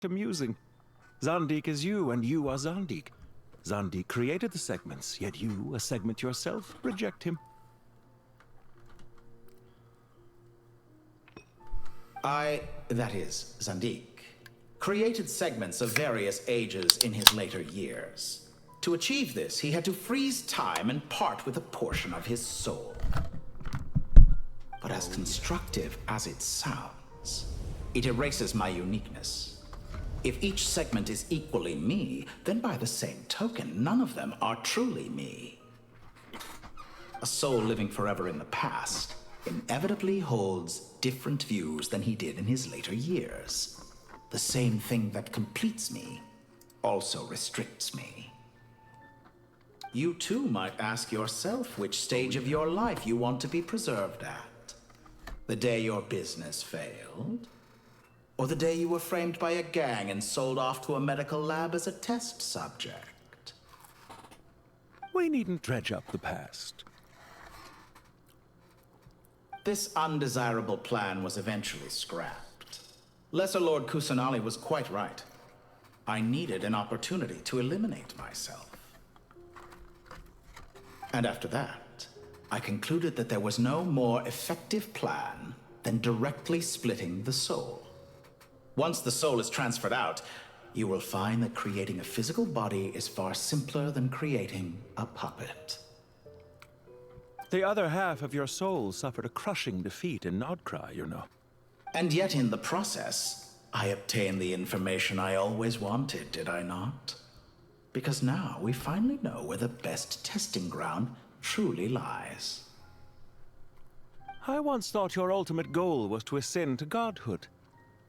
Amusing. Zandik is you, and you are Zandik. Zandik created the segments, yet you, a segment yourself, reject him. That is, Zandik, created segments of various ages in his later years. To achieve this, he had to freeze time and part with a portion of his soul. But as constructive as it sounds, it erases my uniqueness. If each segment is equally me, then by the same token, none of them are truly me. A soul living forever in the past inevitably holds different views than he did in his later years. The same thing that completes me also restricts me. You too might ask yourself which stage of your life you want to be preserved at. The day your business failed? Or the day you were framed by a gang and sold off to a medical lab as a test subject? We needn't dredge up the past. This undesirable plan was eventually scrapped. Lesser Lord Kusanali was quite right. I needed an opportunity to eliminate myself. And after that, I concluded that there was no more effective plan than directly splitting the soul. Once the soul is transferred out, you will find that creating a physical body is far simpler than creating a puppet. The other half of your soul suffered a crushing defeat in Nodcry, you know. And yet in the process, I obtained the information I always wanted, did I not? Because now we finally know where the best testing ground truly lies. I once thought your ultimate goal was to ascend to godhood.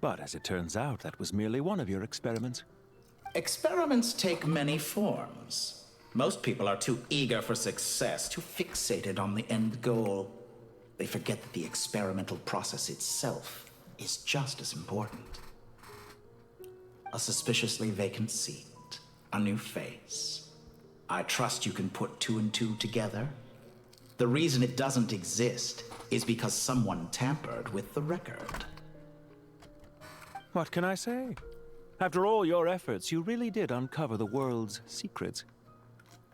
But as it turns out, that was merely one of your experiments. Experiments take many forms. Most people are too eager for success, too fixated on the end goal. They forget that the experimental process itself is just as important. A suspiciously vacant seat, a new face. I trust you can put two and two together. The reason it doesn't exist is because someone tampered with the record. What can I say? After all your efforts, you really did uncover the world's secrets.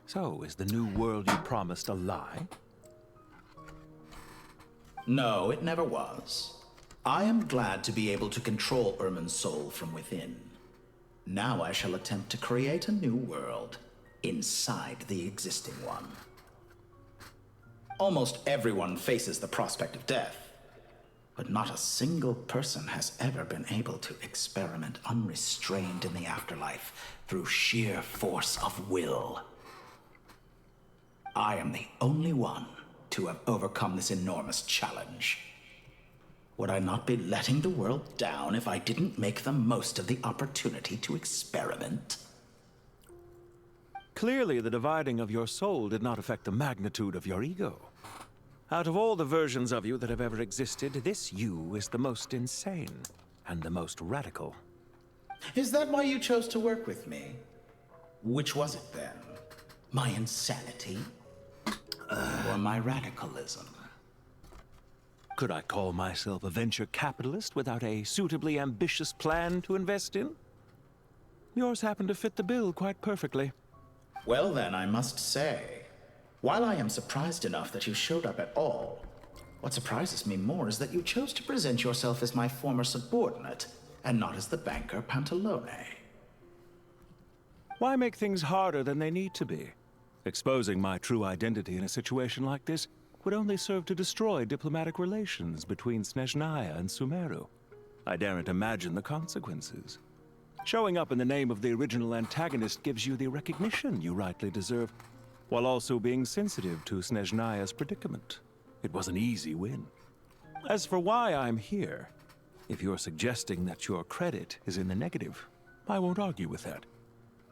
So, is the new world you promised a lie? No, it never was. I am glad to be able to control Ermin's soul from within. Now I shall attempt to create a new world inside the existing one. Almost everyone faces the prospect of death. But not a single person has ever been able to experiment unrestrained in the afterlife through sheer force of will. I am the only one to have overcome this enormous challenge. Would I not be letting the world down if I didn't make the most of the opportunity to experiment? Clearly, the dividing of your soul did not affect the magnitude of your ego. Out of all the versions of you that have ever existed, this you is the most insane and the most radical. Is that why you chose to work with me? Which was it then? My insanity? Or my radicalism? Could I call myself a venture capitalist without a suitably ambitious plan to invest in? Yours happened to fit the bill quite perfectly. Well then, I must say, while I am surprised enough that you showed up at all, what surprises me more is that you chose to present yourself as my former subordinate, and not as the banker Pantalone. Why make things harder than they need to be? Exposing my true identity in a situation like this would only serve to destroy diplomatic relations between Snezhnaya and Sumeru. I daren't imagine the consequences. Showing up in the name of the original antagonist gives you the recognition you rightly deserve, while also being sensitive to Snezhnaya's predicament. It was an easy win. As for why I'm here, if you're suggesting that your credit is in the negative, I won't argue with that.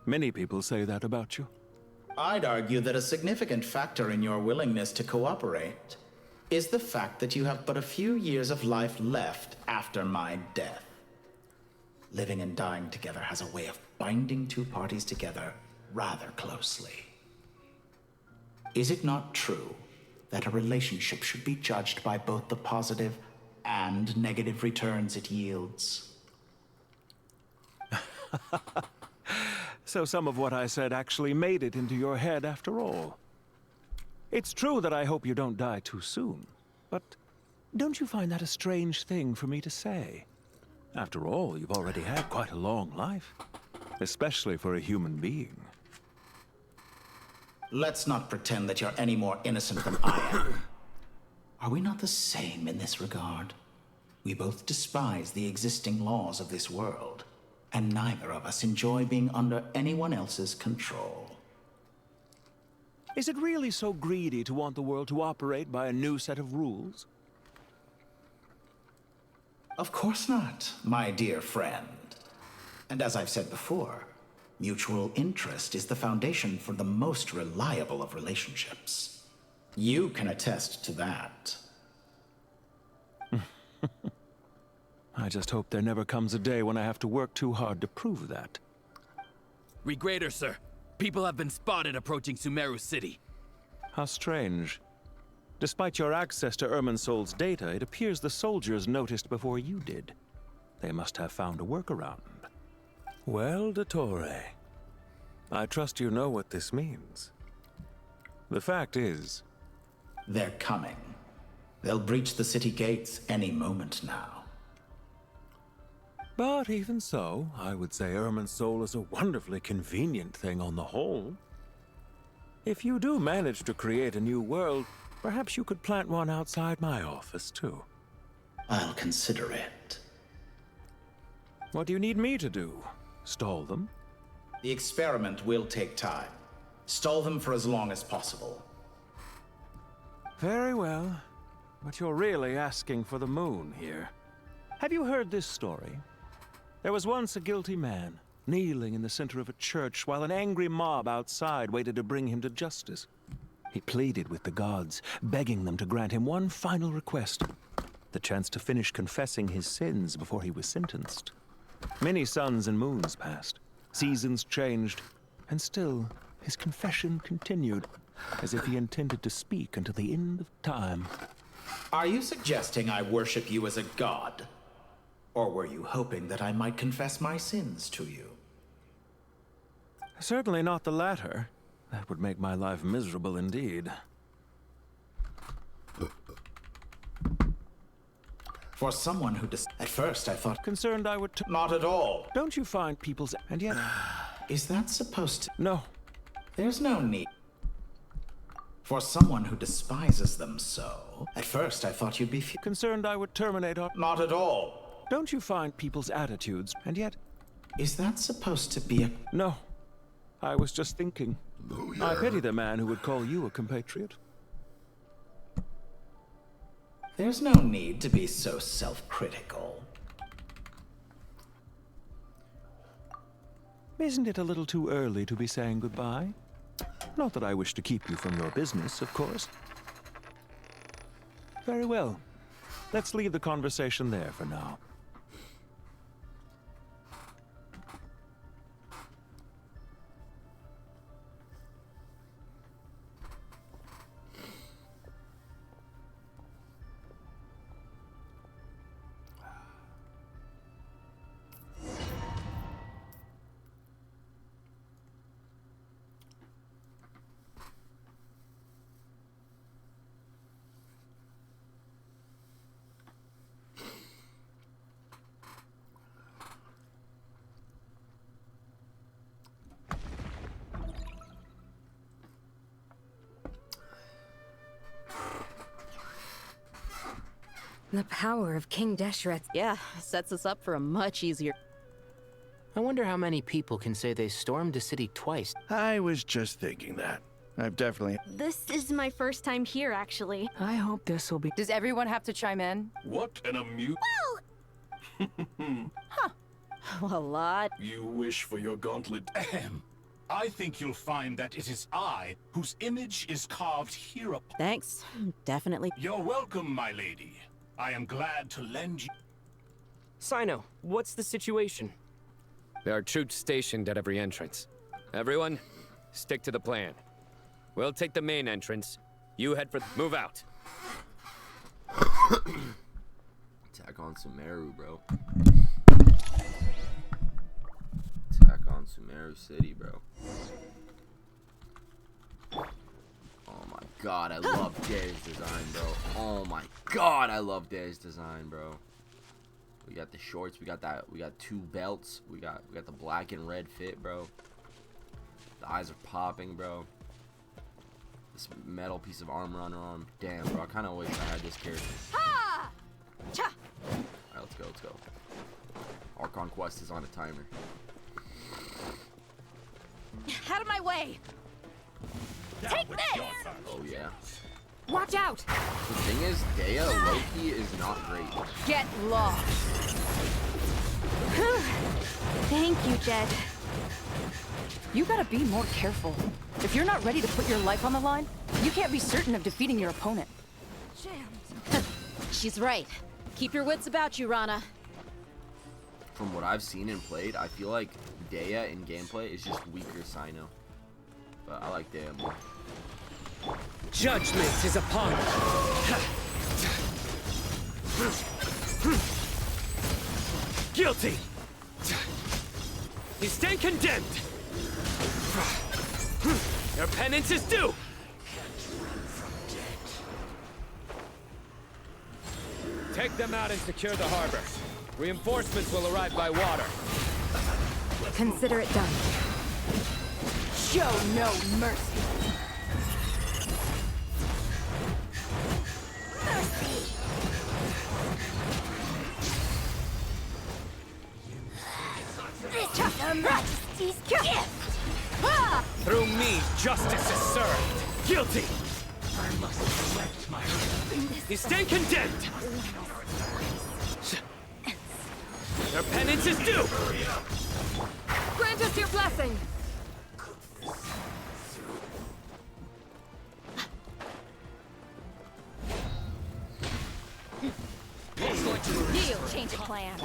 Many people say that about you. I'd argue that a significant factor in your willingness to cooperate is the fact that you have but a few years of life left after my death. Living and dying together has a way of binding two parties together rather closely. Is it not true that a relationship should be judged by both the positive and negative returns it yields? So some of what I said actually made it into your head after all. It's true that I hope you don't die too soon, but don't you find that a strange thing for me to say? After all, you've already had quite a long life, especially for a human being. Let's not pretend that you're any more innocent than I am. Are we not the same in this regard? We both despise the existing laws of this world, and neither of us enjoy being under anyone else's control. Is it really so greedy to want the world to operate by a new set of rules? Of course not, my dear friend. And as I've said before, mutual interest is the foundation for the most reliable of relationships. You can attest to that. I just hope there never comes a day when I have to work too hard to prove that. Regrader, sir. People have been spotted approaching Sumeru City. How strange. Despite your access to Irminsol's data, it appears the soldiers noticed before you did. They must have found a workaround. Well, Dottore, I trust you know what this means. The fact is... They're coming. They'll breach the city gates any moment now. But even so, I would say Irminsol is a wonderfully convenient thing on the whole. If you do manage to create a new world, perhaps you could plant one outside my office, too. I'll consider it. What do you need me to do? Stall them? The experiment will take time. Stall them for as long as possible. Very well. But you're really asking for the moon here. Have you heard this story? There was once a guilty man, kneeling in the center of a church while an angry mob outside waited to bring him to justice. He pleaded with the gods, begging them to grant him one final request, the chance to finish confessing his sins before he was sentenced. Many suns and moons passed, seasons changed, and still his confession continued, as if he intended to speak until the end of time. Are you suggesting I worship you as a god? Or were you hoping that I might confess my sins to you? Certainly not the latter. That would make my life miserable indeed. For someone who at first I thought... Concerned I would... Not at all. Don't you find people's... And yet... Is that supposed to... No. There's no need. For someone who despises them so... At first I thought you'd be... Concerned I would terminate our... Not at all. Don't you find people's attitudes... And yet... Is that supposed to be a... No. I was just thinking. I pity the man who would call you a compatriot. There's no need to be so self-critical. Isn't it a little too early to be saying goodbye? Not that I wish to keep you from your business, of course. Very well. Let's leave the conversation there for now. The power of King Deshret. Yeah, sets us up for a much easier... I wonder how many people can say they stormed a city twice. I was just thinking that. I've definitely... This is my first time here, actually. I hope this will be... Does everyone have to chime in? What an amuse... A lot. You wish for your gauntlet. Ahem. I think you'll find that it is I whose image is carved here upon... Thanks. Definitely. You're welcome, my lady. I am glad to lend you... Sino, what's the situation? There are troops stationed at every entrance. Everyone, stick to the plan. We'll take the main entrance. You head for... Move out. Attack on Sumeru, bro. on Sumeru City, bro. Oh my god, I love Dare's design, bro. Oh my god, I love Dare's design, bro. We got the shorts, we got 2 belts, we got the black and red fit, bro. The eyes are popping, bro. This metal piece of armor on her arm. Damn, bro, I kind of wish I had this character. Ha! Cha! Alright, let's go. Archon quest is on a timer. Out of my way! Take this! Oh yeah. Watch out! The thing is, Dea Loki is not great. Get lost! Thank you, Jed. You gotta be more careful. If you're not ready to put your life on the line, you can't be certain of defeating your opponent. She's right. Keep your wits about you, Rana. From what I've seen and played, I feel like Dea in gameplay is just weaker Sino. But I like Dea more. Judgment is upon you. Guilty! You stand condemned! Your penance is due! Take them out and secure the harbor. Reinforcements will arrive by water. Consider it done. Show no mercy. Majesty's gift! Through me, justice is served. Guilty! You stand condemned! Your penance is due! Grant us your blessing! He'll change of plan.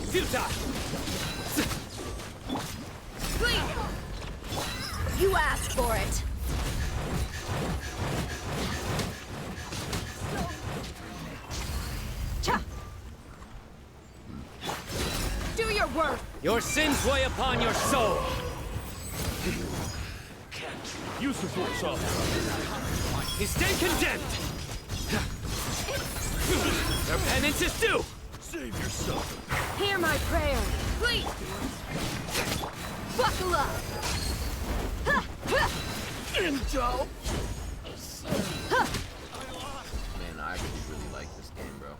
Futile! Please! You asked for it. Cha! Do your work! Your sins weigh upon your soul! Use the force off. You stand condemned! Your penance is due! Save yourself. Hear my prayer! Please! Buckle up! Intel. Man, I actually really like this game, bro.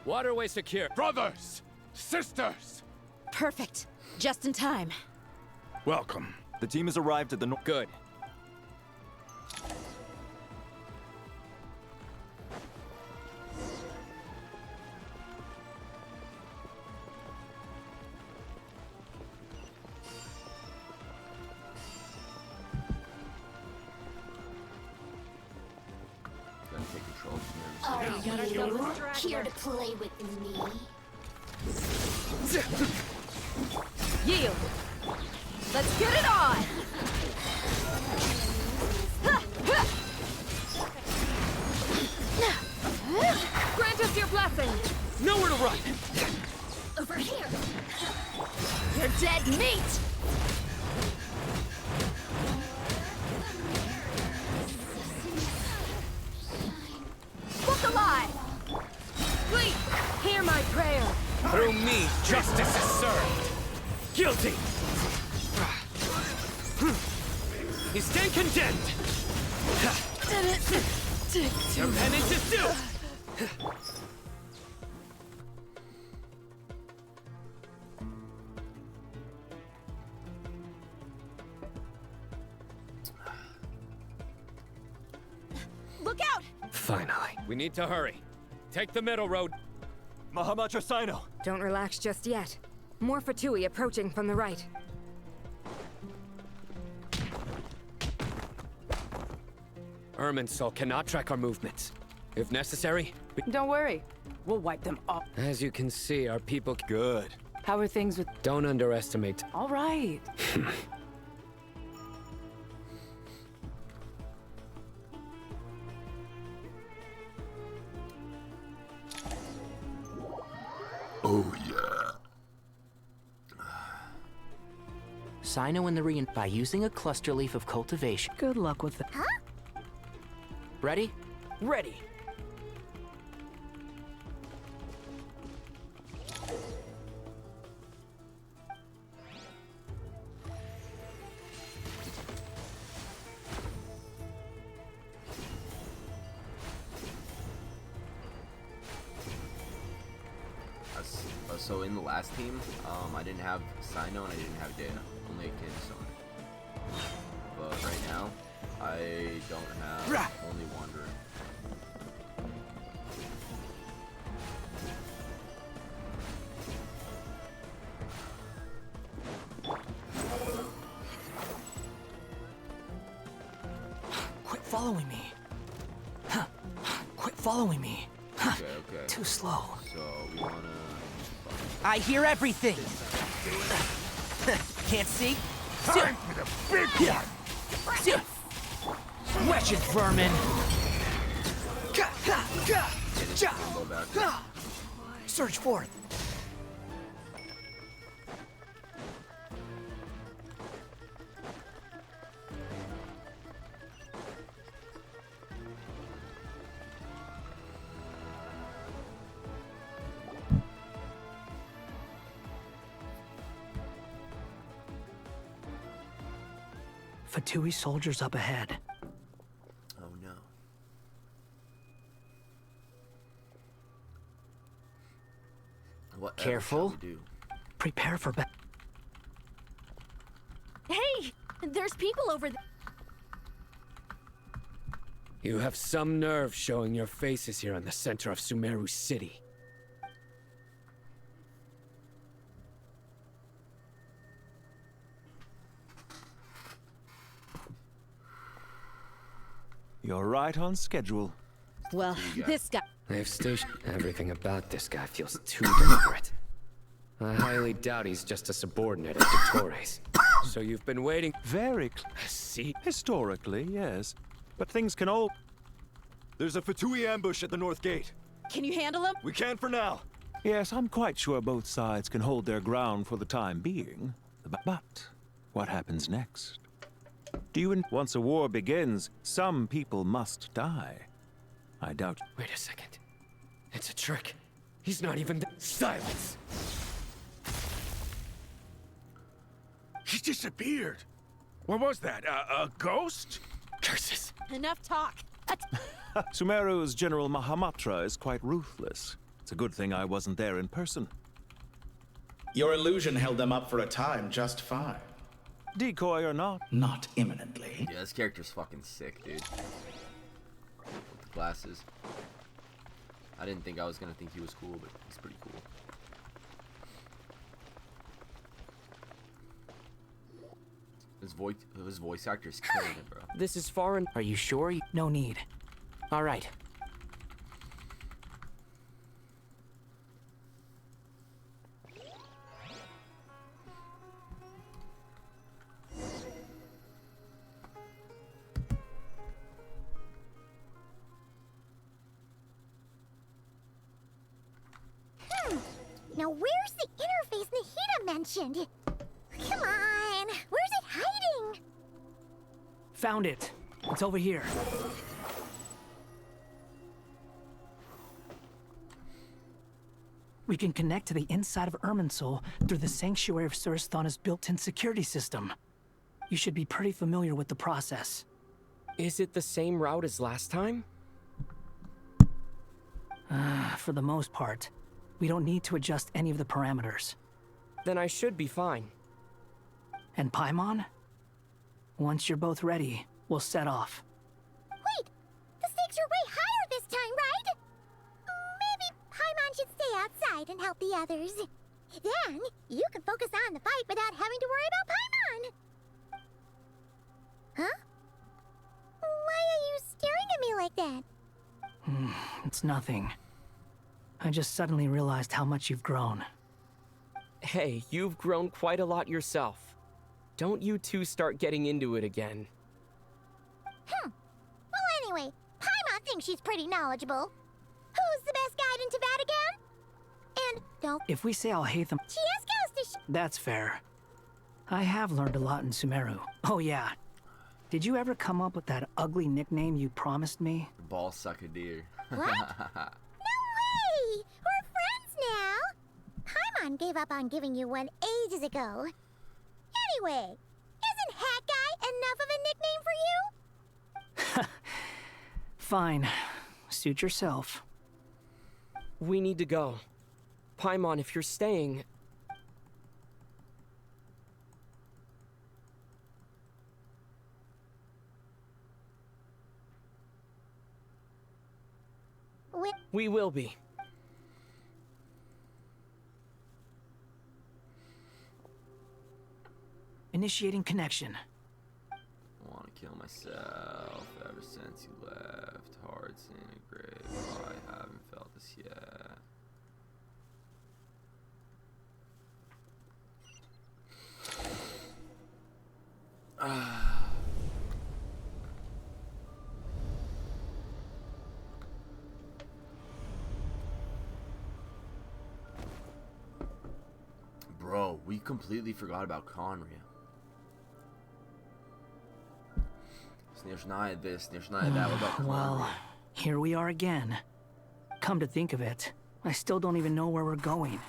Waterway secure. Brothers! Sisters! Perfect. Just in time. Welcome. The team has arrived at the north. Good. Gotta take control of Sumeru City. Are you here to play with me? Yield! Let's get it on! Grant us your blessing! Nowhere to run! Over here. You're dead meat! Book alive! Please, hear my prayer! Through me, justice is served. Guilty! You stand condemned! Your penance is due! Look out! Finally. We need to hurry. Take the middle road. Mahamacha Sino! Don't relax just yet. More Fatui approaching from the right. Irminsul cannot track our movements. If necessary, Don't worry. We'll wipe them off. as you can see, our people... Good. How are things with... Don't underestimate. All right. Oh, yeah. Sino and the by using a cluster leaf of cultivation. Good luck with it. Huh? Ready? Ready. So in the last team, I didn't have Sino and I didn't have Dea, only a kid summoner. But right now, I don't have only Wanderer. Quit following me. Quit following me. Okay, okay. Too slow. So we wanna. I hear everything. Can't see? Time for the big one! Wretched vermin! Go back. Surge forth. Fatui soldiers up ahead. Oh no. What Careful. we do? Prepare for battle. Hey! There's people over there. You have some nerve showing your faces here in the center of Sumeru City. You're right on schedule. Well, this guy... They've stationed... Everything about this guy feels too deliberate. I highly doubt he's just a subordinate at Dottores. So you've been waiting... Very See? historically, yes. But things can all... There's a Fatui ambush at the north gate. Can you handle him? We can for now. Yes, I'm quite sure both sides can hold their ground for the time being. But what happens next? Once a war begins, some people must die. I doubt... Wait a second. It's a trick. He's not even... Silence! He disappeared. What was that? A ghost? Curses! Enough talk. Sumeru's General Mahamatra is quite ruthless. It's a good thing I wasn't there in person. Your illusion held them up for a time just fine. Decoy or not. Not imminently. Yeah, this character's fucking sick, dude. With the glasses. I didn't think I was gonna think he was cool, but he's pretty cool. His voice actor's killing it, bro. This is foreign. Are you sure? No need. All right. Now where's the interface Nahida mentioned? Come on, where's it hiding? Found it. It's over here. We can connect to the inside of Irminsul through the Sanctuary of Surasthana's built-in security system. You should be pretty familiar with the process. Is it the same route as last time? For the most part. We don't need to adjust any of the parameters. Then I should be fine. And Paimon? Once you're both ready, we'll set off. Wait! The stakes are way higher this time, right? Maybe Paimon should stay outside and help the others. Then, you can focus on the fight without having to worry about Paimon. Huh? Why are you staring at me like that? It's nothing. I just suddenly realized how much you've grown. Hey, you've grown quite a lot yourself. Don't you two start getting into it again. Well, anyway, Paimon thinks she's pretty knowledgeable. Who's the best guide in Teyvat again? And don't... If we say I'll hate them... That's fair. I have learned a lot in Sumeru. Oh yeah. Did you ever come up with that ugly nickname you promised me? Ball sucker deer. What? No way! We're friends now! Paimon gave up on giving you one ages ago. Anyway, isn't Hat Guy enough of a nickname for you? Fine. Suit yourself. We need to go. Paimon, if you're staying... We will be. Initiating connection. I want to kill myself ever since you left. Hearts in a grave. Oh, I haven't felt this yet. Bro, we completely forgot about Conria. Snezhnaya this, Snezhnaya that. What about Conria? Well, here we are again. Come to think of it, I still don't even know where we're going.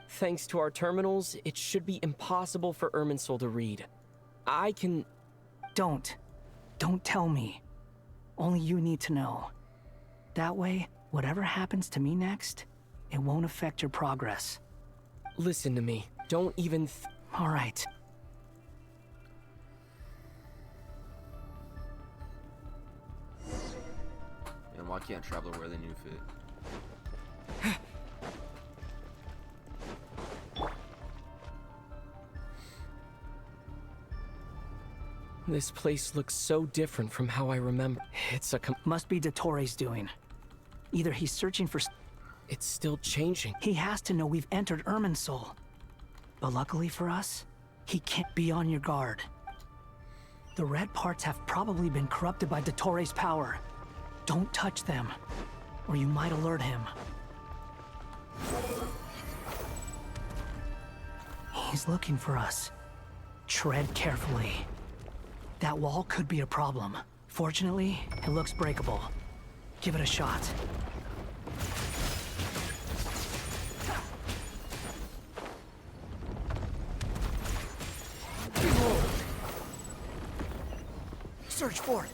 Thanks to our terminals, it should be impossible for Irminsul to read. I can... Don't tell me. Only you need to know. That way, whatever happens to me next, it won't affect your progress. Listen to me. Don't even... All right. And why can't Traveler wear the new fit? This place looks so different from how I remember. It's a Must be Dottoro's doing. Either he's searching for... It's still changing. He has to know we've entered Irminsul. But luckily for us, he can't be on your guard. The red parts have probably been corrupted by Dottoro's power. Don't touch them, or you might alert him. He's looking for us. Tread carefully. That wall could be a problem. Fortunately, it looks breakable. Give it a shot. Search for it.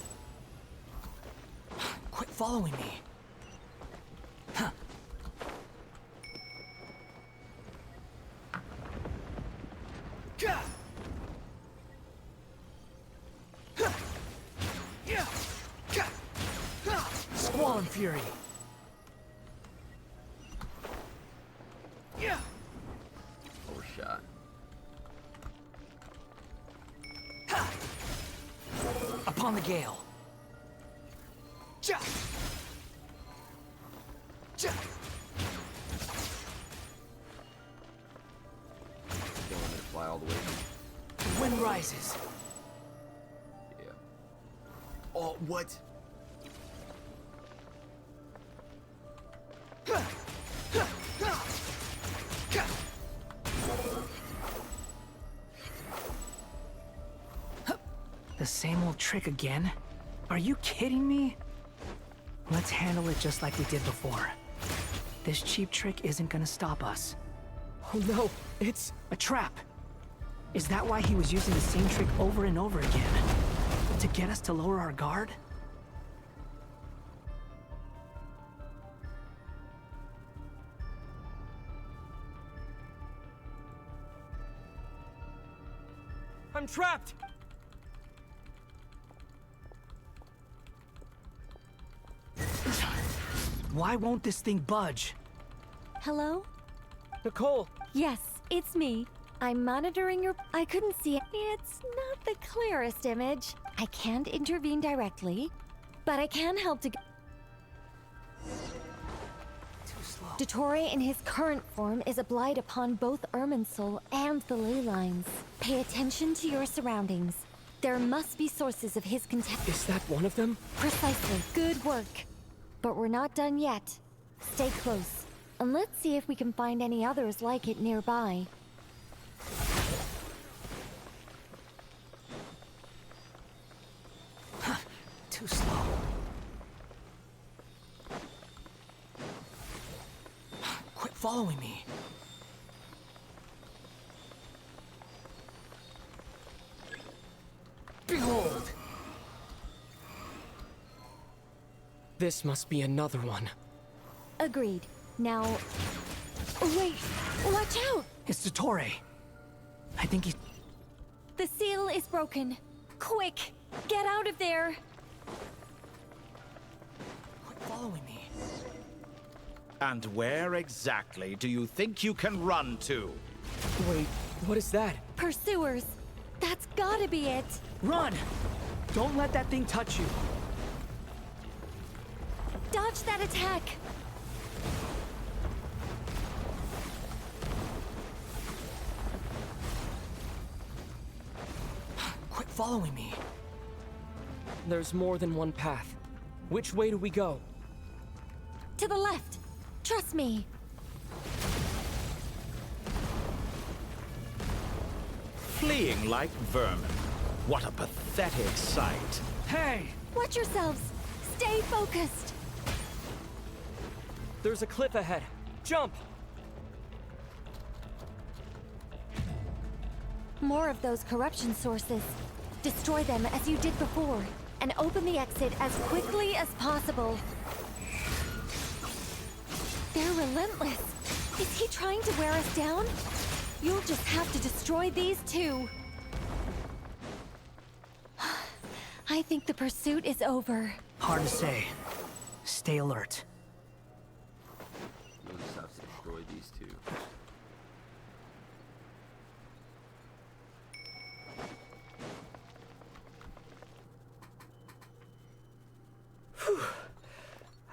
Quit following me. Huh. Squall and Fury. Overshot. Upon the gale. Don't want me to fly all the way. The wind rises. Yeah. Oh, what? The same old trick again? Are you kidding me? Let's handle it just like we did before. This cheap trick isn't gonna stop us. Oh no, it's a trap. Is that why he was using the same trick over and over again? To get us to lower our guard? I'm trapped! Why won't this thing budge? Hello? Nicole! Yes, it's me. I'm monitoring your... I couldn't see it. It's not the clearest image. I can't intervene directly, but I can help to... Too slow. Dottore in his current form is a blight upon both Irminsul and the ley lines. Pay attention to your surroundings. There must be sources of his contempt. Is that one of them? Precisely. Good work. But we're not done yet. Stay close. And let's see if we can find any others like it nearby. Too slow. Quit following me. Behold! This must be another one. Agreed. Now... Wait! Watch out! It's Dottore. I think he's... The seal is broken. Quick! Get out of there! Quit following me. And where exactly do you think you can run to? Wait, what is that? Pursuers! That's gotta be it! Run! Don't let that thing touch you. Dodge that attack! Quit following me. There's more than one path. Which way do we go? To the left! Trust me! Fleeing like vermin. What a pathetic sight. Hey! Watch yourselves! Stay focused! There's a cliff ahead. Jump! More of those corruption sources. Destroy them as you did before, and open the exit as quickly as possible. They're relentless. Is he trying to wear us down? You'll just have to destroy these too. I think the pursuit is over. Hard to say. Stay alert. We'll just have to destroy these two.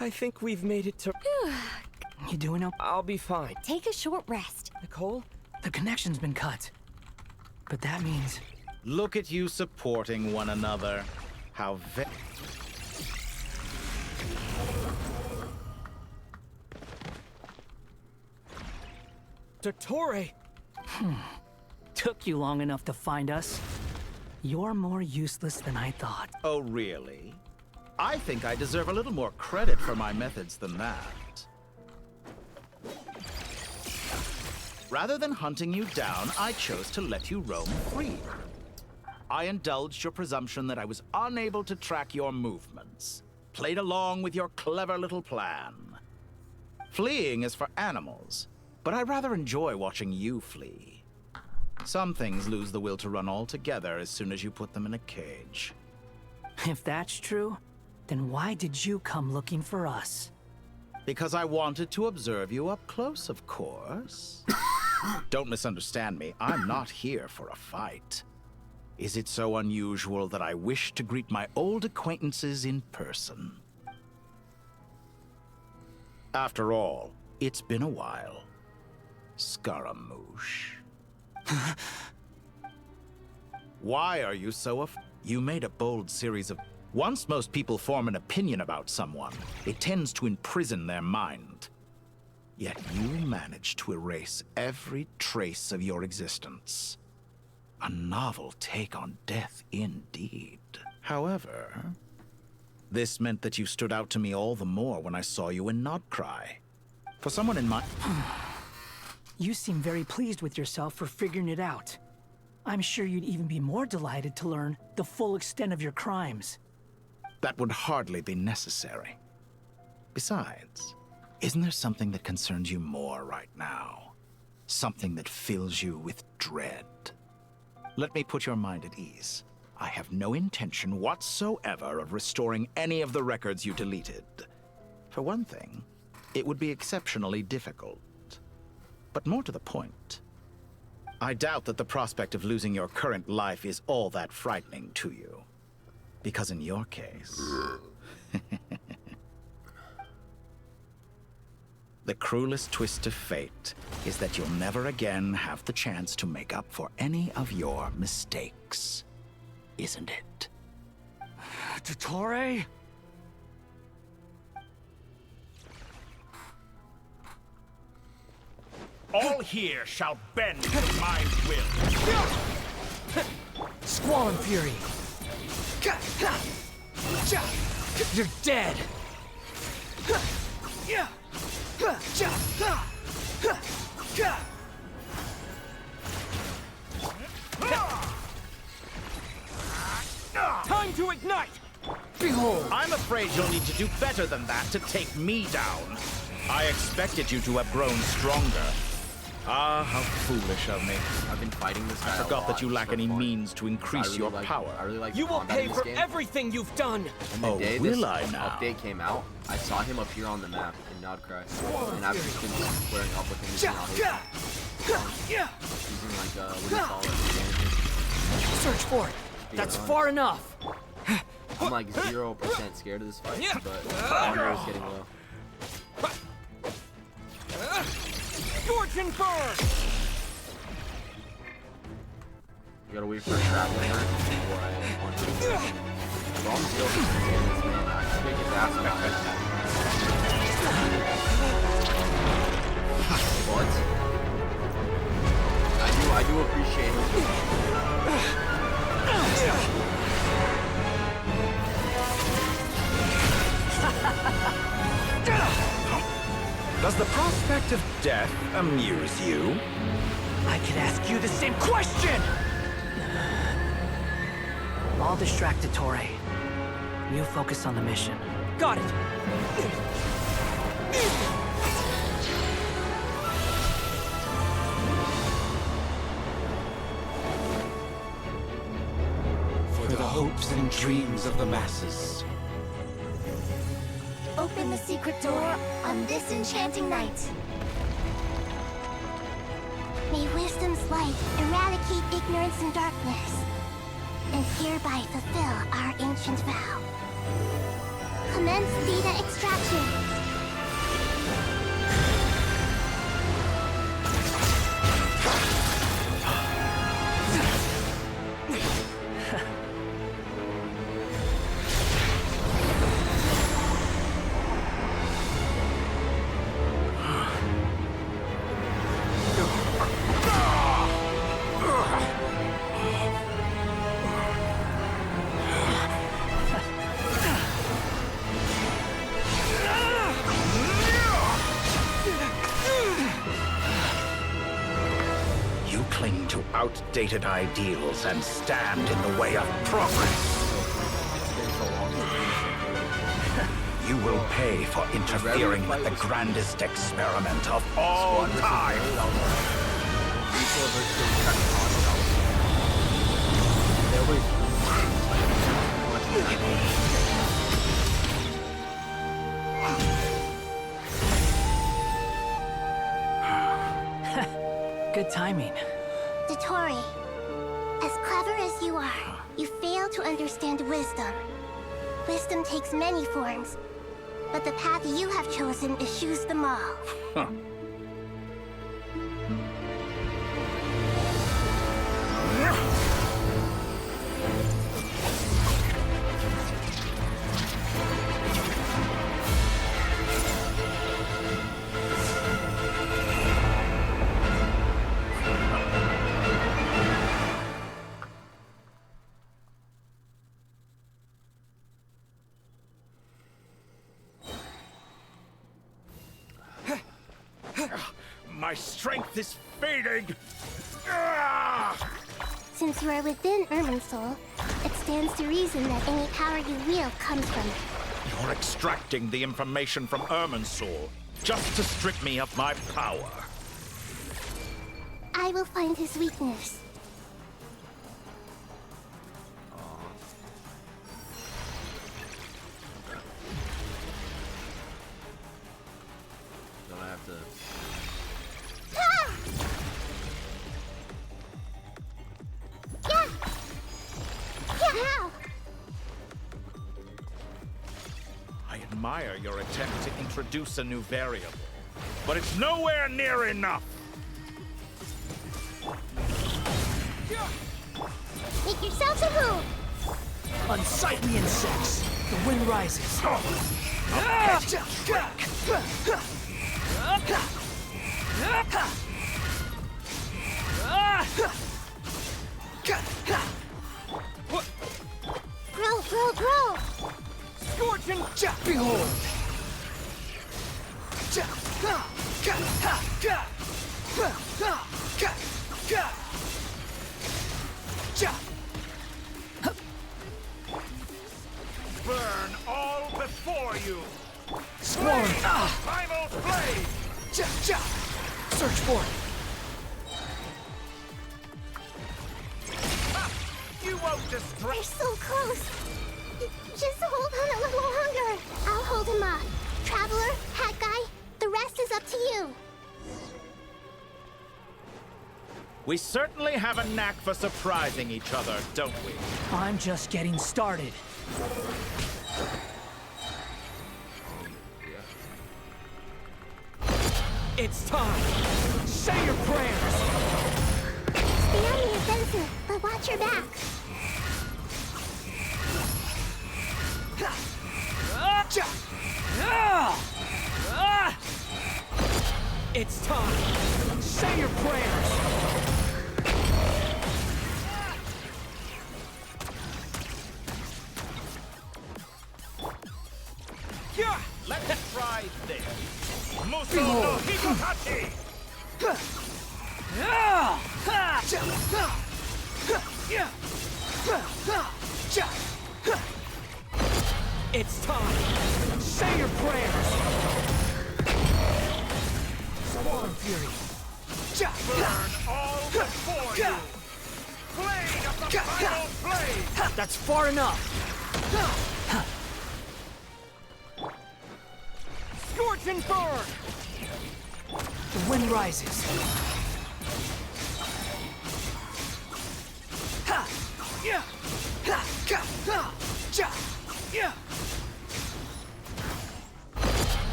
I think we've made it to... You doing okay? I'll be fine. Take a short rest. Nicole? The connection's been cut. But that means... Look at you supporting one another. How Dottore! Took you long enough to find us. You're more useless than I thought. Oh, really? I think I deserve a little more credit for my methods than that. Rather than hunting you down, I chose to let you roam free. I indulged your presumption that I was unable to track your movements. Played along with your clever little plan. Fleeing is for animals, but I rather enjoy watching you flee. Some things lose the will to run altogether as soon as you put them in a cage. If that's true, then why did you come looking for us? Because I wanted to observe you up close, of course. Don't misunderstand me. I'm not here for a fight. Is it so unusual that I wish to greet my old acquaintances in person? After all, it's been a while. Scaramouche. Why are you so You made a bold series of... Once most people form an opinion about someone, it tends to imprison their mind. Yet you managed to erase every trace of your existence. A novel take on death indeed. However, this meant that you stood out to me all the more when I saw you in Nodcry. For someone in my... You seem very pleased with yourself for figuring it out. I'm sure you'd even be more delighted to learn the full extent of your crimes. That would hardly be necessary. Besides, isn't there something that concerns you more right now? Something that fills you with dread? Let me put your mind at ease. I have no intention whatsoever of restoring any of the records you deleted. For one thing, it would be exceptionally difficult. But more to the point, I doubt that the prospect of losing your current life is all that frightening to you. Because in your case... the cruelest twist of fate is that you'll never again have the chance to make up for any of your mistakes. Isn't it? Dottore? All here shall bend to my will. Squall and Fury. You're dead. Time to ignite! Behold! I'm afraid you'll need to do better than that to take me down. I expected you to have grown stronger. Ah, how foolish of me. I've been fighting this guy I forgot that you lack any fun. means to increase your power. I really like You will combat pay in this for game. everything you've done! And the Oh, day will this I now? update came out, I saw him appear on the map in Nodcry. And I've just been squaring up with him using all his using like what do you call it? Search for it. That's far enough. I'm like 0% scared of this fight, but armor is getting low. Scorch and burn! You gotta wait for a traveling hurt before I want to. Well, I'm 0% scared of this man. I can make his ass about What? I do appreciate him. Does the prospect of death amuse you? I could ask you the same question! I'll distract Dottore. You focus on the mission. Got it! For the hopes and dreams of the masses. Open the secret door on this enchanting night. May wisdom's light eradicate ignorance and darkness, and hereby fulfill our ancient vow. Commence data extraction. Outdated ideals and stand in the way of progress. You will pay for interfering with the grandest experiment of all time. Good timing. Dottore, as clever as you are, you fail to understand wisdom. Wisdom takes many forms, but the path you have chosen eschews them all. Huh. My strength is fading! Since you are within Irminsul, it stands to reason that any power you wield comes from it. You're extracting the information from Irminsul just to strip me of my power. I will find his weakness. Don't I have to... I admire your attempt to introduce a new variable, but it's nowhere near enough. Make yourself a move! Unsightly insects! The wind rises. Grow, grow, grow! Scorching! Behold! Burn all before you! Swarm! Primal flame! Search for it! You won't destroy. We're so close! Just hold on a little longer! I'll hold him off. Traveler, Hat Guy, the rest is up to you. We certainly have a knack for surprising each other, don't we? I'm just getting started. It's time! Say your prayers! Stay on the offensive, but watch your back. It's time! Say your prayers! Let's try this. Muso no Hikotachi! It's time! Say your prayers! Swarm Fury! Burn all before you! Blade of the final blade! That's far enough! Scorch and burn! The wind rises.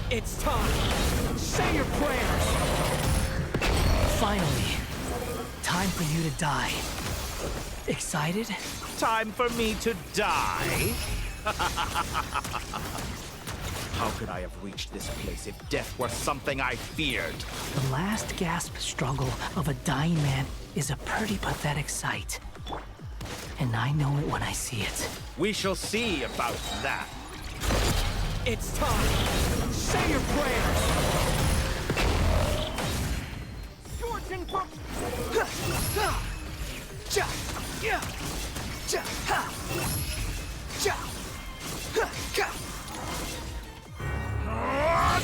It's time! Say your prayers! Finally, time for you to die. Excited? Time for me to die? How could I have reached this place if death were something I feared? The last gasp struggle of a dying man is a pretty pathetic sight. And I know it when I see it. We shall see about that. It's time! Say your prayers! Scorch and burn!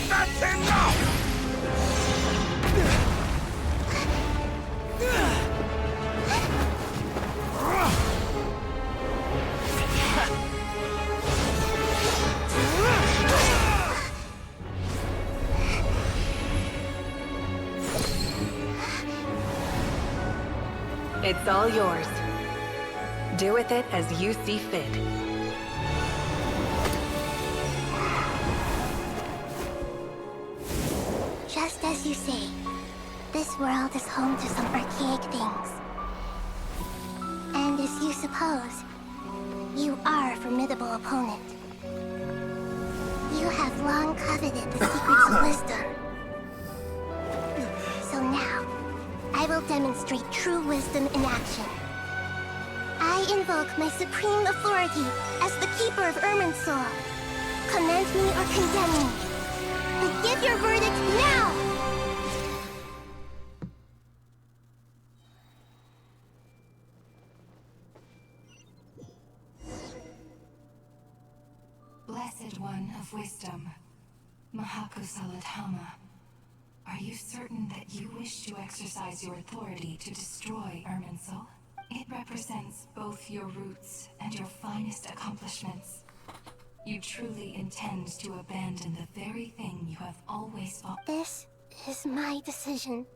That's enough! It's all yours. Do with it as you see fit. Just as you say, this world is home to some archaic things. And as you suppose, you are a formidable opponent. You have long coveted the secrets of wisdom. So now, I will demonstrate true wisdom in action. I invoke my supreme authority as the keeper of Irminsul. Commend me or condemn me. But give your verdict now! Blessed One of Wisdom, Mahakusaladhama, are you certain that you wish to exercise your authority to destroy Irminsul? It represents both your roots and your finest accomplishments. You truly intend to abandon the very thing you have always fought. This is my decision.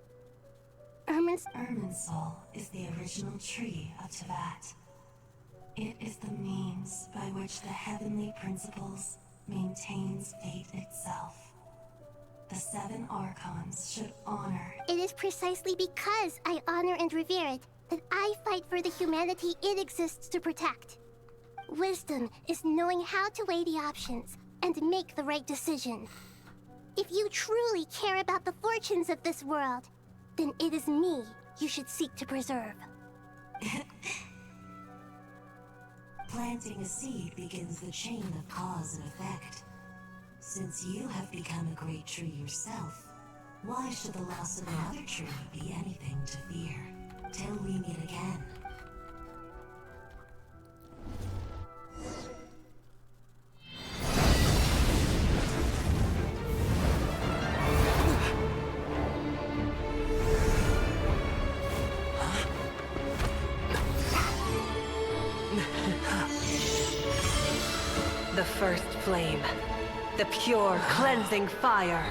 Irminsul is the original tree of Teyvat. It is the means by which the heavenly principles maintains fate itself. The 7 Archons should honor. It is precisely because I honor and revere it that I fight for the humanity it exists to protect. Wisdom is knowing how to weigh the options and make the right decision. If you truly care about the fortunes of this world, then it is me you should seek to preserve. Planting a seed begins the chain of cause and effect. Since you have become a great tree yourself, why should the loss of another tree be anything to fear? Till we meet again. The first flame. The pure, cleansing fire.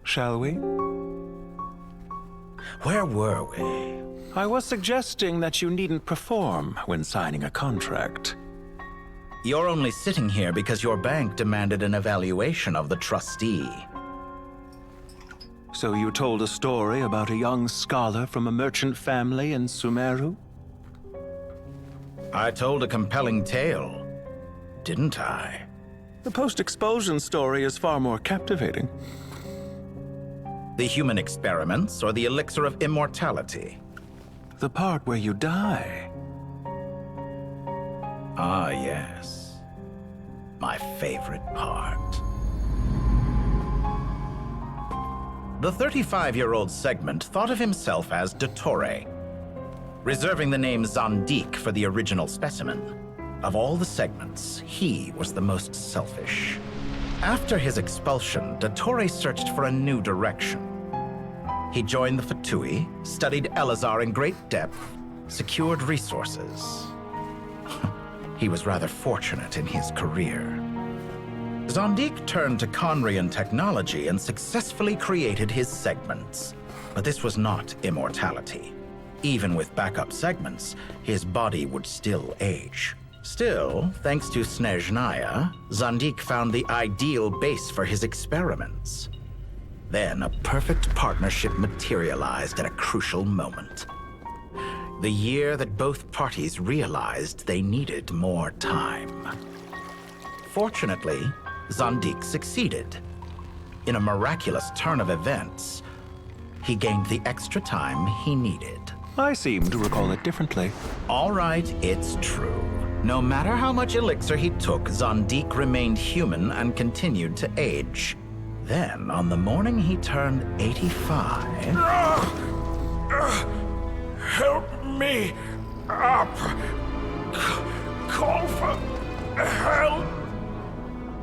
Shall we? Where were we? I was suggesting that you needn't perform when signing a contract. You're only sitting here because your bank demanded an evaluation of the trustee. So you told a story about a young scholar from a merchant family in Sumeru? I told a compelling tale, didn't I? The post-expulsion story is far more captivating. The human experiments or the elixir of immortality? The part where you die. Ah, yes. My favorite part. The 35-year-old Segment thought of himself as Dottore, reserving the name Zandik for the original specimen. Of all the Segments, he was the most selfish. After his expulsion, Dottore searched for a new direction. He joined the Fatui, studied Elazar in great depth, secured resources. He was rather fortunate in his career. Zandik turned to Conrian technology and successfully created his segments. But this was not immortality. Even with backup segments, his body would still age. Still, thanks to Snezhnaya, Zandik found the ideal base for his experiments. Then a perfect partnership materialized at a crucial moment. The year that both parties realized they needed more time. Fortunately, Zandik succeeded. In a miraculous turn of events, he gained the extra time he needed. I seem to recall it differently. All right, it's true. No matter how much elixir he took, Zandik remained human and continued to age. Then, on the morning he turned 85... Help me up! Call for help!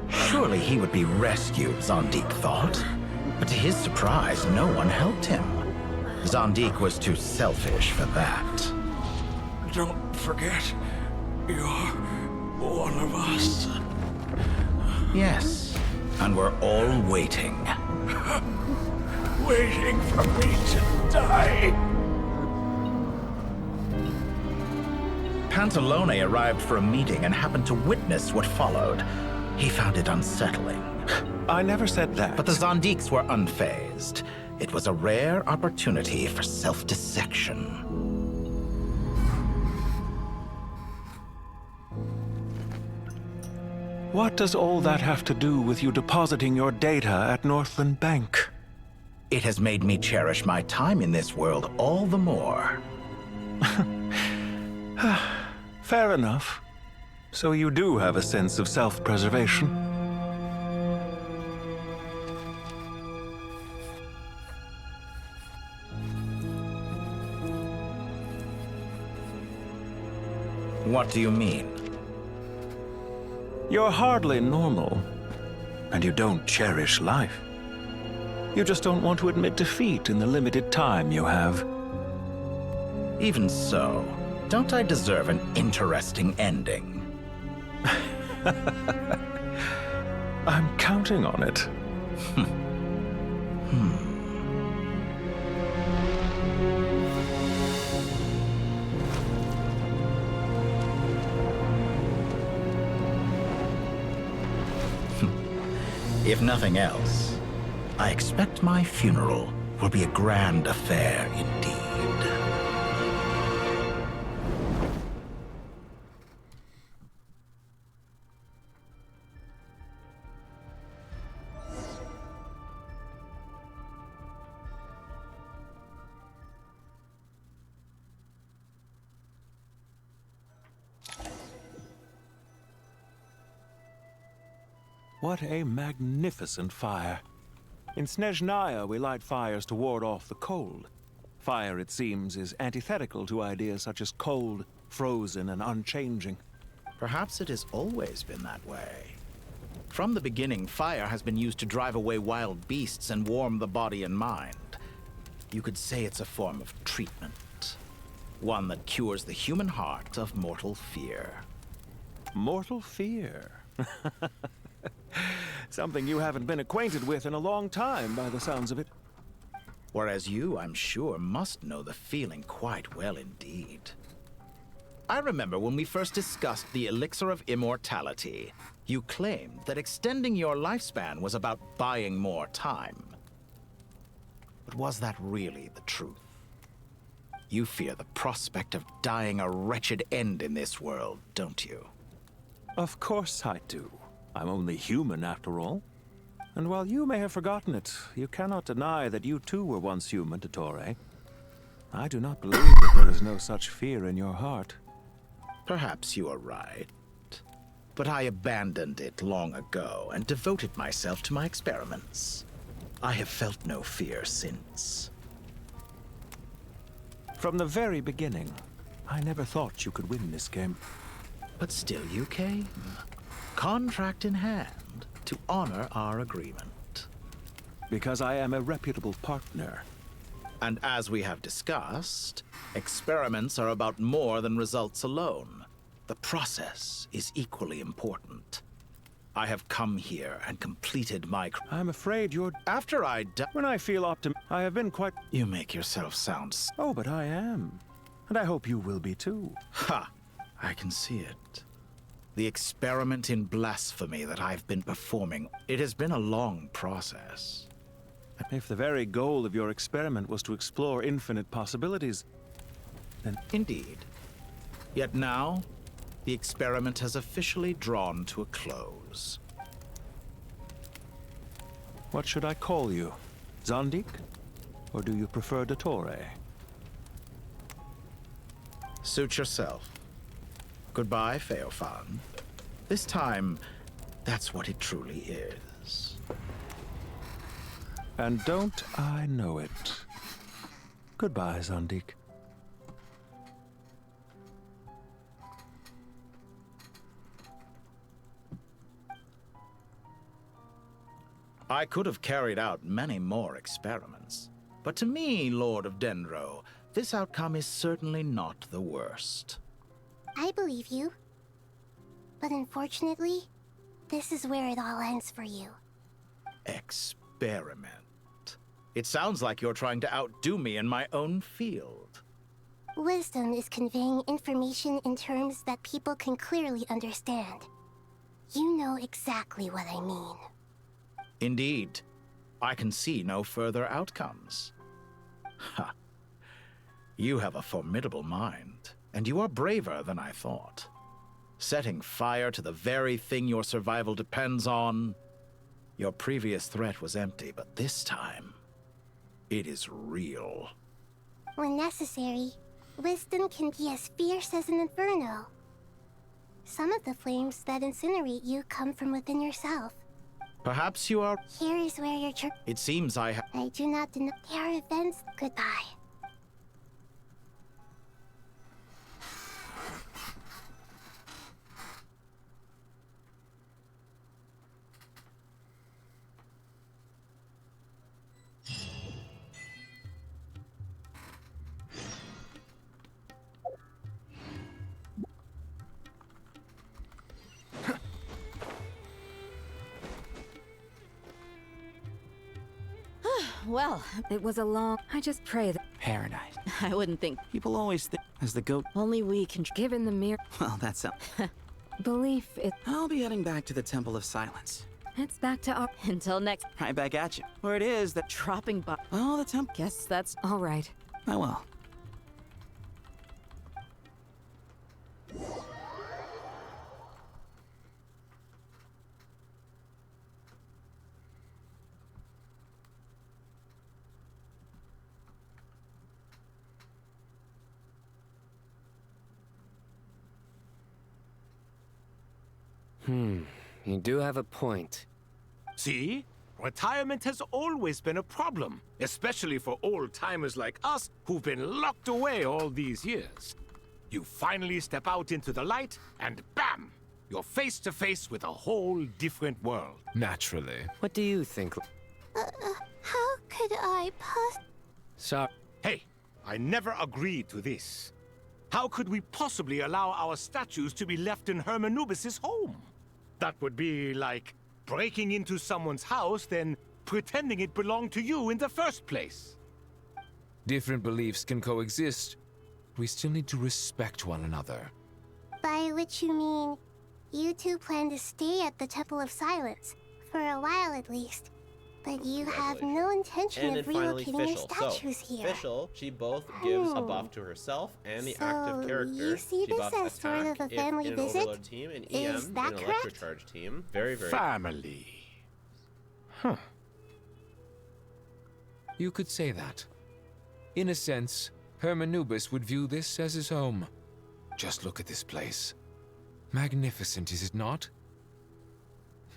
Surely he would be rescued, Zandik thought. But to his surprise, no one helped him. Zandik was too selfish for that. Don't forget, you're one of us. Yes, and we're all waiting. Waiting for me to die. Pantalone arrived for a meeting and happened to witness what followed. He found it unsettling. I never said that. But the Zandiks were unfazed. It was a rare opportunity for self-dissection. What does all that have to do with you depositing your data at Northland Bank? It has made me cherish my time in this world all the more. Fair enough. So you do have a sense of self-preservation. What do you mean? You're hardly normal, and you don't cherish life. You just don't want to admit defeat in the limited time you have. Even so, don't I deserve an interesting ending? I'm counting on it. If nothing else, I expect my funeral will be a grand affair indeed. What a magnificent fire. In Snezhnaya, we light fires to ward off the cold. Fire, it seems, is antithetical to ideas such as cold, frozen, and unchanging. Perhaps it has always been that way. From the beginning, fire has been used to drive away wild beasts and warm the body and mind. You could say it's a form of treatment. One that cures the human heart of mortal fear. Mortal fear? Something you haven't been acquainted with in a long time, by the sounds of it. Whereas you, I'm sure, must know the feeling quite well indeed. I remember when we first discussed the elixir of immortality, you claimed that extending your lifespan was about buying more time. But was that really the truth? You fear the prospect of dying a wretched end in this world, don't you? Of course I do. I'm only human, after all. And while you may have forgotten it, you cannot deny that you too were once human, Dottore. I do not believe that there is no such fear in your heart. Perhaps you are right. But I abandoned it long ago and devoted myself to my experiments. I have felt no fear since. From the very beginning, I never thought you could win this game. But still you came. Contract in hand, to honor our agreement. Because I am a reputable partner. And as we have discussed, experiments are about more than results alone. The process is equally important. I have come here and completed my... I'm afraid you're... After I die... When I feel I have been quite... You make yourself sound... Oh, but I am. And I hope you will be too. Ha! I can see it. The experiment in blasphemy that I've been performing, it has been a long process. If the very goal of your experiment was to explore infinite possibilities, then... Indeed. Yet now, the experiment has officially drawn to a close. What should I call you? Zandik? Or do you prefer Dottore? Suit yourself. Goodbye, Feofan. This time, that's what it truly is. And don't I know it? Goodbye, Zandik. I could have carried out many more experiments, but to me, Lord of Dendro, this outcome is certainly not the worst. I believe you. But unfortunately, this is where it all ends for you. Experiment. It sounds like you're trying to outdo me in my own field. Wisdom is conveying information in terms that people can clearly understand. You know exactly what I mean. Indeed. I can see no further outcomes. Ha. You have a formidable mind, and you are braver than I thought. Setting fire to the very thing your survival depends on. Your previous threat was empty, but this time, it is real. When necessary, wisdom can be as fierce as an inferno. Some of the flames that incinerate you come from within yourself. Perhaps you are... Here is where your It seems I have... I do not deny... There are events... Goodbye. Well, it was a long... I just pray that... Paradise. I wouldn't think... People always think, as the goat... Only we can... Given the mirror... Well, that's a... Belief is... I'll be heading back to the Temple of Silence. It's back to our... Until next... Right back at you. Where it is that... Dropping by... Oh, the temple... Guess that's... All right. Oh, well. You do have a point. See? Retirement has always been a problem, especially for old-timers like us who've been locked away all these years. You finally step out into the light, and bam! You're face to face with a whole different world. Naturally. What do you think? How could I Sorry. Hey, I never agreed to this. How could we possibly allow our statues to be left in Hermanubis' home? That would be like breaking into someone's house, then pretending it belonged to you in the first place. Different beliefs can coexist. We still need to respect one another. By which you mean, you two plan to stay at the Temple of Silence, for a while at least. But you have no intention And of then finally relocating your Fischl. statues So, here. Fischl, she both gives a buff to herself and the active character. You see she this buffs as sort attack of a if family in an visit? overload team, and EM Is in that an correct? electrocharge team. Very, very Family. Huh. You could say that. In a sense, Hermanubis would view this as his home. Just look at this place. Magnificent, is it not?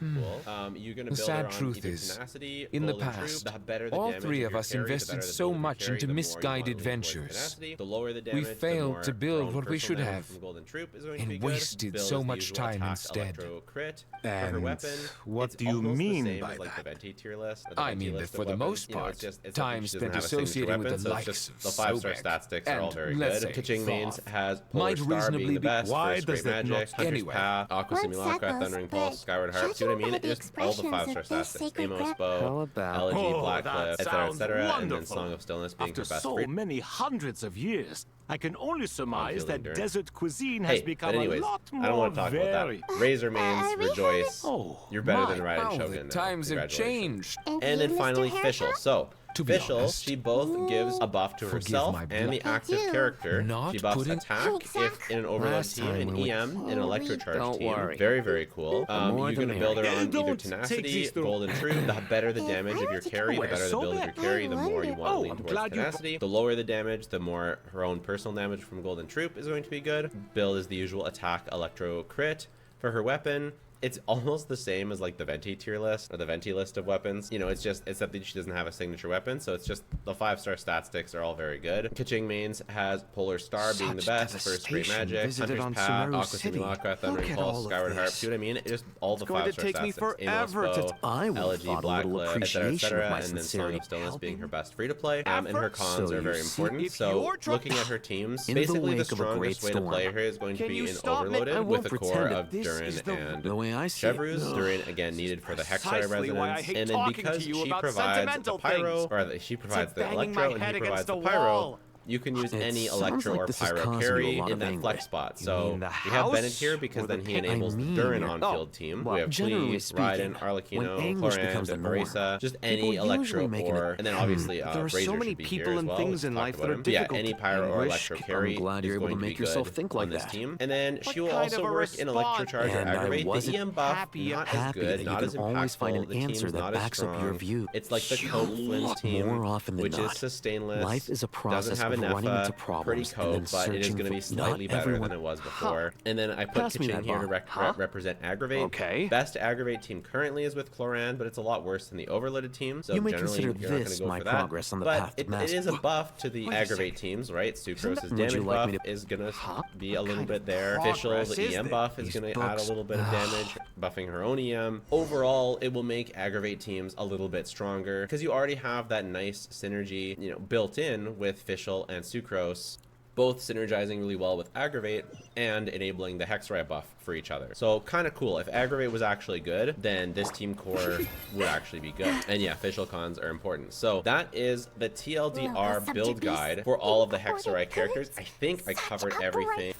cool. You're gonna The build sad her on truth either is, tenacity, in the golden past, troop, the better the all damage three of of your us carry, the invested better the so build of your much carry, into the more you want misguided to lean towards ventures. tenacity. The lower the We damage, the failed more to her build own what we personal should damage have, from golden troop is going to and be good. wasted Build so is the much usual time attack, instead. electro crit. For And her weapon, what it's do you almost mean the same by as like that? the Venti tier list. or the I Venti mean that list for of the weapons. most You know, part, it's just, it's time like she spent doesn't have a signature associated with weapon, the so it's likes just of the 5-star Sobek stat sticks are all and, very let's good. say, Kitching Mains Thoth has Polar might Star being reasonably the be- best. Why First does Great that Magic, not- Hunter's Anyway. Path, Aqua One Simulacra, second, Thundering but Pulse, Skyward Harp. See what I judging mean? by It the just all the expressions 5-star of stat this sticks. sacred Amos grip- Bow, How about- Elegy, Oh, Black that Cliff, etc., sounds etc., and then wonderful. Song of Stillness being After her best so free. many hundreds of years, I can only surmise that feeling desert cuisine has Hey, become but anyways, a lot more I don't want to talk varied. about that. Razor Mains, Rejoice. Oh, You're better my, than Raiden how Shogun the now. times have Congratulations. changed. And then you, Mr. finally Haircut? Fischl. So, To be Fischl, honest, she both gives a buff to forgive herself my and the blood. active Thank you. character. Not She buffs putting- attack if in an overload Last team, time and we EM in an electrocharge Don't team. worry. Very, very cool. more You're the going to build her merrier. on either Don't take tenacity, these through- golden truth. The better the If damage I of were your to carry, the go better the so build of your bad. carry, the more you Oh, want to lean I'm towards glad you- tenacity. The lower the damage, the more her own personal damage from golden troop is going to be good. Build is the usual attack, electro crit. For her weapon, it's almost the same as like the Venti tier list or the Venti list of weapons. You know, it's just, except that she doesn't have a signature weapon, so it's just the 5-star stat sticks are all very good. Kitching Mains has Polar Star being the Such best, First Great devastation Magic, visited Hunter's on Path, Sumeru Aqua City. Simulacra, Thundering Look at all Pulse, of Skyward Harp. this. See what I mean? It's just all the It's going to 5-star take stat me sticks. Amos forever to- Bow, I would have Elegy, thought a Black little Cliff, etc., appreciation of my and then Song sincerity of Stillness being helping. her best free to play. And her cons So are you very see, important. if So you're looking at her teams, in the basically the wake of a great strongest way to play storm. her is going to Can be you in stop it? I Overloaded won't with a core pretend that of this Durin is and the way I see it. Chevreuse. Ugh. Durin again needed for the Hexar Precisely why I resonance, hate and then talking because to you she about provides the sentimental pyro, things. or she provides the banging my electro, and head he against provides the the pyro. wall. You can use It any sounds electro like or this is pyro causing carry you a lot in of that anguish. flex spot. You So mean the we have Bennett house here because or the then he pit? enables I the mean, Durin on-field team. well, We have generally Fleas, speaking, Raiden, Arlecchino, when anguish Chlorant, becomes the norm, Marisa, just any people electro usually make an- or, and then obviously There are so Razor many should be people here as and well. things We in talked life about that are him. But yeah, difficult any to pyro or anguish. electro I'm carry glad you're is able going to to be make yourself good think on like this that. team. And then she will kind also of a work in response? electrocharge or And I aggravate. The wasn't EM buff happy not as happy that good, you not can as always find an impactful. The answer team's that not as backs up your strong. view. It's like the Cope Flynn's team, More often than which not, is sustainless. life is a process doesn't have of enough, running into pretty problems and Cope, then but it is searching going to be for- slightly not better everyone- than it was before. And then I put Pass me Kaching that here to bomb. represent aggravate. Okay. Best aggravate team currently is with Chlorant, but it's a lot worse than the overloaded team. So You may generally, consider you're not going this to go my for that. progress on the but path to it is mastery. a buff to the Wait a aggravate teams, right? Sucrose's Would damage you like buff me to- is going to be a What little kind bit of there. Fischl, progress the is EM this? buff is These going to add a books- little bit of damage, buffing her own EM. Overall, it will make aggravate teams a little bit stronger because you already have that nice synergy, you know, built in with Fischl and Sucrose. both synergizing really well with Aggravate and enabling the Hexerite buff for each other. So kind of cool. If Aggravate was actually good, then this team core would actually be good. And yeah, facial cons are important. So that is the TLDR build guide for all of the Hexerite characters. I think I covered everything.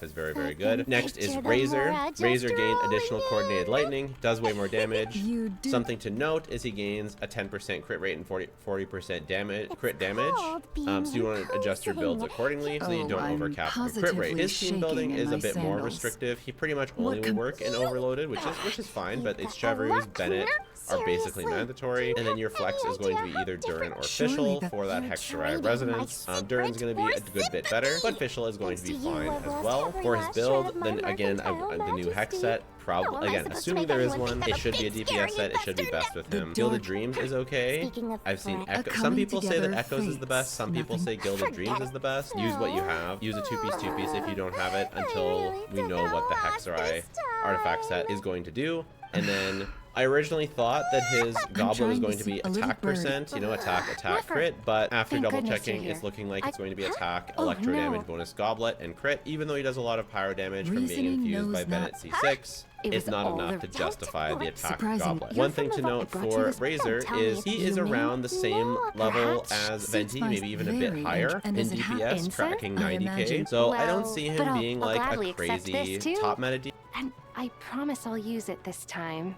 It's very, very good. Next is Razor. Razor gained additional coordinated lightning, does way more damage. Something to note is he gains a 10% crit rate and 40% damage, crit damage. So you want to adjust your builds accordingly so that you don't overcap your crit rate. His team building is a bit more restrictive. He pretty much only will work in Overloaded, which is fine, but it's Chevreuse, Bennett are basically mandatory, and then your flex is going to be either Durin or Fischl for that Hexerite resonance. Durin's going to be a good bit better, but Fischl is going to be fine as well. For his build, then again, the new Hex set, probably, again, assuming there is one, it should be a DPS set, it should be best with him. Gilded Dreams is okay. I've seen Echo. Some people say that Echoes is the best, some people say Gilded Dreams is the best. Use what you have. Use a 2-piece if you don't have it until we know what the Hexerite artifact set is going to do. And then I originally thought that his Goblet was going to be attack percent, you know, attack, crit, but after double checking, it's looking like it's going to be attack, electro damage bonus Goblet, and crit. Even though he does a lot of pyro damage from being infused by Bennett C6, it's not enough to justify the attack Goblet. One thing to note for Razor is he is around the same level as Venti, maybe even a bit higher in DPS, tracking 90k. So I don't see him being like a crazy top meta. And I promise I'll use it this time.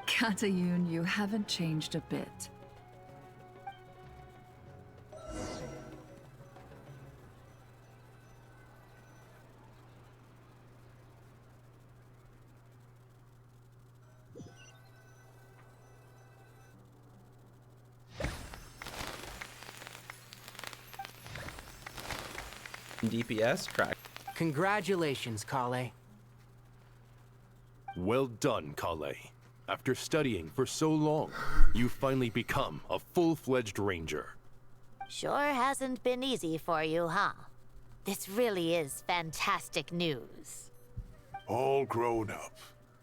Katayun, you haven't changed a bit. DPS track. Congratulations, Kale. Well done, Kale. After studying for so long, you finally become a full-fledged ranger. Sure hasn't been easy for you, huh? This really is fantastic news. All grown up.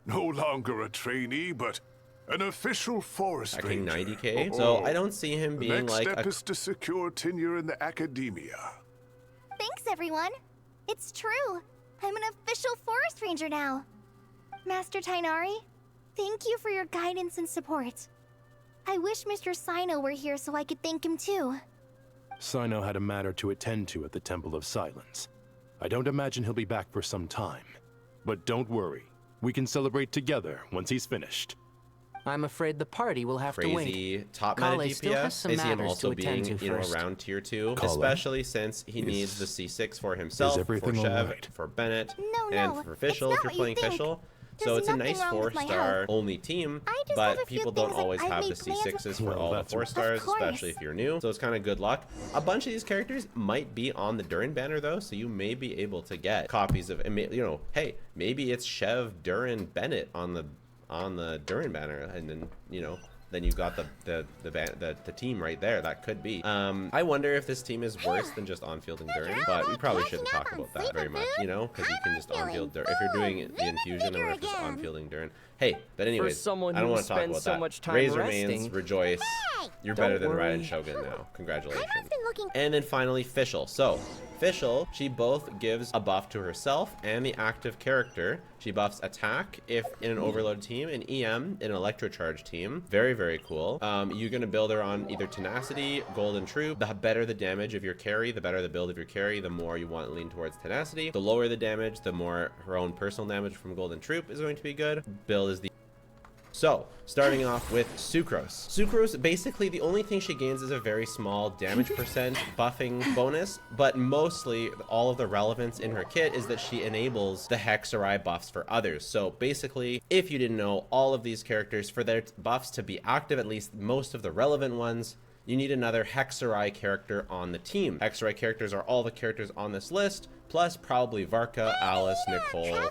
No longer a trainee, but an official forest ranger. 90k, so I don't see him being Next like step is to secure tenure in the academia. Thanks, everyone. It's true. I'm an official forest ranger now. Master Tainari, thank you for your guidance and support. I wish Mr. Sino were here so I could thank him too. Sino had a matter to attend to at the Temple of Silence. I don't imagine he'll be back for some time. But don't worry, we can celebrate together once he's finished. I'm afraid the party will have to wait. Crazy top meta DPS. I see him also being, you know, around tier 2, especially since he needs the C6 for himself, for Chev, for Bennett, and for Fischl if you're playing Fischl. So it's a nice 4-star only team, but people don't always have the C6s for all the 4-stars, especially if you're new. So it's kind of good luck. A bunch of these characters might be on the Durin banner though, so you may be able to get copies of, you know, hey, maybe it's Chev, Durin, Bennett on the Durin banner, and then, you know, then you got the team right there. That could be. I wonder if this team is worse than just on-fielding Durin, but we probably shouldn't talk about that very much, you know, because you can just on-field Durin. If you're doing the infusion or if it's on-fielding Durin. Hey, but anyways, I don't want to talk about that. Razor mains, rejoice. You're better than Raiden Shogun now. Congratulations. And then finally, Fischl. So, Fischl, she both gives a buff to herself and the active character. She buffs attack if in an overload team, and EM in an electrocharge team. Very, very cool. You're going to build her on either tenacity, golden troop. The better the damage of your carry, the better the build of your carry, the more you want to lean towards tenacity. The lower the damage, the more her own personal damage from golden troop is going to be good. Build is the... So, starting off with Sucrose. Sucrose, basically the only thing she gains is a very small damage percent buffing bonus, but mostly all of the relevance in her kit is that she enables the Hexerite buffs for others. So basically, if you didn't know, all of these characters, for their buffs to be active, at least most of the relevant ones, you need another Hexerite character on the team. Hexerite characters are all the characters on this list, plus probably Varka, Alice, Nicole,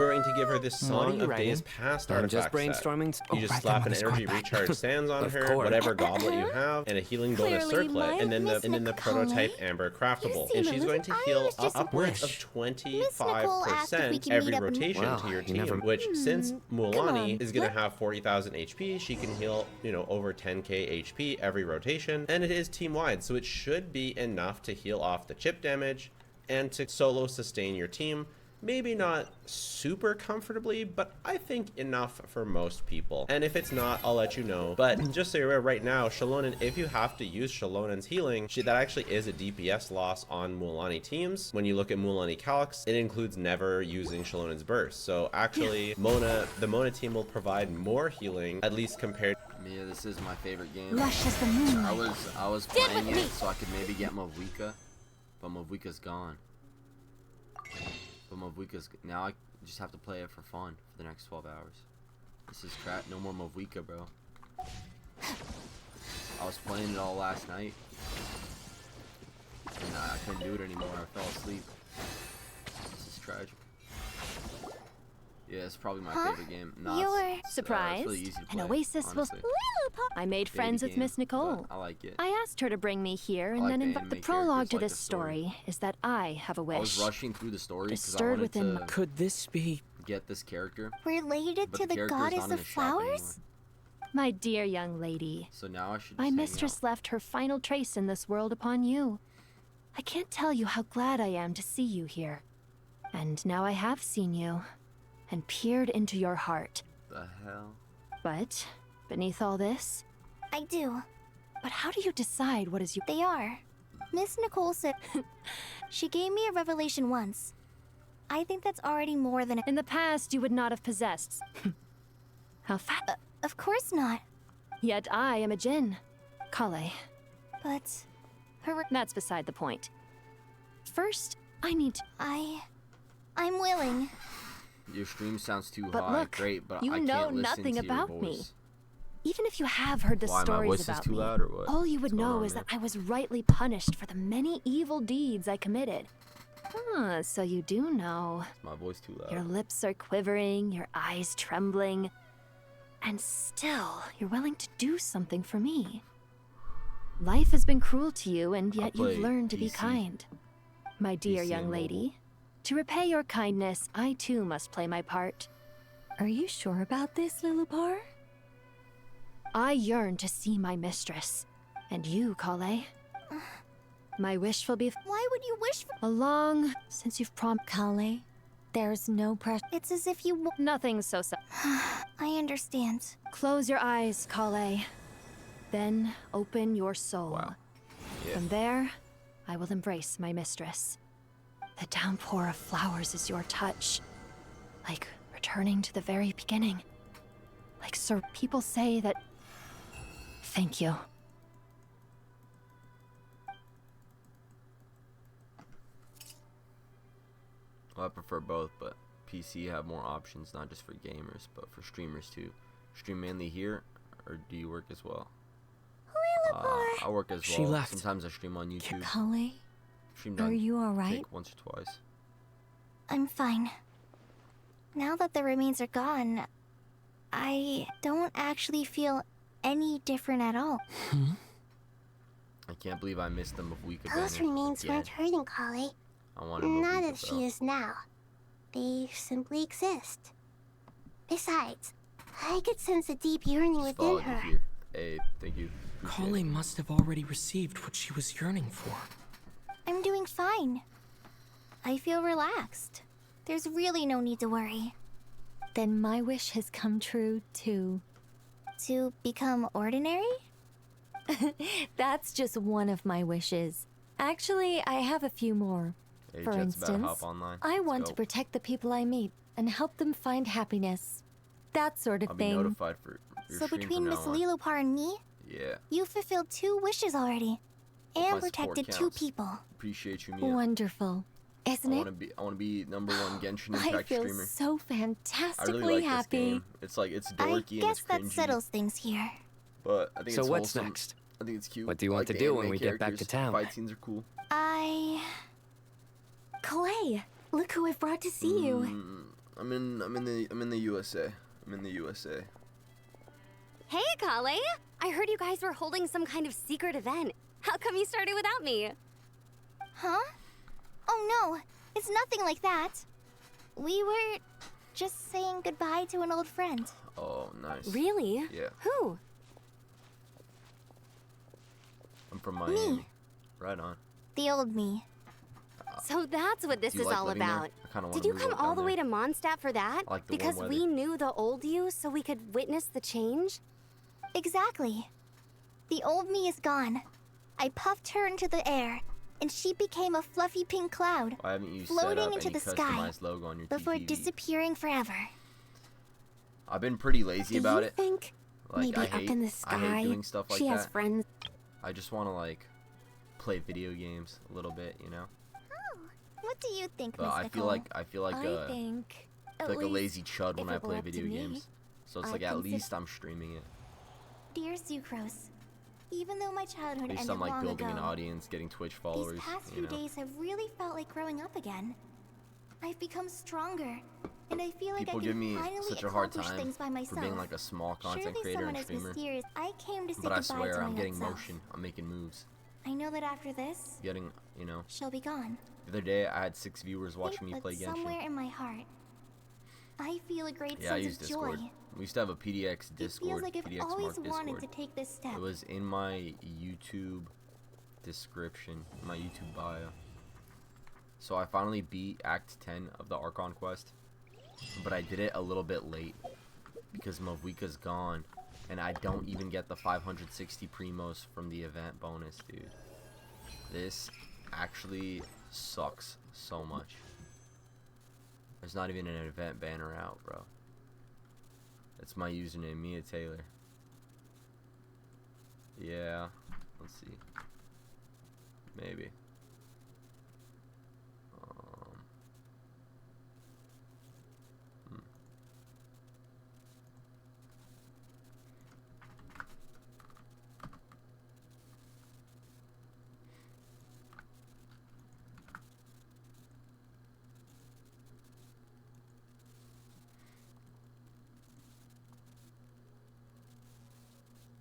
You are going to give her this What are Song you of Days writing? Past I'm artifact just brainstorming. set. You Oh, just right, slap I'm an gonna energy squat back. recharge sands on Of her, course. whatever goblet you have, and a healing bonus Clearly circlet, and then Miss the prototype Amber craftable. And she's going to heal upwards of 25% every rotation to your team, which since Mualani is going to have 40,000 HP, she can heal, you know, over 10k HP every rotation, and it is team-wide, so it should be enough to heal off the chip damage and to solo sustain your team. Maybe not super comfortably, but I think enough for most people. And if it's not, I'll let you know. But just so you're aware, right now, Shalonen, if you have to use Shalonen's healing, that actually is a DPS loss on Mualani teams. When you look at Mualani Calix, it includes never using Shalonen's burst. So actually, the Mona team will provide more healing, at least compared. Yeah, this is my favorite game. Lush as the moonlight. I was playing it so I could maybe get Mavuika, but Mavuika's gone. But Mavuika's now I just have to play it for fun for the next 12 hours. This is crap. No more Mavuika, bro. I was playing it all last night, and I couldn't do it anymore. I fell asleep. This is tragic. Yeah, it's probably my favorite game. You're surprised. It's really easy to play, An oasis honestly. I made friends with Miss Nicole. I like it. I asked her to bring me here, and like then the the anime prologue to characters, this like the story. story is that I have a wish. I was rushing through the story because I stirred wanted within to Could this be get this character. Related But to the character's goddess not in of the shop anymore. flowers? My dear young lady, So now I should just my hang mistress out. left her final trace in this world upon you. I can't tell you how glad I am to see you here. And now I have seen you, and peered into your heart. The hell? But, beneath all this... I do. But how do you decide what is you... They are. Miss Nicole said... She gave me a revelation once. I think that's already more than... In the past, you would not have possessed. How fat... Of course not. Yet I am a djinn. Kale. But... That's beside the point. First, I need to... I'm willing. Your stream sounds too But high. look, Great, but you I know can't listen nothing to your about voice. me. Even if you have heard the Why, my stories voice is about too me, loud or what? all you would What's going know on, is man? that I was rightly punished for the many evil deeds I committed. Ah, so you do know. Is my voice too loud? Your lips are quivering, your eyes trembling, and still you're willing to do something for me. Life has been cruel to you, and yet you've play learned to be PC. kind. My dear PC young and lady, to repay your kindness, I too must play my part. Are you sure about this, Lilupar? I yearn to see my mistress. And you, Kale. My wish will be... Why would you wish for... Long since you've Kale, there's no pressure. It's as if you... Nothing so... I understand. Close your eyes, Kale. Then open your soul. Wow. Yeah. From there, I will embrace my mistress. The downpour of flowers is your touch. Like returning to the very beginning. Like Sir, people say that... Thank you. Well, I prefer both, but PC have more options, not just for gamers, but for streamers too. Stream mainly here, or do you work as well? I work as well. She left. Sometimes I stream on YouTube. Kale, Stream are on you alright? Take once or twice. I'm fine. Now that the remains are gone, I don't actually feel any different at all. I can't believe I missed the Mavuika Those banner remains again. weren't hurting Kale. I wanted Not Mavuika, as bro. she is now. They simply exist. Besides, I could sense a deep yearning Just within followed you her. here. Hey, thank you. Appreciate Kale it. must have already received what she was yearning for. I'm doing fine. I feel relaxed. There's really no need to worry. Then my wish has come true too. To become ordinary? That's just one of my wishes. Actually, I have a few more. Hey, For Jet's about to instance, hop online. I Let's want go. to protect the people I meet and help them find happiness. That sort of I'll be thing. notified for your So stream between from Miss now on. Lilopar and me, Yeah. you fulfilled 2 wishes already. My And support protected 2 counts. people. Appreciate you, Mia. Wonderful. Isn't I it? want to be number 1 Genshin I Impact feel streamer. so I fantastically really like happy. this game. It's like it's I dorky and guess it's that cringy, settles things here. but I think So it's what's wholesome. next? I think it's cute. What do you I want like to the do when anime we get back to characters. town? Fight scenes are cool. Clay, look who I've brought to see you. I'm in the USA. I'm in the USA. Hey, Kale! I heard you guys were holding some kind of secret event. How come you started without me? Huh? Oh no, it's nothing like that. We were just saying goodbye to an old friend. Oh, nice. Really? Yeah. Who? from Miami. Right on. The old me. So that's what this Do you is like all living there? about. I kinda wanna Did you move come down all the way there. to Mondstadt for that? I like the warm Because weather. we knew the old you, so we could witness the change? Exactly. The old me is gone. I puffed her into the air, and she became a fluffy pink cloud, Why haven't you set floating up into any the sky customized logo on your before TTV? disappearing forever. I've been pretty lazy Do about you it. think Like, maybe I up hate, in the I sky hate doing stuff like she has that. friends? I just want to like play video games a little bit, you know. What do you think, But I feel like I feel like I think I feel like a lazy chud when if I it were play up to video me, games. So it's I'd like at consider- least I'm streaming it. Dear Sucrose, even though my childhood At least ended I'm like long building ago, an audience, getting Twitch followers. these past You few know. days have really felt like growing up again. I've become stronger, and I feel like People I give can me finally such a hard accomplish time things by for myself. being like a small content Surely creator someone and as streamer. mysterious. I came to say But I goodbye swear to I'm my getting old self. motion. I'm making moves. I know that after this, Getting, you know. she'll be gone. The other day I had 6 viewers watching me But play somewhere Genshin. in my heart, I feel a great Yeah, I sense use of Discord. joy. We used to have a PDX It Discord. feels like I've PDX always Mark wanted Discord. to take this step. It was in my YouTube description, my YouTube bio. So I finally beat Act 10 of the Archon quest, but I did it a little bit late because Mavwika's gone, and I don't even get the 560 primos from the event bonus, dude. This actually sucks so much. There's not even an event banner out, bro. That's my username, Mia Taylor. Yeah, let's see. Maybe.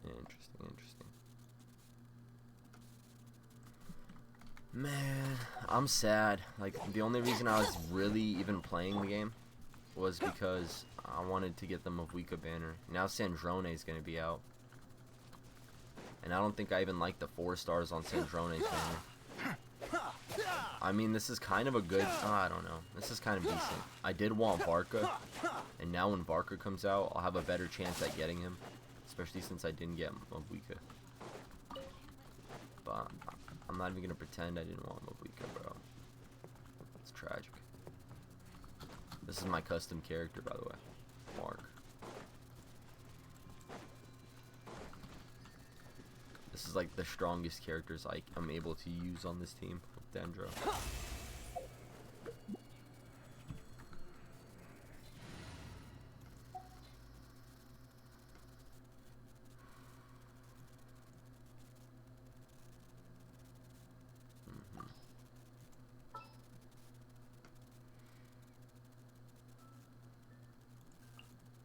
Interesting. Man, I'm sad. Like, the only reason I was really even playing the game was because I wanted to get the Mavwika banner. Now Sandrone is gonna be out. And I don't think I even like the 4 stars on Sandrone's banner. I mean, this is kind of a good... I don't know. This is kind of decent. I did want Varka. And now when Varka comes out, I'll have a better chance at getting him. Especially since I didn't get Mavwika. But I'm not even gonna pretend I didn't want Mavwika, bro. It's tragic. This is my custom character, by the way. Mark. This is like the strongest characters I'm able to use on this team with Dendro.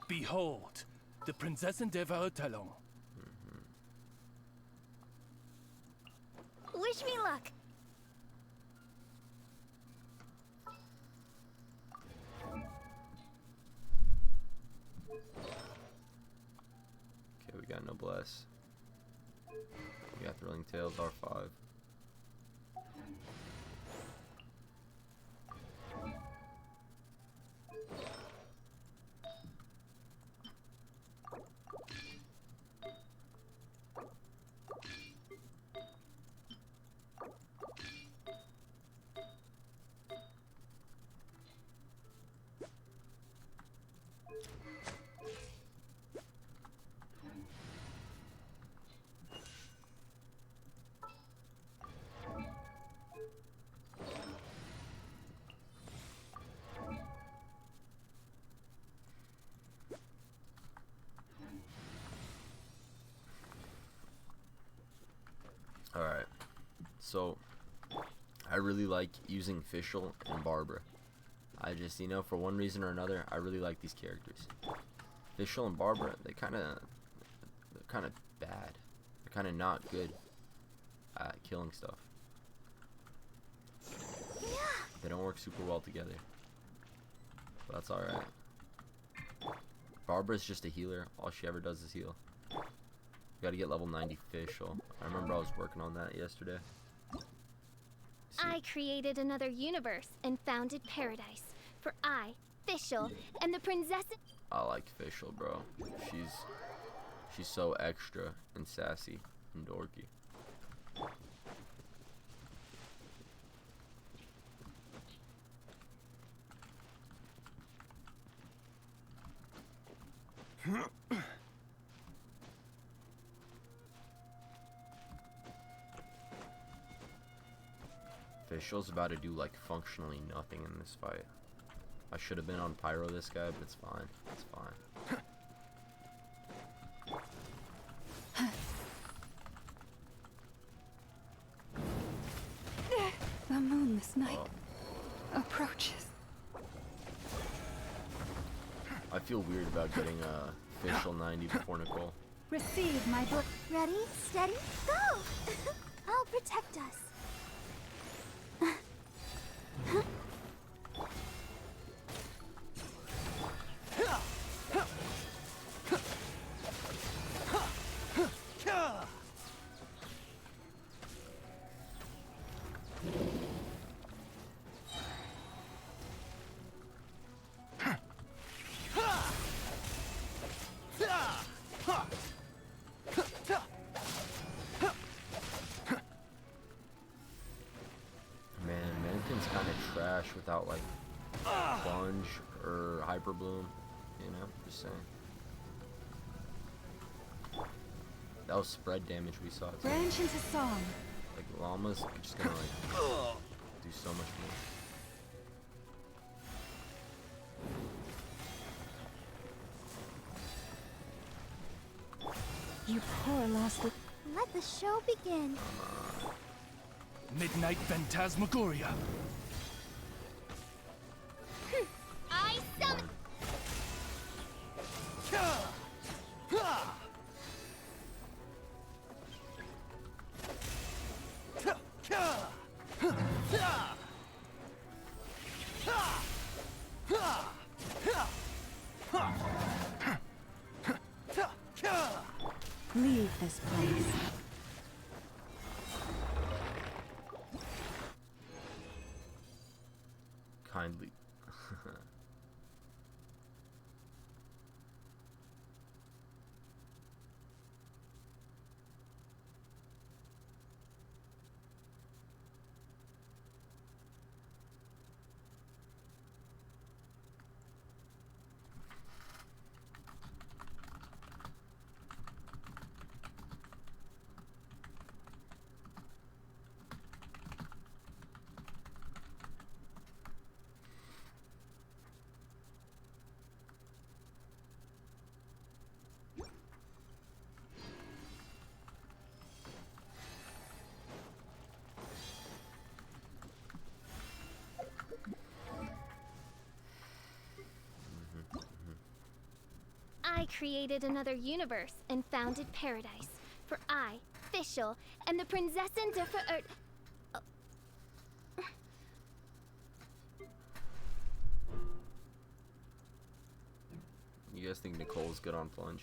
Behold, the Prinzessin der Verurteilung. Wish me luck. Okay, we got Noblesse. We got Thrilling Tales R5. Alright, so I really like using Fischl and Barbara. I just, you know, for one reason or another, I really like these characters. Fischl and Barbara, they're kind of bad. They're kind of not good at killing stuff. They don't work super well together. But that's alright. Barbara's just a healer. All she ever does is heal. Gotta get level 90 official. I remember I was working on that yesterday. I created another universe and founded paradise. For I, Fischl, am the princess. I like official, bro. She's so extra and sassy and dorky. Fischl's about to do like functionally nothing in this fight. I should have been on Pyro this guy, but it's fine. It's fine. The moon this night approaches. I feel weird about getting a Fischl 90 before Nicole. Receive my book. Ready, steady, go! I'll protect us. Without like plunge or hyper bloom, you know, just saying. That was spread damage we saw too. Branch into song. Like llamas are just gonna like do so much more. You poor lost. Let the show begin. Midnight Phantasmagoria. I summon. Leave this place. Kindly. I created another universe and founded paradise. For I, Fischl, am the Prinzessin de You guys think Nicole's good on plunge?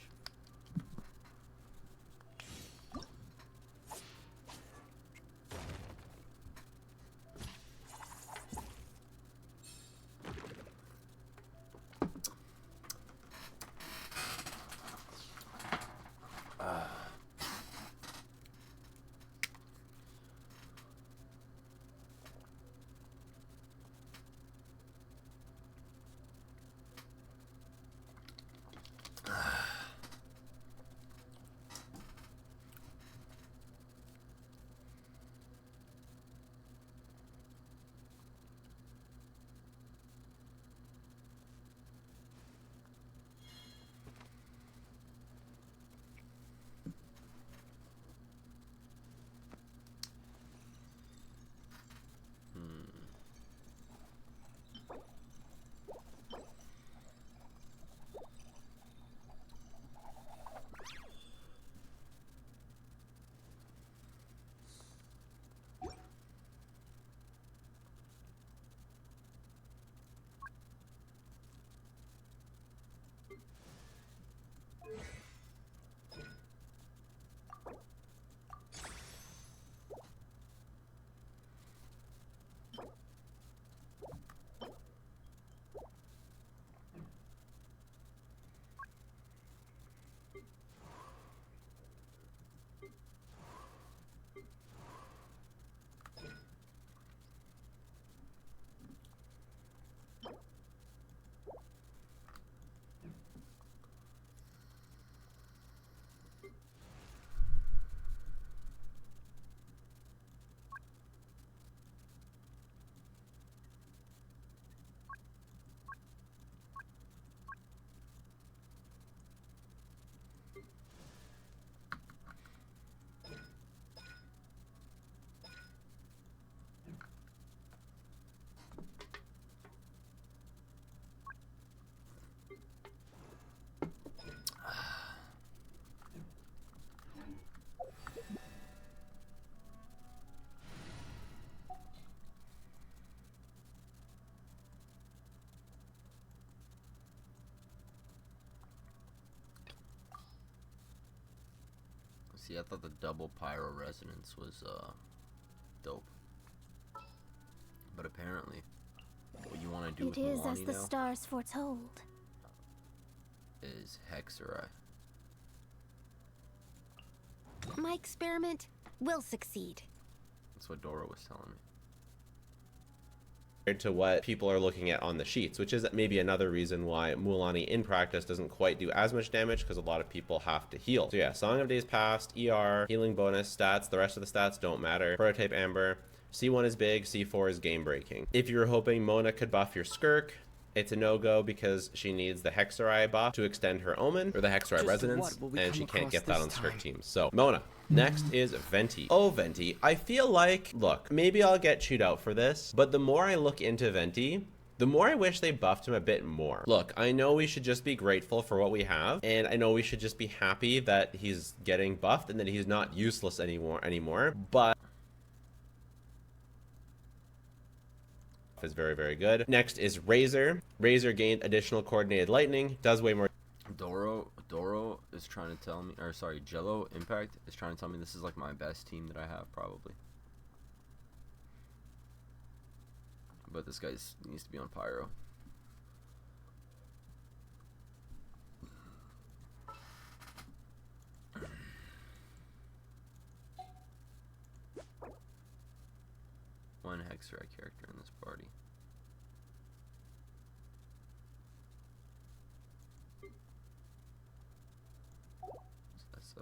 See, I thought the double pyro resonance was dope. But apparently, what you want to do with It is as Milani the now stars foretold. is Hexerai. My experiment will succeed. That's what Dora was telling me. Compared to what people are looking at on the sheets, which is maybe another reason why Mualani in practice doesn't quite do as much damage, because a lot of people have to heal. So yeah, Song of Days Past, ER, healing bonus, stats, the rest of the stats don't matter. Prototype Amber, C1 is big, C4 is game breaking. If you're hoping Mona could buff your Skirk, it's a no-go because she needs the Hexerai buff to extend her Omen, or the Hexerai Resonance, and she can't get that on Skirk teams. So, Mona. Next is Venti. Oh, Venti. I feel like, look, maybe I'll get chewed out for this, but the more I look into Venti, the more I wish they buffed him a bit more. Look, I know we should just be grateful for what we have, and I know we should just be happy that he's getting buffed and that he's not useless anymore, but is very, very good. Next is Razor. Razor gained additional coordinated lightning, does way more. Doro is trying to tell me, or sorry, Jello Impact is trying to tell me this is like my best team that I have, probably. But this guy needs to be on Pyro. One Hexerai character in this party. So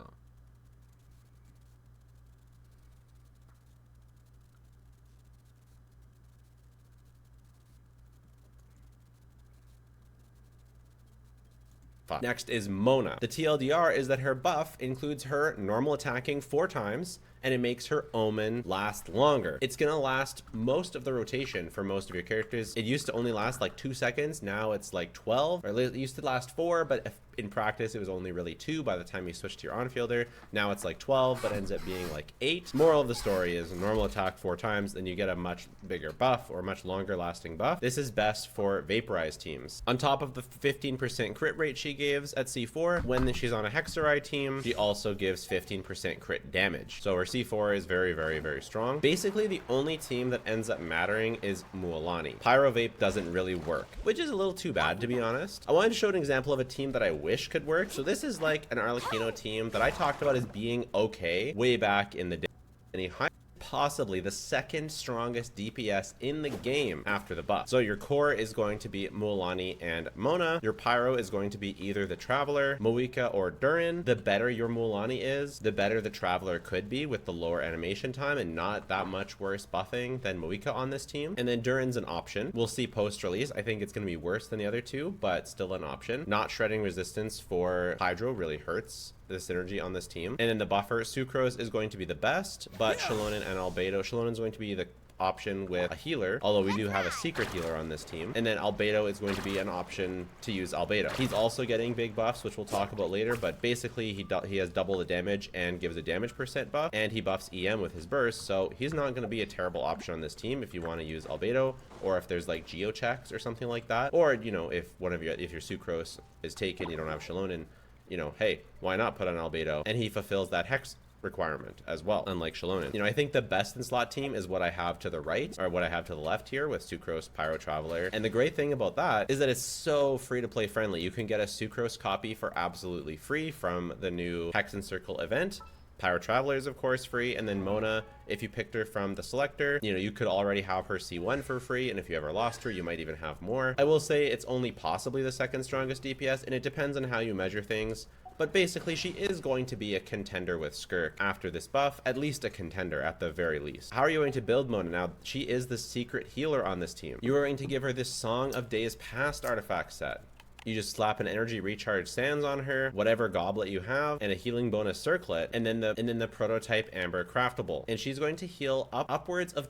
next is Mona. The TLDR is that her buff includes her normal attacking 4 times, and it makes her Omen last longer. It's gonna last most of the rotation for most of your characters. It used to only last like 2 seconds, now it's like 12, or it used to last 4, but if in practice it was only really 2 by the time you switch to your on-fielder. Now it's like 12, but ends up being like 8. Moral of the story is normal attack 4 times, then you get a much bigger buff, or a much longer lasting buff. This is best for vaporized teams. On top of the 15% crit rate she gives at C4, when she's on a Hexerai team, she also gives 15% crit damage. So her C4 is very, very, very strong. Basically, the only team that ends up mattering is Mualani. Pyro Vape doesn't really work, which is a little too bad, to be honest. I wanted to show an example of a team that I wish could work. So this is like an Arlecchino team that I talked about as being okay way back in the day. And he possibly the second strongest DPS in the game after the buff. So your core is going to be Mualani and Mona. Your pyro is going to be either the Traveler, Moika, or Durin. The better your Mualani is, the better the Traveler could be with the lower animation time and not that much worse buffing than Moika on this team. And then Durin's an option. We'll see post-release. I think it's going to be worse than the other two, but still an option. Not shredding resistance for Hydro really hurts the synergy on this team. And then the buffer, Sucrose is going to be the best, but Shalonen and Albedo. Shalonen's going to be the option with a healer, although we do have a secret healer on this team. And then Albedo is going to be an option to use Albedo. He's also getting big buffs, which we'll talk about later, but basically he has double the damage and gives a damage % buff, and he buffs EM with his burst, so he's not going to be a terrible option on this team if you want to use Albedo, or if there's like geo checks or something like that, or you know, if your Sucrose is taken, you don't have Shalonen, you know, hey, why not put on Albedo? And he fulfills that hex requirement as well, unlike Shalonen. You know, I think the best in slot team is what I have to the right, or what I have to the left here with Sucrose, Pyro, Traveler. And the great thing about that is that it's so free to play friendly. You can get a Sucrose copy for absolutely free from the new Hex and Circle event. Pyro Traveler is of course free, and then Mona, if you picked her from the selector, you know, you could already have her C1 for free, and if you ever lost her, you might even have more. I will say it's only possibly the second strongest DPS, and it depends on how you measure things. But basically, she is going to be a contender with Skirk after this buff, at least a contender at the very least. How are you going to build Mona? Now, she is the secret healer on this team. You are going to give her this Song of Days Past artifact set. You just slap an energy recharge sands on her, whatever goblet you have, and a healing bonus circlet, and then the prototype Amber craftable. And she's going to heal upwards of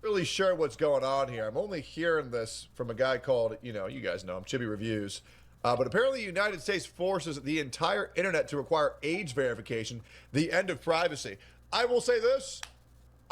really sure what's going on here. I'm only hearing this from a guy called, you know, you guys know him, Chibi Reviews. But apparently the United States forces the entire internet to require age verification, the end of privacy. I will say this,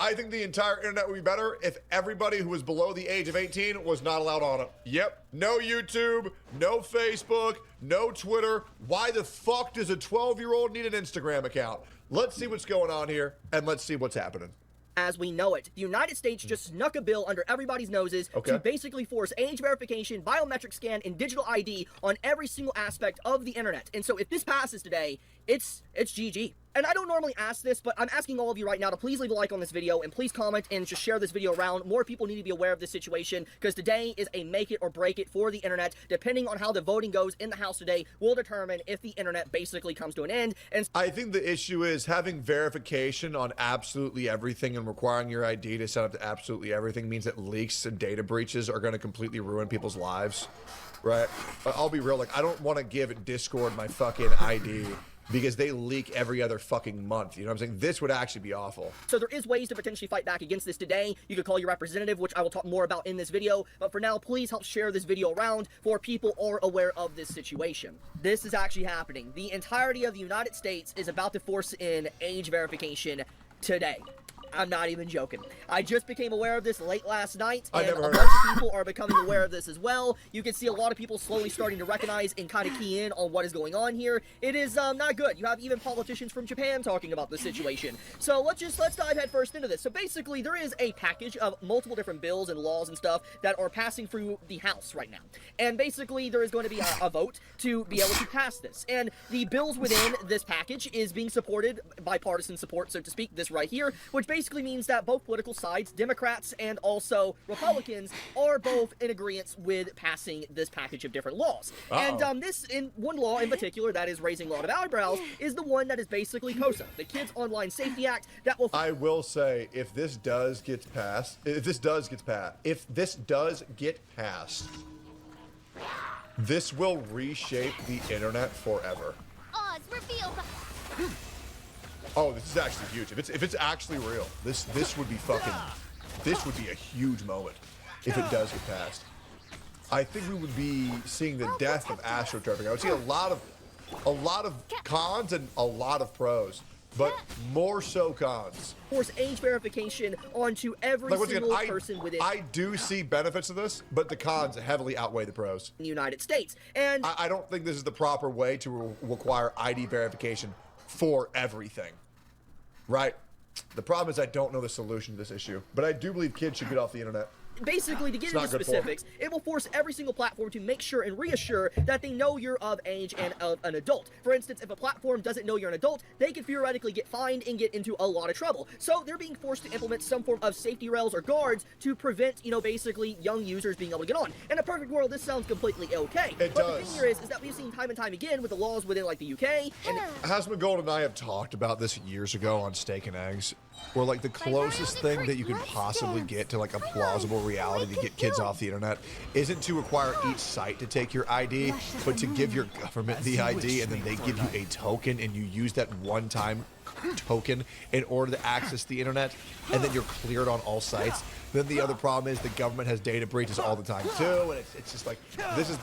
I think the entire internet would be better if everybody who was below the age of 18 was not allowed on it. Yep. No YouTube, no Facebook, no Twitter. Why the fuck does a 12-year-old need an Instagram account? Let's see what's going on here, and let's see what's happening. As we know it, the United States just snuck a bill under everybody's noses to basically force age verification, biometric scan, and digital ID on every single aspect of the internet. And so if this passes today, it's GG. And I don't normally ask this, but I'm asking all of you right now to please leave a like on this video and please comment and just share this video around. More people need to be aware of this situation because today is a make it or break it for the internet. Depending on how the voting goes in the House today will determine if the internet basically comes to an end. And I think the issue is having verification on absolutely everything and requiring your ID to set up to absolutely everything means that leaks and data breaches are going to completely ruin people's lives, right? I'll be real, like, I don't want to give Discord my fucking ID because they leak every other fucking month. You know what I'm saying? This would actually be awful. So there is ways to potentially fight back against this today. You could call your representative, which I will talk more about in this video. But for now, please help share this video around for people are aware of this situation. This is actually happening. The entirety of the United States is about to force in age verification today. I'm not even joking. I just became aware of this late last night, and a bunch of people are becoming aware of this as well. You can see a lot of people slowly starting to recognize and kind of key in on what is going on here. It is not good. You have even politicians from Japan talking about the situation. So let's dive head first into this. So basically, there is a package of multiple different bills and laws and stuff that are passing through the House right now. And basically, there is going to be a vote to be able to pass this. And the bills within this package is being supported, bipartisan support, so to speak, this right here, which basically means that both political sides, Democrats and also Republicans, are both in agreement with passing this package of different laws. And this, in one law in particular that is raising a lot of eyebrows, is the one that is basically KOSA, the Kids Online Safety Act, that will... I will say, if this does get passed, this will reshape the internet forever. Oz, reveal the... Oh, this is actually huge. If it's actually real, this would be a huge moment if it does get passed. I think we would be seeing the death of astroturfing. I would see a lot of cons and a lot of pros, but more so cons. Force age verification onto every single person within. I do see benefits of this, but the cons heavily outweigh the pros. In the United States, and I don't think this is the proper way to require ID verification for everything, right? The problem is I don't know the solution to this issue, but I do believe kids should get off the internet. Basically, to get into specifics, it will force every single platform to make sure and reassure that they know you're of age and an adult. For instance, if a platform doesn't know you're an adult, they can theoretically get fined and get into a lot of trouble. So they're being forced to implement some form of safety rails or guards to prevent, basically young users being able to get on. In a perfect world, this sounds completely okay. It does. But the thing here is that we've seen time and time again with the laws within, like, the UK. And Hasman Gold and I have talked about this years ago on Steak and Eggs, where, like, the closest thing that you could possibly get to, like, a plausible reality to get kids off the internet isn't to require each site to take your ID, but to give your government the ID, and then they give you a token, and you use that one-time token in order to access the internet, and then you're cleared on all sites. Then the other problem is the government has data breaches all the time too, and it's just like this is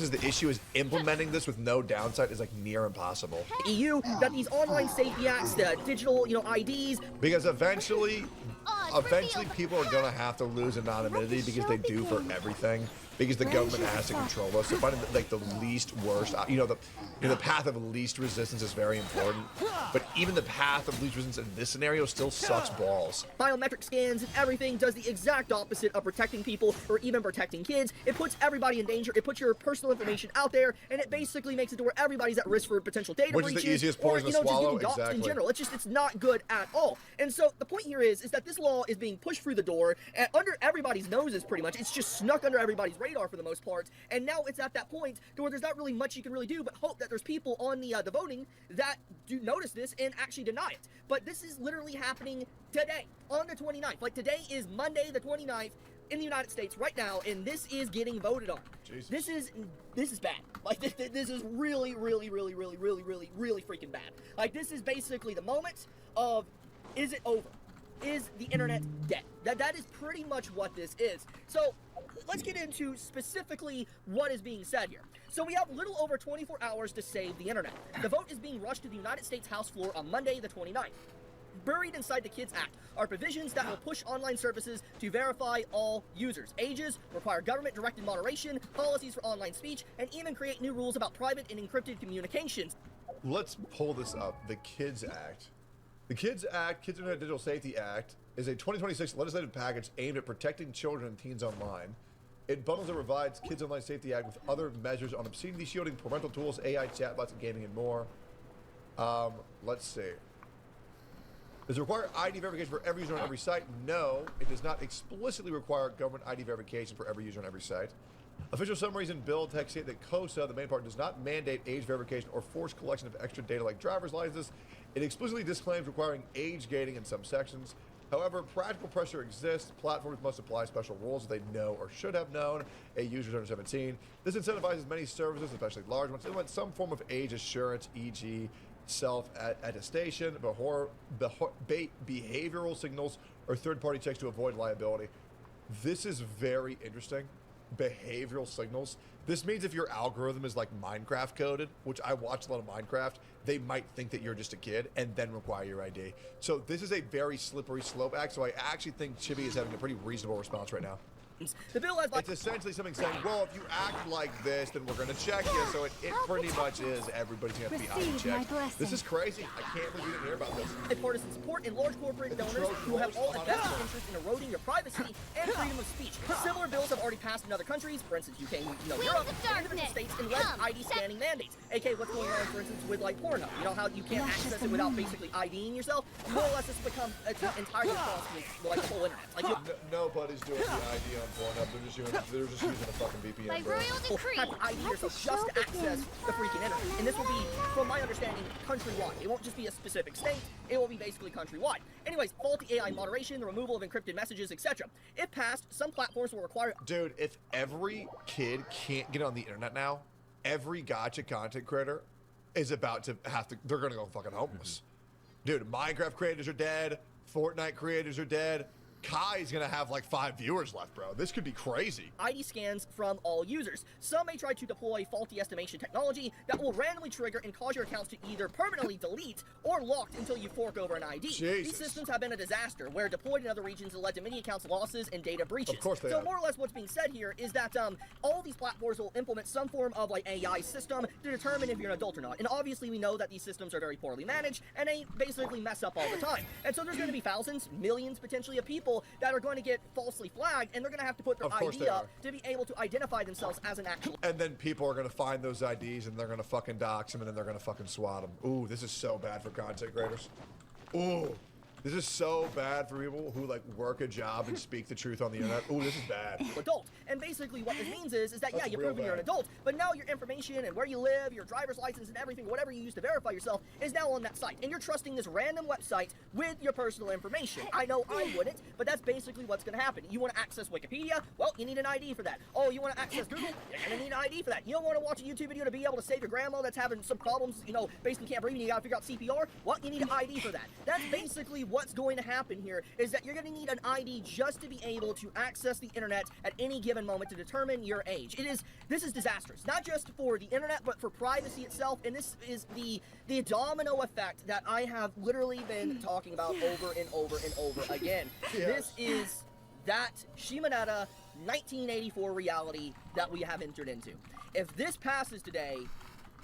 the issue, is implementing this with no downside is like near impossible. EU, that these online safety acts, the digital IDs, because eventually people are gonna have to lose anonymity because they do for everything. Because the government has to control us. So finding like the least worst, the path of least resistance is very important. But even the path of least resistance in this scenario still sucks balls. Biometric scans and everything does the exact opposite of protecting people or even protecting kids. It puts everybody in danger. It puts your personal information out there, and it basically makes it to where everybody's at risk for potential data breaches. Which is the easiest poison to swallow. Just getting doxed in general. It's not good at all. And so the point here is that this law is being pushed through the door and under everybody's noses pretty much. It's just snuck under everybody's radar for the most part, and now it's at that point to where there's not really much you can really do but hope that there's people on the voting that do notice this and actually deny it. But this is literally happening today, on the 29th. Like, today is Monday the 29th in the United States right now, and this is getting voted on. Jesus. This is bad. Like, this is really freaking bad. Like, this is basically the moment of, is it over? Is the internet dead? That is pretty much what this is. So let's get into specifically what is being said here. So we have a little over 24 hours to save the internet. The vote is being rushed to the United States House floor on Monday the 29th. Buried inside the Kids Act are provisions that will push online services to verify all users' ages, require government-directed moderation, policies for online speech, and even create new rules about private and encrypted communications. Let's pull this up. The Kids Act. The Kids Act, Kids Internet Digital Safety Act, is a 2026 legislative package aimed at protecting children and teens online. It bundles and provides Kids Online Safety Act with other measures on obscenity shielding, parental tools, AI chatbots, and gaming, and more. Let's see. Does it require ID verification for every user on every site? No, it does not explicitly require government ID verification for every user on every site. Official summaries and bill text state that COSA, the main part, does not mandate age verification or forced collection of extra data like driver's licenses. It explicitly disclaims requiring age gating in some sections. However, practical pressure exists. Platforms must apply special rules if they know or should have known a user is under 17. This incentivizes many services, especially large ones, to implement some form of age assurance, e.g., self-attestation, behavioral signals, or third-party checks to avoid liability. This is very interesting. Behavioral signals. This means if your algorithm is like Minecraft coded, which I watch a lot of Minecraft, they might think that you're just a kid and then require your ID. So this is a very slippery slope act, so I actually think Chibi is having a pretty reasonable response right now. The bill has, it's essentially something saying, well, if you act like this, then we're going to check you. So it pretty much is everybody's going to have to be ID checked. This is crazy. I can't believe we didn't hear about this. Partisan support and large corporate donors who have all a vested interest in eroding your privacy and freedom of speech. Similar bills have already passed in other countries, for instance, UK and Europe, and individual states in led ID scanning mandates. AK, what's going on, for instance, with like Pornhub? You know how you can't access it without basically IDing yourself? More or less, this has become entirely responsible for like the whole internet. Like nobody's doing the ID on Pornhub. They're just using a fucking VPN. By royal decree, have to ID yourself just to access the freaking internet. And this will be, from my understanding, countrywide. It won't just be a specific state. It will be basically countrywide. Anyways, faulty AI moderation, the removal of encrypted messages, etc. If passed, some platforms will require... Dude, if every kid can't get on the internet now, every gotcha content creator is about to have to... They're going to go fucking homeless. Dude, Minecraft creators are dead. Fortnite creators are dead. Kai's gonna have like 5 viewers left, bro. This could be crazy. ID scans from all users. Some may try to deploy faulty estimation technology that will randomly trigger and cause your accounts to either permanently delete or locked until you fork over an ID. Jesus. These systems have been a disaster, where deployed in other regions have led to many accounts losses and data breaches. Of course they have. More or less what's being said here is that all these platforms will implement some form of like AI system to determine if you're an adult or not. And obviously we know that these systems are very poorly managed and they basically mess up all the time. And so there's going to be thousands, millions potentially of people that are going to get falsely flagged, and they're going to have to put their ID up to be able to identify themselves as an actual... And then people are going to find those IDs, and they're going to fucking dox them, and then they're going to fucking swat them. Ooh, this is so bad for content creators. Ooh. This is so bad for people who like work a job and speak the truth on the internet. Ooh, this is bad. Adult. And basically what this means is that, yeah, you're proving you're an adult, but now your information and where you live, your driver's license and everything, whatever you use to verify yourself, is now on that site. And you're trusting this random website with your personal information. I know I wouldn't, but that's basically what's going to happen. You want to access Wikipedia? Well, you need an ID for that. Oh, you want to access Google? You're going to need an ID for that. You don't want to watch a YouTube video to be able to save your grandma that's having some problems, you know, basically can't breathe and you got to figure out CPR? Well, you need an ID for that. That's basically what's going to happen here, is that you're going to need an ID just to be able to access the internet at any given moment to determine your age. This is disastrous, not just for the internet, but for privacy itself, and this is the domino effect that I have literally been talking about over and over and over again. This is that Shimonetta 1984 reality that we have entered into. If this passes today,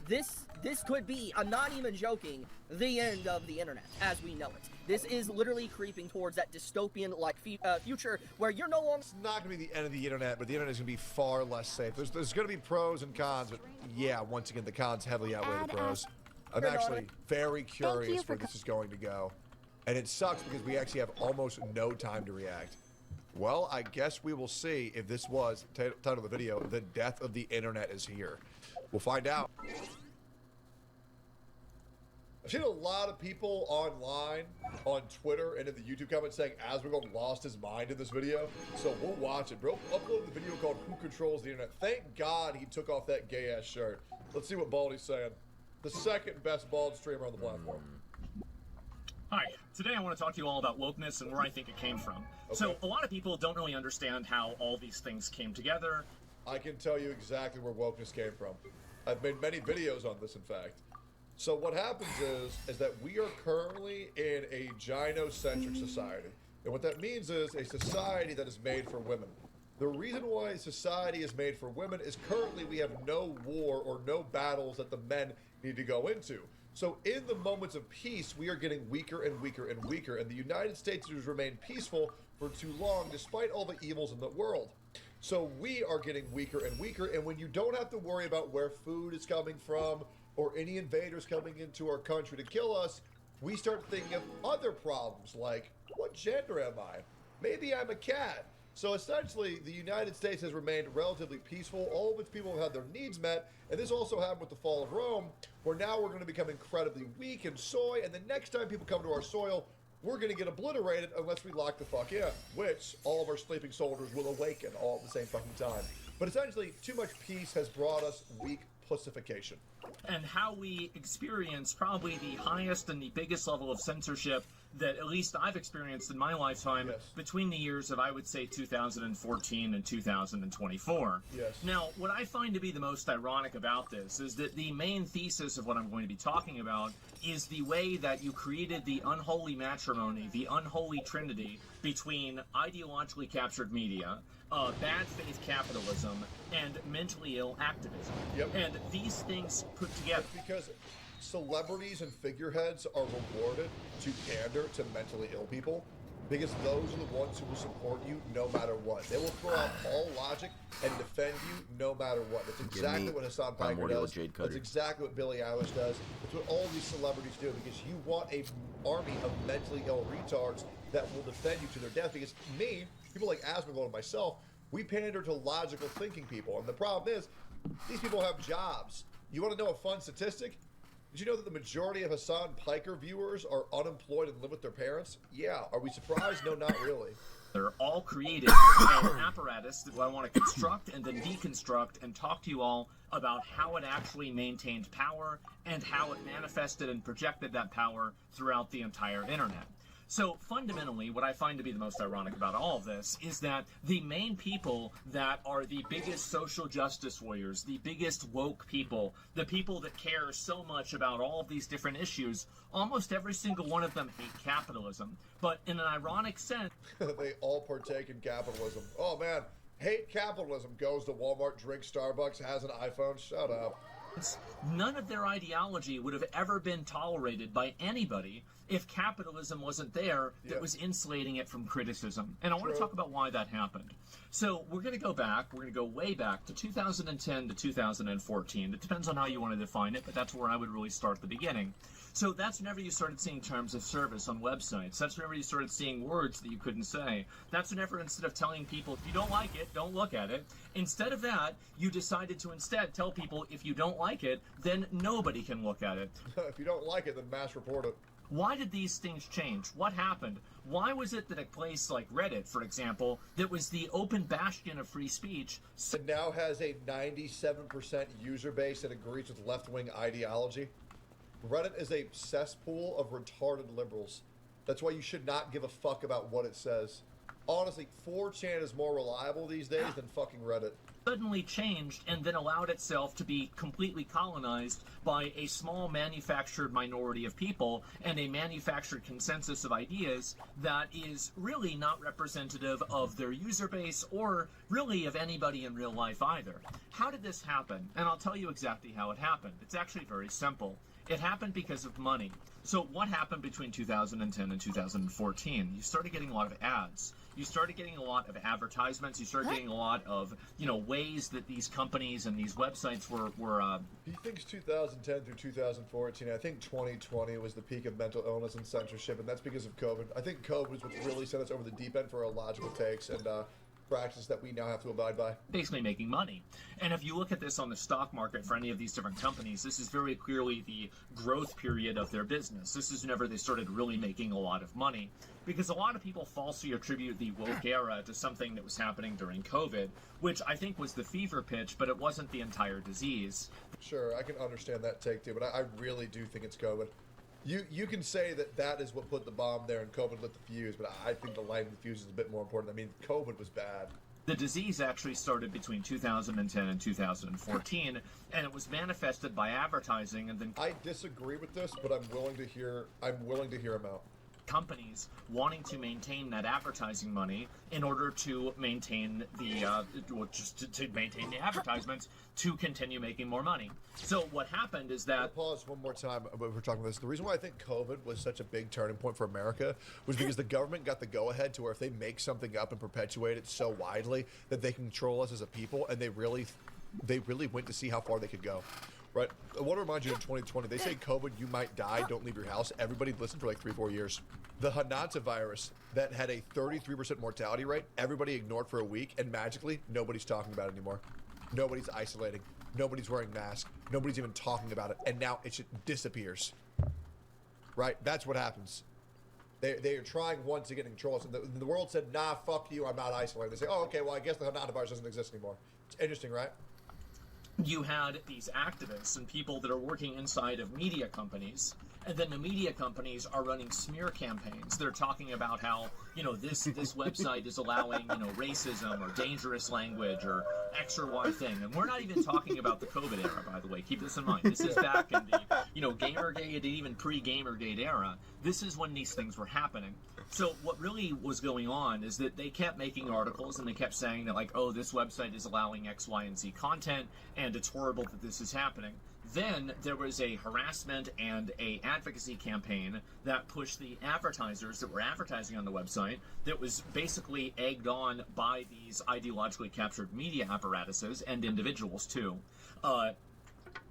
this could be, I'm not even joking, the end of the internet as we know it. This is literally creeping towards that dystopian-like future where you're no longer... It's not going to be the end of the internet, but the internet is going to be far less safe. There's going to be pros and cons, but yeah, once again, the cons heavily outweigh the pros. I'm actually very curious where this is going to go. And it sucks because we actually have almost no time to react. Well, I guess we will see if this was, title of the video, The Death of the Internet is Here. We'll find out. I've seen a lot of people online, on Twitter, and in the YouTube comments saying Asmongold lost his mind in this video. So we'll watch it. Bro uploaded the video called Who Controls the Internet. Thank God he took off that gay-ass shirt. Let's see what Baldy's saying. The second best bald streamer on the platform. Hi, today I want to talk to you all about wokeness and where I think it came from. Okay. So a lot of people don't really understand how all these things came together. I can tell you exactly where wokeness came from. I've made many videos on this, in fact. So what happens is that we are currently in a gynocentric society. And what that means is a society that is made for women. The reason why society is made for women is currently we have no war or no battles that the men need to go into. So in the moments of peace, we are getting weaker and weaker and weaker, and the United States has remained peaceful for too long despite all the evils in the world. So we are getting weaker and weaker, and when you don't have to worry about where food is coming from or any invaders coming into our country to kill us, we start thinking of other problems like, what gender am I? Maybe I'm a cat. So essentially, the United States has remained relatively peaceful. All of its people have had their needs met, and this also happened with the fall of Rome, where now we're going to become incredibly weak and soy, and the next time people come to our soil, we're going to get obliterated unless we lock the fuck in, which all of our sleeping soldiers will awaken all at the same fucking time. But essentially, too much peace has brought us weak pussification. And how we experience probably the highest and the biggest level of censorship that at least I've experienced in my lifetime between the years of, I would say, 2014 and 2024. Yes. Now, what I find to be the most ironic about this is that the main thesis of what I'm going to be talking about is the way that you created the unholy matrimony, the unholy trinity between ideologically captured media, bad faith capitalism, and mentally ill activism. Yep. And these things put together. Because celebrities and figureheads are rewarded to pander to mentally ill people, because those are the ones who will support you no matter what. They will throw out all logic and defend you no matter what. That's exactly what Hassan Piker does. That's exactly what Billie Eilish does. That's what all these celebrities do, because you want an army of mentally ill retards that will defend you to their death. Because me, people like Asmongold and myself, we pander to logical thinking people. And the problem is, these people have jobs. You want to know a fun statistic? Did you know that the majority of Hassan Piker viewers are unemployed and live with their parents? Yeah. Are we surprised? No, not really. They're all created an apparatus that I want to construct and then deconstruct and talk to you all about how it actually maintained power and how it manifested and projected that power throughout the entire internet. So fundamentally, what I find to be the most ironic about all of this is that the main people that are the biggest social justice warriors, the biggest woke people, the people that care so much about all of these different issues, almost every single one of them hate capitalism. But in an ironic sense... They all partake in capitalism. Oh man, hate capitalism, goes to Walmart, drinks Starbucks, has an iPhone, shut up. None of their ideology would have ever been tolerated by anybody if capitalism wasn't there that was insulating it from criticism. And I want to talk about why that happened. So we're going to go back, we're going to go way back to 2010 to 2014. It depends on how you want to define it, but that's where I would really start at the beginning. So that's whenever you started seeing terms of service on websites. That's whenever you started seeing words that you couldn't say. That's whenever, instead of telling people, if you don't like it, don't look at it, instead of that, you decided to instead tell people, if you don't like it, then nobody can look at it. If you don't like it, then mass report it. Why did these things change? What happened? Why was it that a place like Reddit, for example, that was the open bastion of free speech... It now has a 97% user base that agrees with left-wing ideology? Reddit is a cesspool of retarded liberals. That's why you should not give a fuck about what it says. Honestly, 4chan is more reliable these days than fucking Reddit. Suddenly changed and then allowed itself to be completely colonized by a small manufactured minority of people and a manufactured consensus of ideas that is really not representative of their user base or really of anybody in real life either. How did this happen? And I'll tell you exactly how it happened. It's actually very simple. It happened because of money. So what happened between 2010 and 2014? You started getting a lot of ads. You started getting a lot of advertisements. You started getting a lot of, ways that these companies and these websites were He thinks 2010 through 2014. I think 2020 was the peak of mental illness and censorship, and that's because of COVID. I think COVID is what really sent us over the deep end for our logical takes and practices that we now have to abide by. Basically making money. And if you look at this on the stock market for any of these different companies, this is very clearly the growth period of their business. This is whenever they started really making a lot of money. Because a lot of people falsely attribute the woke era to something that was happening during COVID, which I think was the fever pitch, but it wasn't the entire disease. Sure, I can understand that take too, but I really do think it's COVID. You can say that is what put the bomb there and COVID lit the fuse, but I think the lighting the fuse is a bit more important. I mean, COVID was bad. The disease actually started between 2010 and 2014, and it was manifested by advertising, and then I disagree with this, but I'm willing to hear him out. Companies wanting to maintain that advertising money in order to maintain the to maintain the advertisements to continue making more money. So what happened is that... I'll pause one more time. We're talking about this. The reason why I think COVID was such a big turning point for America was because the government got the go-ahead to where if they make something up and perpetuate it so widely that they control us as a people, and they really went to see how far they could go. Right? I want to remind you in 2020, they say COVID, you might die, don't leave your house. Everybody listened for like 3-4 years. The Hanata virus that had a 33% mortality rate, everybody ignored for a week, and magically, nobody's talking about it anymore. Nobody's isolating. Nobody's wearing masks. Nobody's even talking about it. And now it just disappears. Right? That's what happens. They are trying once to get in control. So the world said, nah, fuck you, I'm not isolating. They say, oh, okay, well, I guess the Hanata virus doesn't exist anymore. It's interesting, right? You had these activists and people that are working inside of media companies, and then the media companies are running smear campaigns. They're talking about how, you know, this website is allowing, you know, racism or dangerous language or X or Y thing. And we're not even talking about the COVID era, by the way. Keep this in mind. This is back in the, you know, Gamergate and even pre-Gamergate era. This is when these things were happening. So what really was going on is that they kept making articles and they kept saying that, like, oh, this website is allowing X, Y, and Z content, and it's horrible that this is happening. Then there was a harassment and a advocacy campaign that pushed the advertisers that were advertising on the website, that was basically egged on by these ideologically captured media apparatuses and individuals too,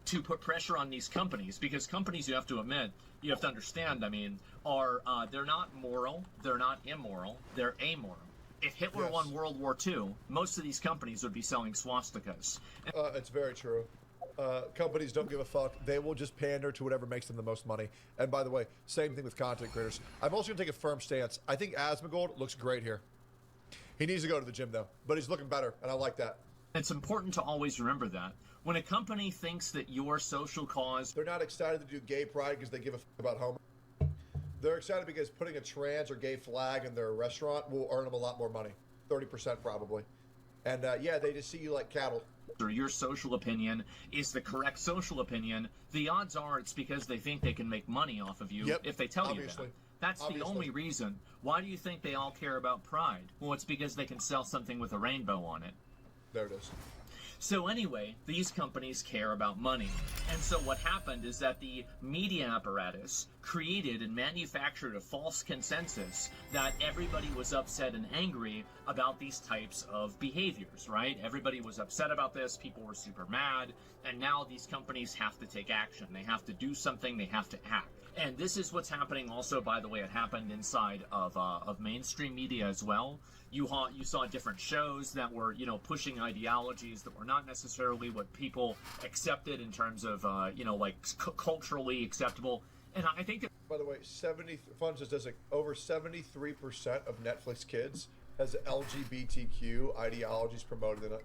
to put pressure on these companies, because companies, you have to admit, you have to understand, I mean, are they're not moral, they're not immoral, they're amoral. If Hitler won World War II, most of these companies would be selling swastikas. It's very true. Companies don't give a fuck. They will just pander to whatever makes them the most money. And by the way, same thing with content creators. I'm also going to take a firm stance. I think Asmongold looks great here. He needs to go to the gym, though. But he's looking better, and I like that. It's important to always remember that. When a company thinks that your social cause... They're not excited to do gay pride because they give a fuck about homo. They're excited because putting a trans or gay flag in their restaurant will earn them a lot more money. 30% probably. And yeah, they just see you like cattle. Or your social opinion is the correct social opinion, the odds are it's because they think they can make money off of you if they tell you that. That's the only reason. Why do you think they all care about pride? Well, it's because they can sell something with a rainbow on it. There it is. So anyway, these companies care about money. And so what happened is that the media apparatus created and manufactured a false consensus that everybody was upset and angry about these types of behaviors, right? Everybody was upset about this, people were super mad, and now these companies have to take action. They have to do something, they have to act. And this is what's happening also, by the way, it happened inside of mainstream media as well. You saw different shows that were, you know, pushing ideologies that were not necessarily what people accepted in terms of, you know, like culturally acceptable. And I think that... By the way, Fun just does over 73% of Netflix kids has LGBTQ ideologies promoted in it.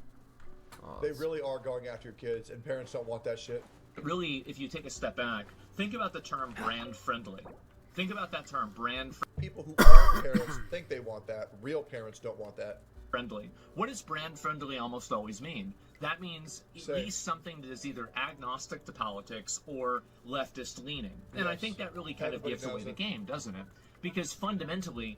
Oh, they really are going after your kids, and parents don't want that shit. Really, if you take a step back, think about the term brand friendly. Think about that term, brand friendly. People who aren't parents think they want that. Real parents don't want that. Friendly. What does brand friendly almost always mean? That means at least something that is either agnostic to politics or leftist leaning. And I think that really kind of gives away the game, doesn't it? Because fundamentally...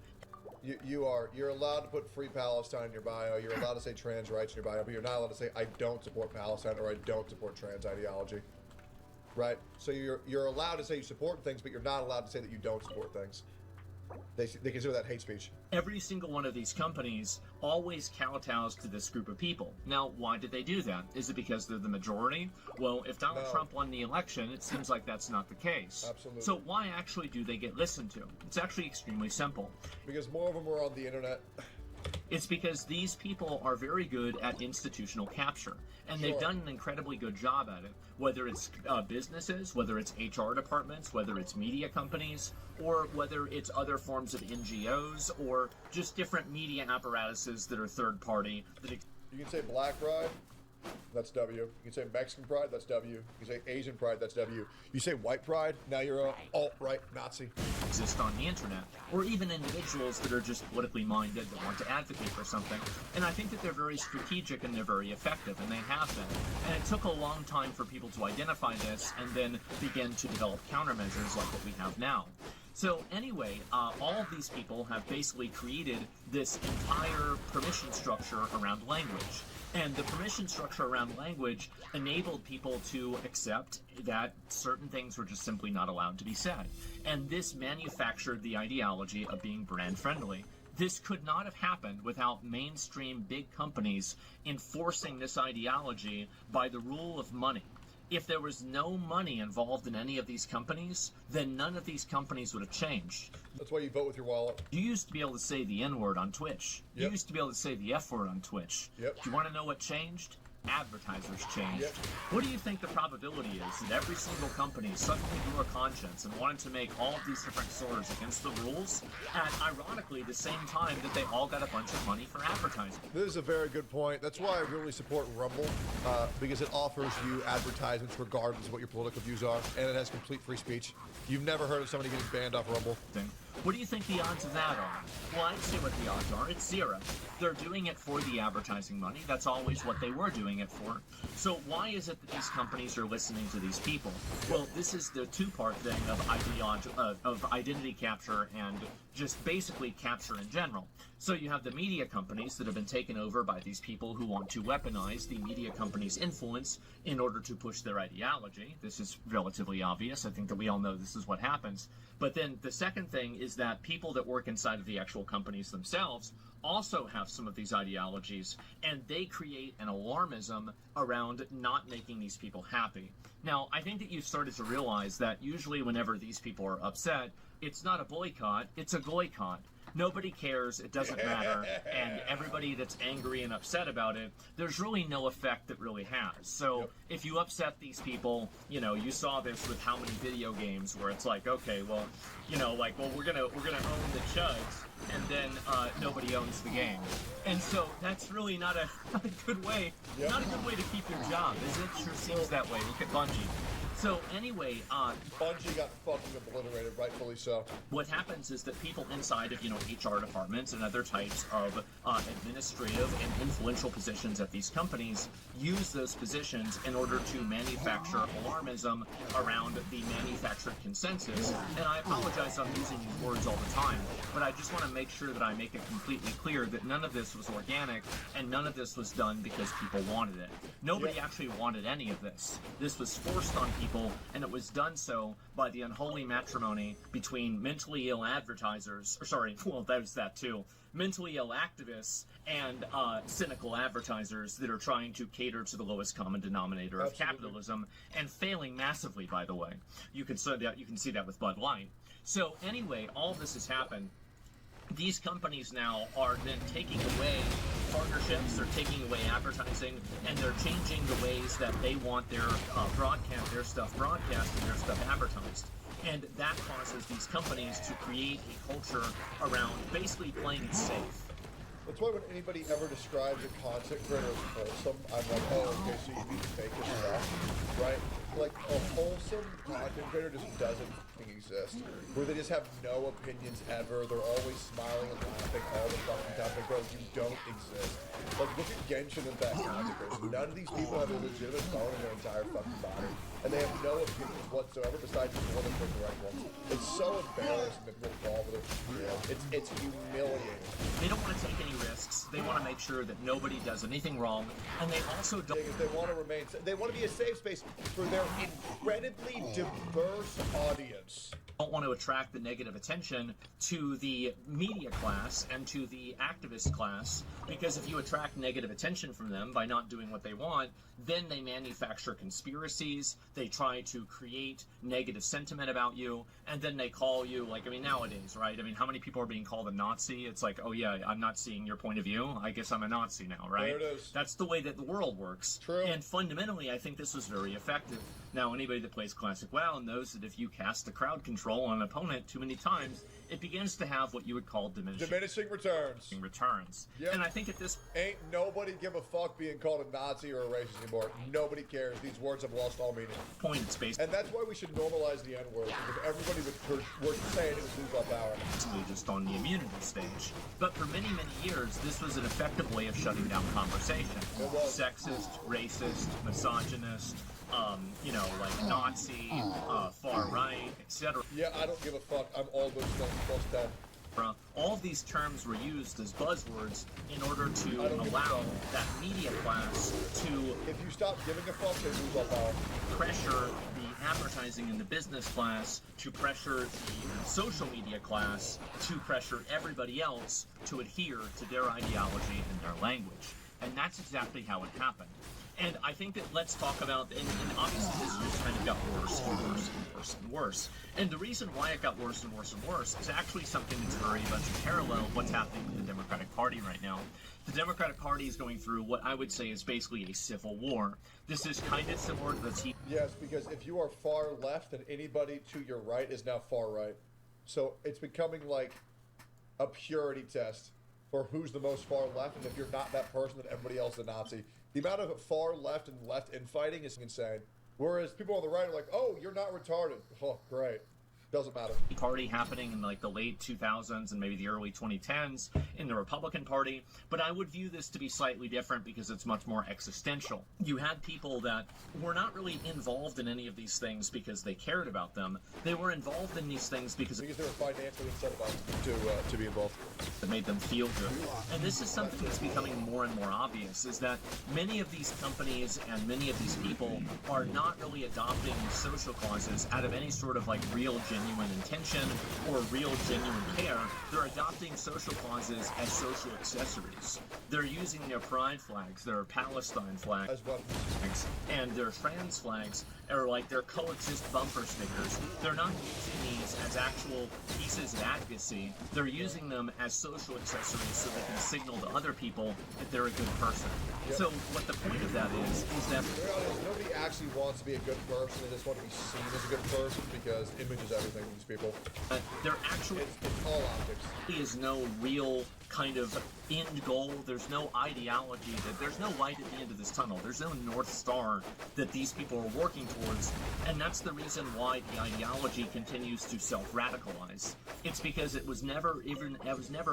You're allowed to put Free Palestine in your bio, you're allowed to say trans rights in your bio, but you're not allowed to say I don't support Palestine or I don't support trans ideology. Right? So you're allowed to say you support things, but you're not allowed to say that you don't support things. They consider that hate speech. Every single one of these companies always kowtows to this group of people. Now, why did they do that? Is it because they're the majority? Well, if Donald Trump won the election, it seems like that's not the case. Absolutely. So why actually do they get listened to? It's actually extremely simple. Because more of them are on the internet. It's because these people are very good at institutional capture, and they've done an incredibly good job at it, whether it's businesses, whether it's HR departments, whether it's media companies, or whether it's other forms of NGOs, or just different media apparatuses that are third-party. You can say BlackRock, That's W. You can say Mexican pride, that's W. You say Asian pride, that's W. You say white pride, now you're a alt-right Nazi. Exist on the internet, or even individuals that are just politically minded that want to advocate for something. And I think that they're very strategic and they're very effective, and they have been. And it took a long time for people to identify this and then begin to develop countermeasures like what we have now. So anyway, all of these people have basically created this entire permission structure around language. And the permission structure around language enabled people to accept that certain things were just simply not allowed to be said. And this manufactured the ideology of being brand friendly. This could not have happened without mainstream big companies enforcing this ideology by the rule of money. If there was no money involved in any of these companies, then none of these companies would have changed. That's why you vote with your wallet. You used to be able to say the N-word on Twitch. Yep. You used to be able to say the F-word on Twitch. Yep. Do you want to know what changed? Advertisers changed. Yep. What do you think the probability is that every single company suddenly grew a conscience and wanted to make all of these different stores against the rules at, ironically, the same time that they all got a bunch of money for advertising? This is a very good point. That's why I really support Rumble, because it offers you advertisements regardless of what your political views are, and it has complete free speech. You've never heard of somebody getting banned off Rumble. What do you think the odds of that are? Well, I'd say what the odds are. It's zero. They're doing it for the advertising money. That's always what they were doing it for. So why is it that these companies are listening to these people? Well, this is the two-part thing of identity capture and just basically capture in general. So you have the media companies that have been taken over by these people who want to weaponize the media companies' influence in order to push their ideology. This is relatively obvious. I think that we all know this is what happens. But then the second thing is that people that work inside of the actual companies themselves also have some of these ideologies, and they create an alarmism around not making these people happy. Now, I think that you've started to realize that usually whenever these people are upset, it's not a boycott, it's a goycott. Nobody cares, it doesn't matter, and everybody that's angry and upset about it, there's really no effect that really has. So if you upset these people, you know, you saw this with how many video games where it's like, okay, well, you know, like, well, we're gonna own the chuds, and then nobody owns the game. And so that's really not a good way, not a good way to keep your job, is it? Sure seems that way. Look at Bungie. So anyway, Bungie got fucking obliterated, rightfully so. What happens is that people inside of, you know, HR departments and other types of administrative and influential positions at these companies use those positions in order to manufacture alarmism around the manufactured consensus. And I apologize I'm using these words all the time, but I just want to make sure that I make it completely clear that none of this was organic and none of this was done because people wanted it. Nobody actually wanted any of this. This was forced on people, and it was done so by the unholy matrimony between mentally ill advertisers, or sorry, well, there's that too, mentally ill activists and cynical advertisers that are trying to cater to the lowest common denominator of capitalism, and failing massively, by the way. You can see that with Bud Light. So anyway, all this has happened. These companies now are then taking away partnerships, they're taking away advertising, and they're changing the ways that they want their stuff broadcast and their stuff advertised. And that causes these companies to create a culture around basically playing it safe. That's why when anybody ever describes a content creator as wholesome, I'm like, oh, okay, so you mean fake as stuff, right? Like, a wholesome content creator just doesn't fucking exist. Where they just have no opinions ever, they're always smiling and laughing all the fucking time. Like, bro, you don't exist. Like, look at Genshin and that content creator. None of these people have a legitimate bone in their entire fucking body. And they have no opinions whatsoever besides the politically correct ones. It's so embarrassing that people fall with it. It's humiliating. They don't want to take any risks. They want to make sure that nobody does anything wrong, and they also don't. They want to remain. They want to be a safe space for their incredibly diverse audience. Don't want to attract the negative attention to the media class and to the activist class, because if you attract negative attention from them by not doing what they want, then they manufacture conspiracies, they try to create negative sentiment about you, and then they call you, like, I mean, nowadays, right? I mean, how many people are being called a Nazi? It's like, oh yeah, I'm not seeing your point of view, I guess I'm a Nazi now, right? There it is. That's the way that the world works. True. And fundamentally, I think this was very effective. Now, anybody that plays Classic WoW knows that if you cast the crowd control on an opponent too many times, it begins to have what you would call diminishing returns. Yep. And I think at this ain't nobody give a fuck being called a Nazi or a racist anymore. Nobody cares. These words have lost all meaning. point, it's based. And that's why we should normalize the N-word, because if everybody was saying it, would lose all power. Basically just on the immunity stage. But for many, many years, this was an effective way of shutting down conversation. Sexist, racist, misogynist, you know, like Nazi, far right, etc. Yeah, I don't give a fuck. I'm all those things plus 10. All of these terms were used as buzzwords in order to allow that media class to, if you stop giving a fuck, they lose all power. Pressure the advertising and the business class, to pressure the social media class, to pressure everybody else to adhere to their ideology and their language. And that's exactly how it happened. And I think that let's talk about, and obviously this just kind of got worse and worse and worse and worse. And the reason why it got worse and worse and worse is actually something that's very much parallel what's happening with the Democratic Party right now. The Democratic Party is going through what I would say is basically a civil war. This is kind of similar to the Tea. Yes, because if you are far left, then anybody to your right is now far right. So it's becoming like a purity test for who's the most far left, and if you're not that person, then everybody else is a Nazi. The amount of far left and left infighting is insane. Whereas people on the right are like, oh, you're not retarded. Oh, great. Doesn't matter. Party happening in like the late 2000s and maybe the early 2010s in the Republican Party, but I would view this to be slightly different because it's much more existential. You had people that were not really involved in any of these things because they cared about them. They were involved in these things because they were financially incentivized to be involved. That made them feel good. And this is something that's becoming more and more obvious, is that many of these companies and many of these people are not really adopting social causes out of any sort of like real genuine intention or real genuine care. They're adopting social causes as social accessories. They're using their pride flags, their Palestine flags, and their trans flags, or like their coexist bumper stickers. They're not using these as actual pieces of advocacy. They're using them as social accessories so they can signal to other people that they're a good person. Yep. So what the point of that is that nobody actually wants to be a good person. They just want to be seen as a good person because image is everything to these people. They're actually it's all optics. There is no real kind of end goal. There's no ideology. There's no light at the end of this tunnel. There's no North Star that these people are working towards. And that's the reason why the ideology continues to self-radicalize. It's because it was never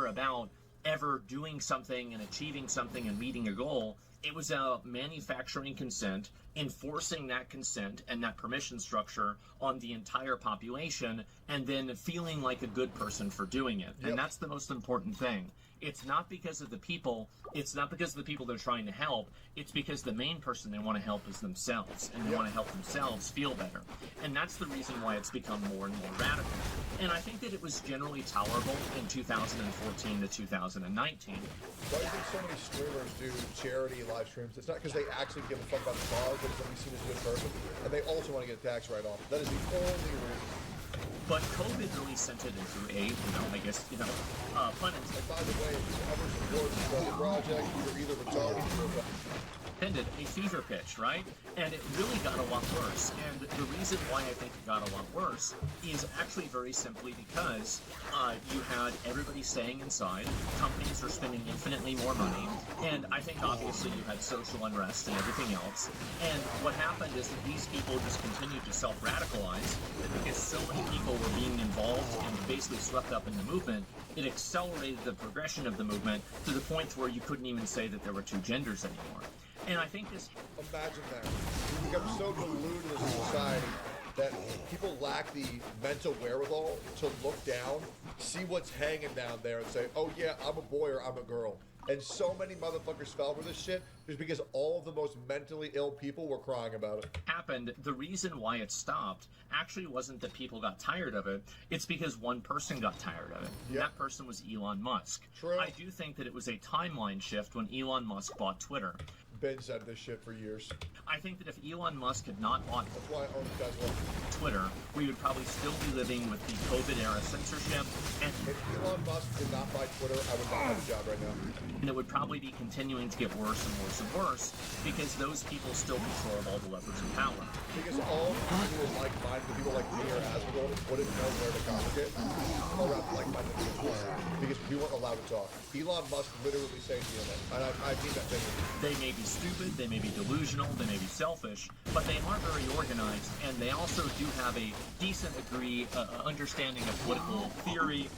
about ever doing something and achieving something and meeting a goal. It was manufacturing consent, enforcing that consent and that permission structure on the entire population, and then feeling like a good person for doing it. Yep. And that's the most important thing. It's not because of the people. It's not because of the people they're trying to help. It's because the main person they want to help is themselves, and they want to help themselves feel better. And that's the reason why it's become more and more radical. And I think that it was generally tolerable in 2014 to 2019. Why do you think so many streamers do charity live streams? It's not because they actually give a fuck about the cause, but it's to be seen as a good person. And they also want to get a tax write-off. That is the only reason. But COVID really sent it into a, pun intended. And by the way, if you ever support the project, you're either retarded or a fever pitch, right? And it really got a lot worse. And the reason why I think it got a lot worse is actually very simply because you had everybody staying inside, companies are spending infinitely more money, and I think obviously you had social unrest and everything else. And what happened is that these people just continued to self-radicalize, and because so many people were being involved and basically swept up in the movement, it accelerated the progression of the movement to the point where you couldn't even say that there were two genders anymore. And I think this... Imagine that. We become so deluded as a society that people lack the mental wherewithal to look down, see what's hanging down there, and say, oh yeah, I'm a boy or I'm a girl. And so many motherfuckers fell for this shit just because all of the most mentally ill people were crying about it. Happened. The reason why it stopped actually wasn't that people got tired of it. It's because one person got tired of it. Yep. That person was Elon Musk. True. I do think that it was a timeline shift when Elon Musk bought Twitter. Ben said this shit for years. I think that if Elon Musk had not bought That's why I own Tesla. Twitter, we would probably still be living with the COVID-era censorship. And if Elon Musk did not buy Twitter, I would not have a job right now. And it would probably be continuing to get worse and worse and worse because those people still control all the levers of power. Because all the people who are like-minded, the people like me or Asmongold, wouldn't know where to congregate around like-minded people. Because we weren't allowed to talk. Elon Musk literally saved the internet. And I mean that genuinely. They may be stupid, they may be delusional, they may be selfish, but they are very organized, and they also do have a decent degree understanding of political theory.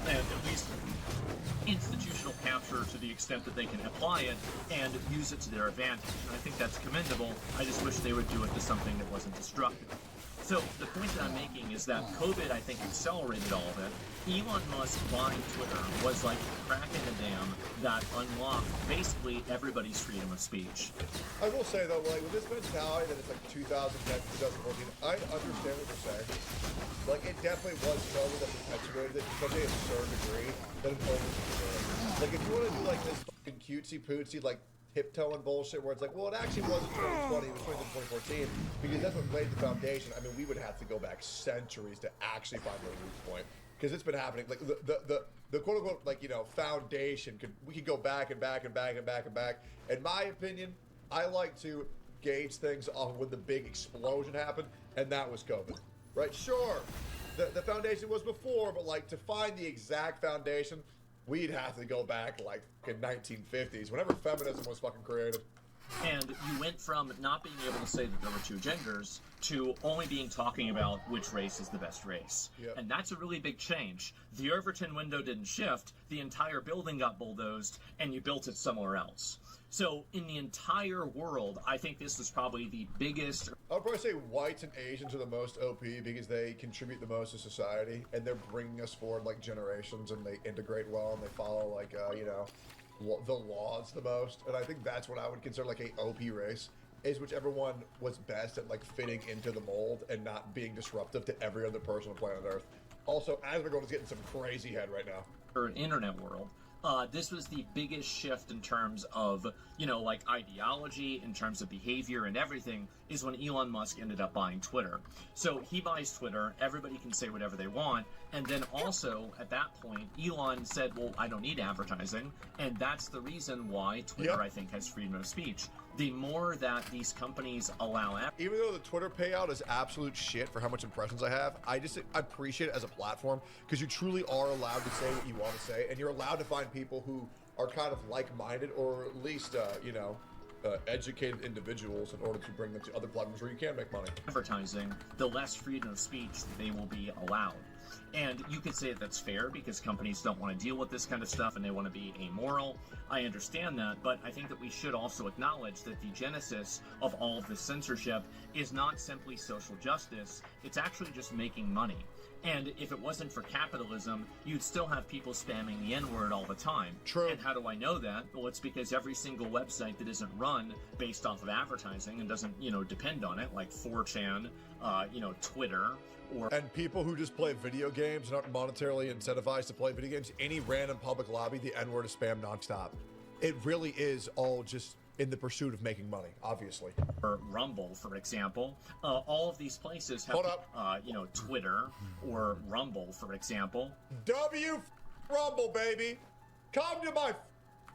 And at least institutional capture to the extent that they can apply it and use it to their advantage. And I think that's commendable. I just wish they would do it to something that wasn't destructive. So the point that I'm making is that COVID, I think, accelerated all of it. Elon Musk buying Twitter was like a crack in the dam that unlocked basically everybody's freedom of speech. I will say though, like with this mentality that it's like 2010, 2014, I understand what you're saying. Like it definitely was COVID that perpetuated it to such an absurd degree that it overcame. Like if you want to do like this fucking cutesy pootsy like tiptoeing bullshit where it's like, well, it actually wasn't 2020, it was 2014, because that's what laid the foundation. I mean, we would have to go back centuries to actually find the root point, because it's been happening. Like the quote unquote like foundation we could go back and back and back and back and back. In my opinion, I like to gauge things off when the big explosion happened, and that was COVID. Right? Sure, the foundation was before, but like to find the exact foundation, we'd have to go back like in 1950s, whenever feminism was fucking created. And you went from not being able to say that there were two genders to only talking about which race is the best race. Yep. And that's a really big change. The Overton window didn't shift, the entire building got bulldozed, and you built it somewhere else. So in the entire world, I think this was probably the biggest. I would probably say whites and Asians are the most OP because they contribute the most to society, and they're bringing us forward like generations, and they integrate well, and they follow like the laws the most. And I think that's what I would consider like a OP race, is whichever one was best at like fitting into the mold and not being disruptive to every other person on planet Earth. Also, Asmongold is getting some crazy head right now. Or an internet world. This was the biggest shift in terms of, like ideology, in terms of behavior and everything, is when Elon Musk ended up buying Twitter. So he buys Twitter, everybody can say whatever they want, and then also, at that point, Elon said, well, I don't need advertising, and that's the reason why Twitter, I think, has freedom of speech. The more that these companies allow... Even though the Twitter payout is absolute shit for how much impressions I have, I just appreciate it as a platform, because you truly are allowed to say what you want to say, and you're allowed to find people who are kind of like-minded, or at least, educated individuals in order to bring them to other platforms where you can make money. Advertising, the less freedom of speech that they will be allowed. And you could say that that's fair because companies don't want to deal with this kind of stuff and they want to be amoral. I understand that, but I think that we should also acknowledge that the genesis of all of this censorship is not simply social justice, it's actually just making money. And if it wasn't for capitalism, you'd still have people spamming the N-word all the time. True. And how do I know that? Well, it's because every single website that isn't run based off of advertising and doesn't, depend on it, like 4chan, Twitter, and people who just play video games and aren't monetarily incentivized to play video games, any random public lobby, the N-word is spam nonstop. It really is all just in the pursuit of making money, obviously. Or Rumble, for example. All of these places have, Twitter or Rumble, for example. Rumble, baby! Come to my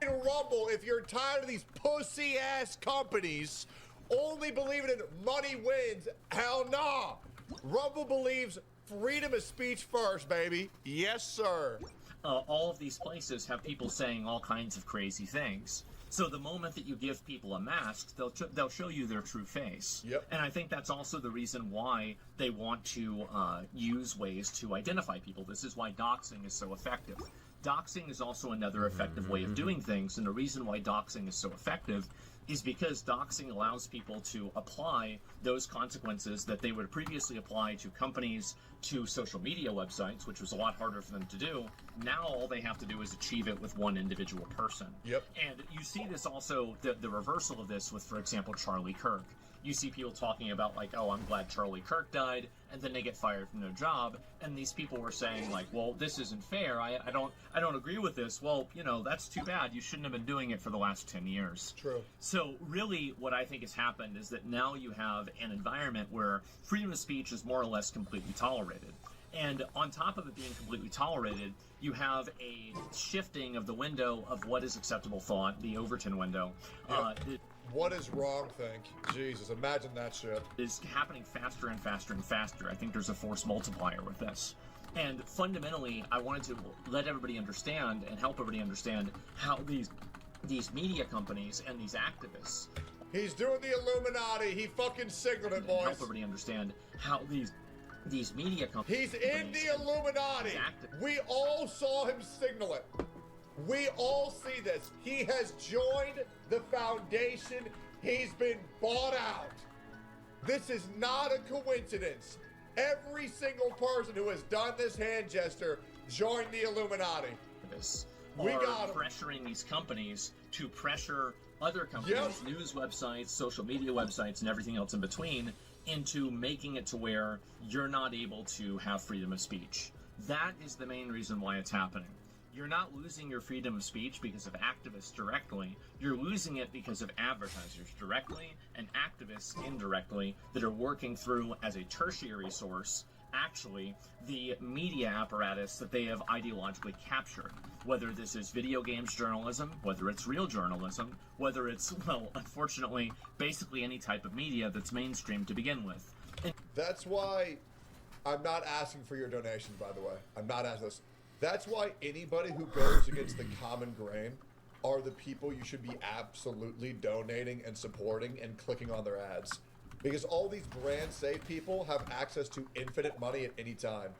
Rumble if you're tired of these pussy-ass companies only believing in money wins. Hell nah! Rumble believes freedom of speech first, baby. Yes, sir. All of these places have people saying all kinds of crazy things. So the moment that you give people a mask, they'll show you their true face. Yep. And I think that's also the reason why they want to use ways to identify people. This is why doxing is so effective. Doxing is also another effective way of doing things, and the reason why doxing is so effective is because doxing allows people to apply those consequences that they would previously apply to companies, to social media websites, which was a lot harder for them to do. Now all they have to do is achieve it with one individual person. Yep. And you see this also, the reversal of this with, for example, Charlie Kirk. you see people talking about like, oh, I'm glad Charlie Kirk died, and then they get fired from their job, and these people were saying like, well, this isn't fair, I don't agree with this. Well, you know, that's too bad. You shouldn't have been doing it for the last 10 years. True. So really what I think has happened is that now you have an environment where freedom of speech is more or less completely tolerated. And on top of it being completely tolerated, you have a shifting of the window of what is acceptable thought, the Overton window. What is wrong think? Jesus, imagine that shit. Is happening faster and faster and faster. I think there's a force multiplier with this. And fundamentally, I wanted to let everybody understand and help everybody understand how these media companies and these activists... He's doing the Illuminati. He fucking signaled it, boys. Help everybody understand how these media companies... He's in the Illuminati. We all saw him signal it. We all see this. He has joined the Foundation. He's been bought out. This is not a coincidence. Every single person who has done this hand gesture joined the Illuminati. We got pressuring these companies to pressure other companies, news websites, social media websites, and everything else in between into making it to where you're not able to have freedom of speech. That is the main reason why it's happening. You're not losing your freedom of speech because of activists directly. You're losing it because of advertisers directly and activists indirectly that are working through as a tertiary source, actually, the media apparatus that they have ideologically captured. Whether this is video games journalism, whether it's real journalism, whether it's, well, unfortunately, basically any type of media that's mainstream to begin with. That's why I'm not asking for your donations, by the way. I'm not asking this. That's why anybody who goes against the common grain are the people you should be absolutely donating and supporting and clicking on their ads. Because all these brand safe people have access to infinite money at any time.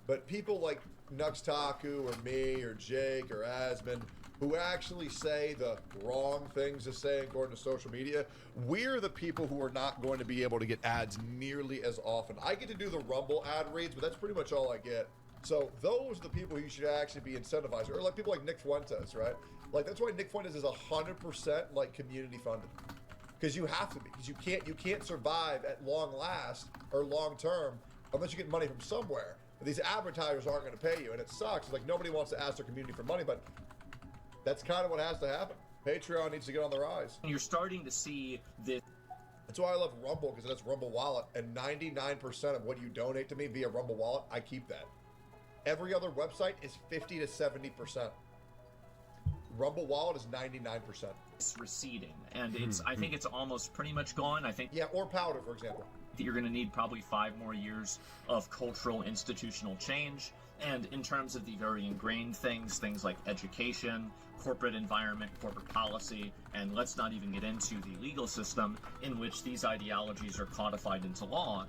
But people like Nuxtaku or me or Jake or Asmund who actually say the wrong things to say according to social media, we're the people who are not going to be able to get ads nearly as often. I get to do the Rumble ad reads, but that's pretty much all I get. So those are the people you should actually be incentivized, or like people like Nick Fuentes, right? Like that's why Nick Fuentes is 100% like community funded, because you have to be, because you can't survive at long last or long term unless you get money from somewhere. But these advertisers aren't going to pay you, and it sucks. It's like nobody wants to ask their community for money, but that's kind of what has to happen. Patreon needs to get on the rise. You're starting to see this. That's why I love Rumble, because it's Rumble Wallet, and 99% of what you donate to me via Rumble Wallet, I keep that. Every other website is 50 to 70%. Rumble Wallet is 99%. It's receding, and it's. I think it's almost pretty much gone. I think. Yeah, or Powder, for example. You're going to need probably 5 more years of cultural institutional change, and in terms of the very ingrained things like education, corporate environment, corporate policy, and let's not even get into the legal system in which these ideologies are codified into law.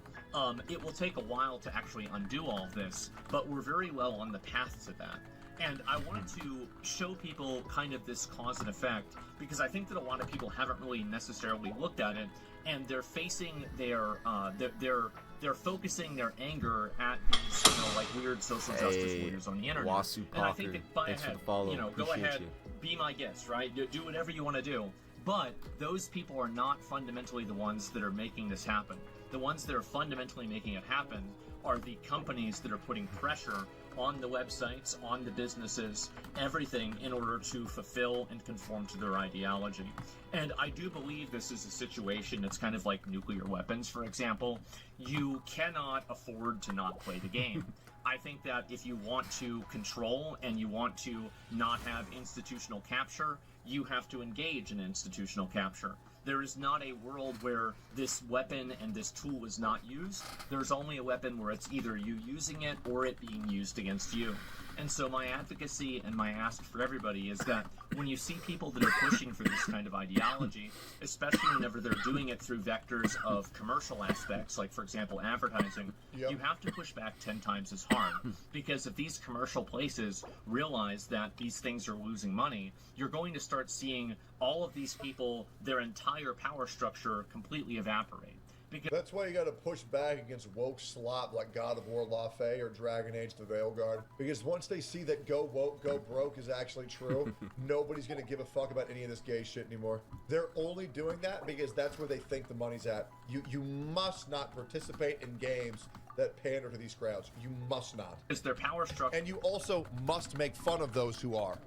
It will take a while to actually undo all of this, but we're very well on the path to that. And I wanted to show people kind of this cause and effect, because I think that a lot of people haven't really necessarily looked at it, and they're facing they're focusing their anger at these, like weird social justice warriors on the internet. Wasu and I think that thanks for the follow. Go ahead, be my guest, right? Do whatever you want to do. But those people are not fundamentally the ones that are making this happen. The ones that are fundamentally making it happen are the companies that are putting pressure on the websites, on the businesses, everything in order to fulfill and conform to their ideology. And I do believe this is a situation that's kind of like nuclear weapons, for example. You cannot afford to not play the game. I think that if you want to control and you want to not have institutional capture, you have to engage in institutional capture. There is not a world where this weapon and this tool is not used. There's only a weapon where it's either you using it or it being used against you. And so my advocacy and my ask for everybody is that when you see people that are pushing for this kind of ideology, especially whenever they're doing it through vectors of commercial aspects, like, for example, advertising, you have to push back 10 times as hard. Because if these commercial places realize that these things are losing money, you're going to start seeing all of these people, their entire power structure completely evaporate. Because that's why you gotta push back against woke slop like God of War La Fey or Dragon Age the Veilguard. Because once they see that go woke, go broke is actually true, nobody's gonna give a fuck about any of this gay shit anymore. They're only doing that because that's where they think the money's at. You must not participate in games that pander to these crowds. You must not. It's their power structure. And you also must make fun of those who are.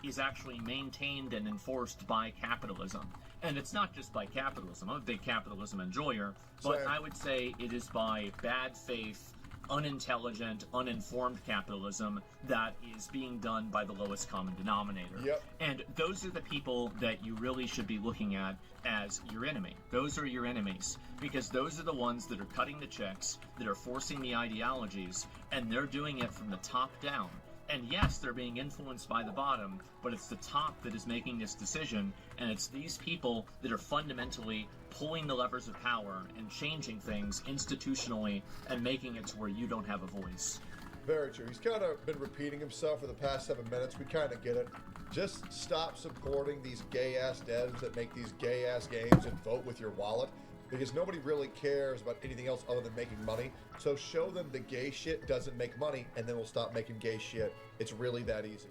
Is actually maintained and enforced by capitalism. And it's not just by capitalism. I'm a big capitalism enjoyer, but I would say it is by bad faith, unintelligent, uninformed capitalism that is being done by the lowest common denominator. Yep. And those are the people that you really should be looking at as your enemy. Those are your enemies, because those are the ones that are cutting the checks, that are forcing the ideologies, and they're doing it from the top down. And yes, they're being influenced by the bottom, but it's the top that is making this decision, and it's these people that are fundamentally pulling the levers of power and changing things institutionally and making it to where you don't have a voice. Very true. He's kind of been repeating himself for the past 7 minutes. We kind of get it. Just stop supporting these gay-ass devs that make these gay-ass games and vote with your wallet, because nobody really cares about anything else other than making money. So show them the gay shit doesn't make money, and then we'll stop making gay shit. It's really that easy.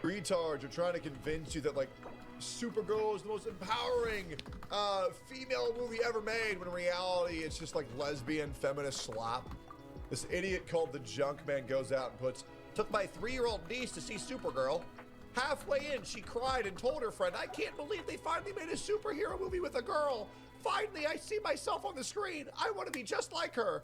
Retards are trying to convince you that, like, Supergirl is the most empowering female movie ever made, when in reality it's just like lesbian feminist slop. This idiot called the Junk Man goes out and puts, "Took my 3-year-old niece to see Supergirl. Halfway in, she cried and told her friend, 'I can't believe they finally made a superhero movie with a girl. Finally, I see myself on the screen. I want to be just like her.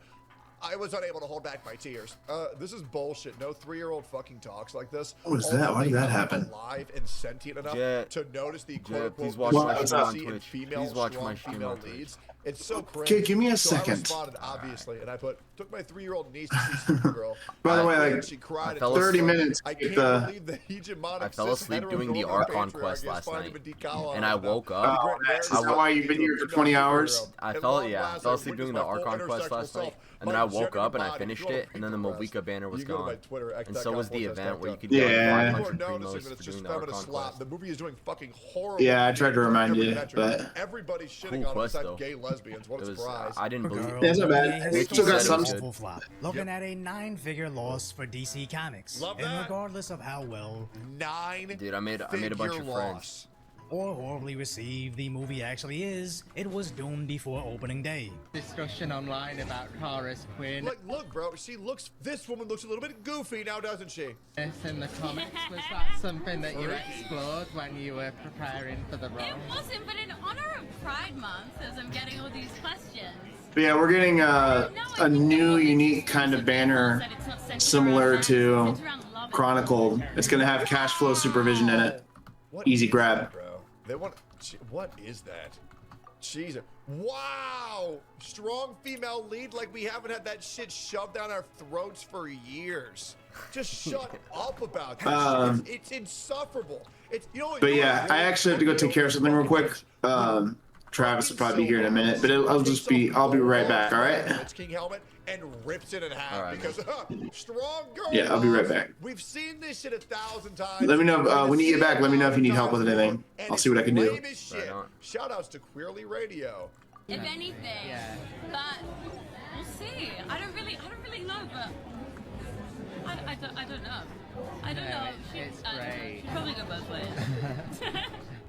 I was unable to hold back my tears.'" This is bullshit. No 3-year-old fucking talks like this. What is that? Why did that happen? Alive and sentient enough to notice the quote-unquote please watch my stream on and Twitch. female, Please watch strong my stream female on Twitch. leads. It's so cringe. Okay, give me a So I second. responded, obviously, and I put, "Took my 3-year-old niece to see Supergirl." By the way, like, she cried and 30 minutes. I can't believe the hegemonic I fell asleep doing the Archon quest last night, and I woke up. Oh, is that why you've been here for 20 hours? I fell asleep doing the Archon quest last night, and then I woke up and I finished it, and then the Movica banner was gone, and so was the event where you could get 500 promos for doing the Archon quest. The movie is doing fucking horrible. Yeah, I tried to remind you, but everybody's shitting cool on quest, besides though. gay lesbians. What a surprise. I didn't believe it. That's not bad. It still got some. Looking at a 9-figure loss for DC Comics. Love and that. regardless of how well Dude, I made a bunch of friends. or horribly received the movie actually is, it was doomed before opening day. Discussion online about Kara's Quinn. Like, look, bro, this woman looks a little bit goofy now, doesn't she? Yes, in the comics, was that something that you explored when you were preparing for the role? It wasn't, but in honor of Pride Month, as I'm getting all these questions. But yeah, we're getting a new, unique kind of banner similar to Chronicled. It's going to have cash flow supervision in it. Easy grab. Bro, they want. What is that? Jesus. Wow! Strong female lead, like we haven't had that shit shoved down our throats for years. Just shut up about this. It's insufferable. It's But yeah, I actually have to go take care of something real quick. Travis will probably be here in a minute, but I'll be right back. All right. It's King Helmet and rips it in half because strong girl. Yeah, I'll be right back. We've seen this shit 1,000 times. Let me know when you get back. Let me know if you need help with anything. I'll see what I can do. Lame as shit. Shout outs to Queerly Radio. If anything, but we'll see. I don't really know, but I don't know. I don't know. It's great. Probably go both ways.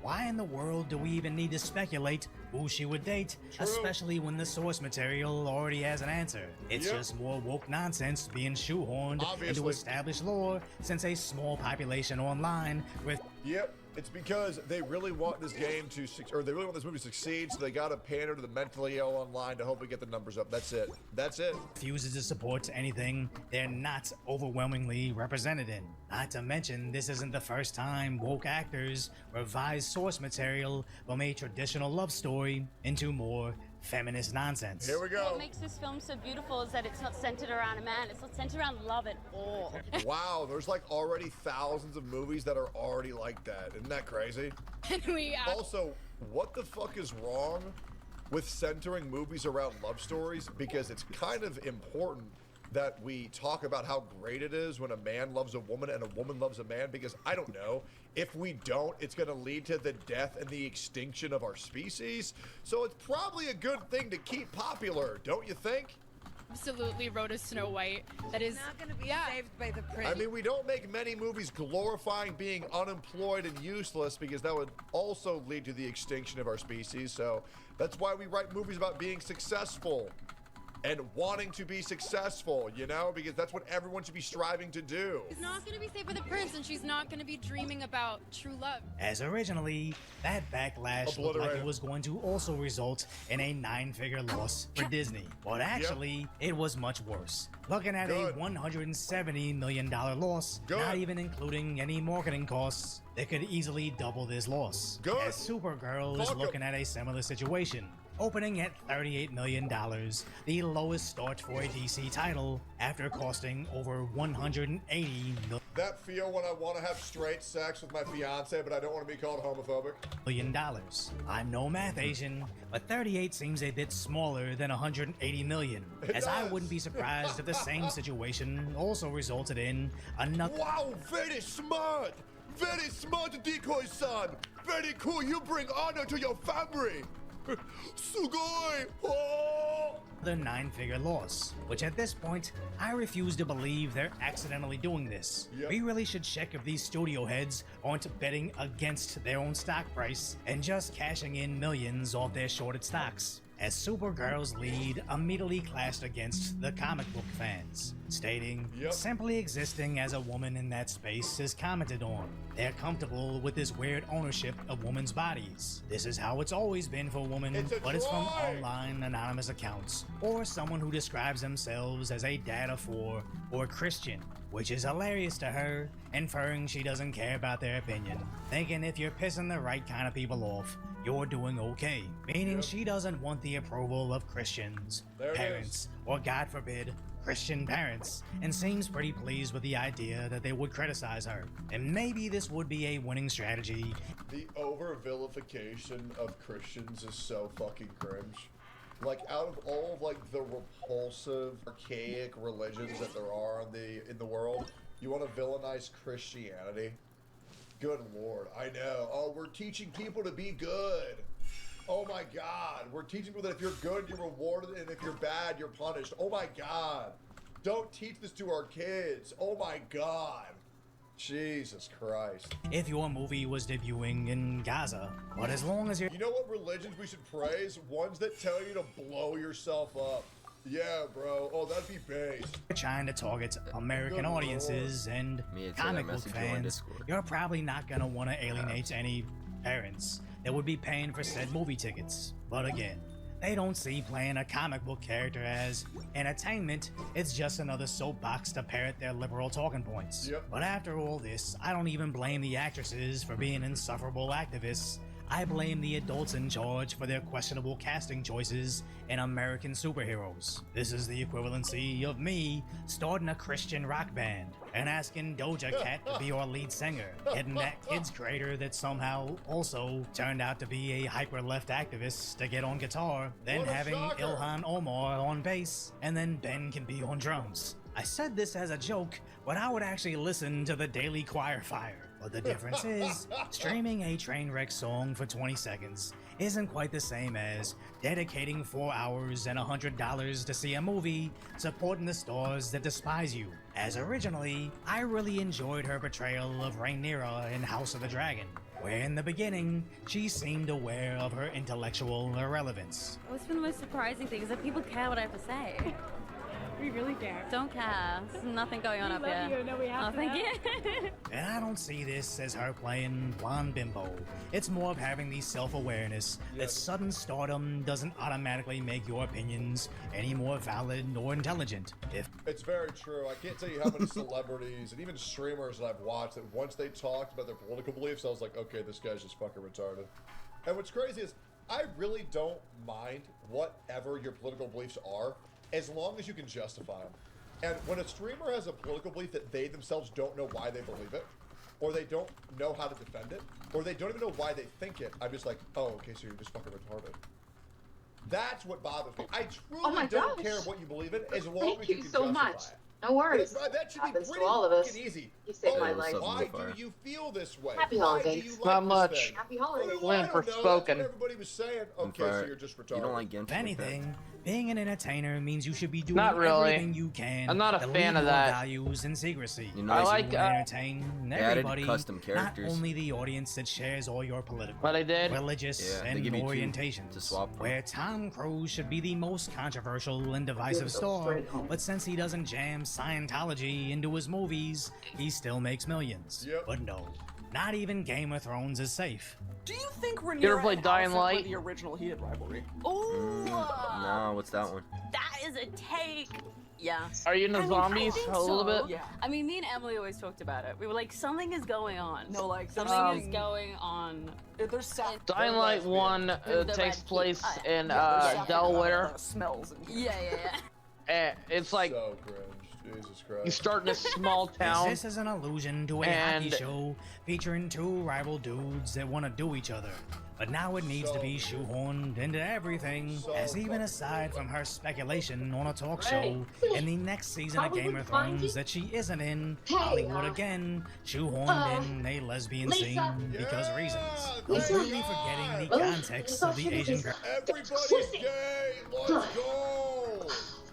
Why in the world do we even need to speculate who she would date, especially when the source material already has an answer? It's just more woke nonsense being shoehorned into established lore since a small population online with... Yep, it's because they really want this game to, or they really want this movie to succeed, so they gotta pander to the mentally ill online to hope we get the numbers up. That's it. That's it. Refuses to support anything they're not overwhelmingly represented in. Not to mention, this isn't the first time woke actors revise source material from a traditional love story into more feminist nonsense. Here we go. What makes this film so beautiful is that it's not centered around a man. It's not centered around love at all. Wow, there's like already thousands of movies that are already like that. Isn't that crazy? Also, what the fuck is wrong with centering movies around love stories? Because it's kind of important that we talk about how great it is when a man loves a woman and a woman loves a man, because I don't know, if we don't, it's going to lead to the death and the extinction of our species. So it's probably a good thing to keep popular, don't you think? Absolutely wrote a Snow White that is not going to be saved by the prince. I mean, we don't make many movies glorifying being unemployed and useless, because that would also lead to the extinction of our species. So that's why we write movies about being successful and wanting to be successful, you know, because that's what everyone should be striving to do. She's not going to be saved by the prince, and she's not going to be dreaming about true love. As originally, that backlash looked like it was going to also result in a 9-figure loss for Disney. But actually, it was much worse. Looking at a $170 million loss, not even including any marketing costs, they could easily double this loss. As Supergirl is looking at a similar situation, opening at $38 million, the lowest start for a DC title after costing over $180 million. That feel when I want to have straight sex with my fiance, but I don't want to be called homophobic. I'm no math Asian, but 38 seems a bit smaller than 180 million, as I wouldn't be surprised if the same situation also resulted in another— Wow, very smart! Very smart, Decoy-san! Very cool, you bring honor to your family! Sugoi! Oh! The 9-figure loss, which at this point, I refuse to believe they're accidentally doing this. We really should check if these studio heads aren't betting against their own stock price and just cashing in millions off their shorted stocks. As Supergirl's lead immediately clashed against the comic book fans, stating, simply existing as a woman in that space is commented on. They're comfortable with this weird ownership of women's bodies. This is how it's always been for women, but it's from online anonymous accounts, or someone who describes themselves as a dad of 4 or Christian, which is hilarious to her, inferring she doesn't care about their opinion, thinking if you're pissing the right kind of people off, you're doing okay, meaning she doesn't want the approval of Christians, parents, or God forbid, Christian parents, and seems pretty pleased with the idea that they would criticize her. And maybe this would be a winning strategy. The over-vilification of Christians is so fucking cringe. Like, out of all of, like, the repulsive, archaic religions that there are in the world, you want to villainize Christianity? Good Lord, I know. Oh, we're teaching people to be good. Oh my God, we're teaching people that if you're good, you're rewarded, and if you're bad, you're punished. Oh my God, don't teach this to our kids. Oh my God. Jesus Christ. If your movie was debuting in Gaza, but as long as you're— You know what religions we should praise? Ones that tell you to blow yourself up. Yeah, bro. Oh, that'd be based. Trying to target American audiences and comic book fans, you're probably not gonna want to alienate any parents that would be paying for said movie tickets. But again, they don't see playing a comic book character as entertainment. It's just another soapbox to parrot their liberal talking points. But after all this, I don't even blame the actresses for being insufferable activists. I blame the adults in charge for their questionable casting choices in American superheroes. This is the equivalency of me starting a Christian rock band and asking Doja Cat to be our lead singer, getting that kids creator that somehow also turned out to be a hyper-left activist to get on guitar, then having Ilhan Omar on bass, and then Ben can be on drums. I said this as a joke, but I would actually listen to the Daily Choir Fire. But the difference is, streaming a Trainwreck song for 20 seconds isn't quite the same as dedicating 4 hours and $100 to see a movie supporting the stars that despise you. As originally, I really enjoyed her portrayal of Rhaenyra in House of the Dragon, where in the beginning, she seemed aware of her intellectual irrelevance. What's been the most surprising thing is that people care what I have to say. We really care. Don't care. There's nothing going on up here. We love you. No, we have to. Thank you. And I don't see this as her playing blonde bimbo. It's more of having the self-awareness that sudden stardom doesn't automatically make your opinions any more valid or intelligent. It's very true. I can't tell you how many celebrities and even streamers that I've watched that once they talked about their political beliefs, I was like, okay, this guy's just fucking retarded. And what's crazy is I really don't mind whatever your political beliefs are, as long as you can justify them. And when a streamer has a political belief that they themselves don't know why they believe it, or they don't know how to defend it, or they don't even know why they think it, I'm just like, oh, okay, so you're just fucking retarded. That's what bothers me. I truly Oh my don't gosh. care what you believe in, as long Thank as you you can so justify much. it. No worries. That should be Happens pretty to all of us. fucking easy. You saved Oh, my life. why do you feel this way? Happy Why holidays. do you Not like much. this thing? Happy holidays. Well, I Win don't for know. That's spoken. what everybody was saying. Okay, so you're just retarded. You don't like Genshin If anything, being an entertainer means you should be doing Not really. everything you can I'm not a to fan leave of your that. values and secrecy. You know, I like, You entertain they added everybody, custom characters. not only the audience that shares all your political, What I did? religious, Yeah, they and give you two orientations. to swap from. Where Tom Cruise should be the most controversial and divisive star, but since he doesn't jam Scientology into his movies, he still makes millions. But no, not even Game of Thrones is safe. Do you think Rhaenyra You ever played and Dying Alicent were Light? the original heated rivalry? Ooh, No, what's that one? that is a take. Yeah. Are you into I mean, zombies I think a little so. bit? Yeah. I mean, me and Emily always talked about it. We were like, something is going on. No, like something is going on. There's sap. Dying Light 1 The takes red place heat. in Yeah, Delaware. Smells. Yeah. And it's like So cringe. Jesus Christ. you start in a small town. This is an allusion to a And- hockey show featuring two rival dudes that want to do each other. But now it needs to be shoehorned into everything, as even aside from her speculation on a talk show in the next season of Game of Thrones that she isn't in, Hollywood again shoehorned in a lesbian scene because reasons. Completely forgetting the context of the Asian girl. Everybody's gay. Let's go.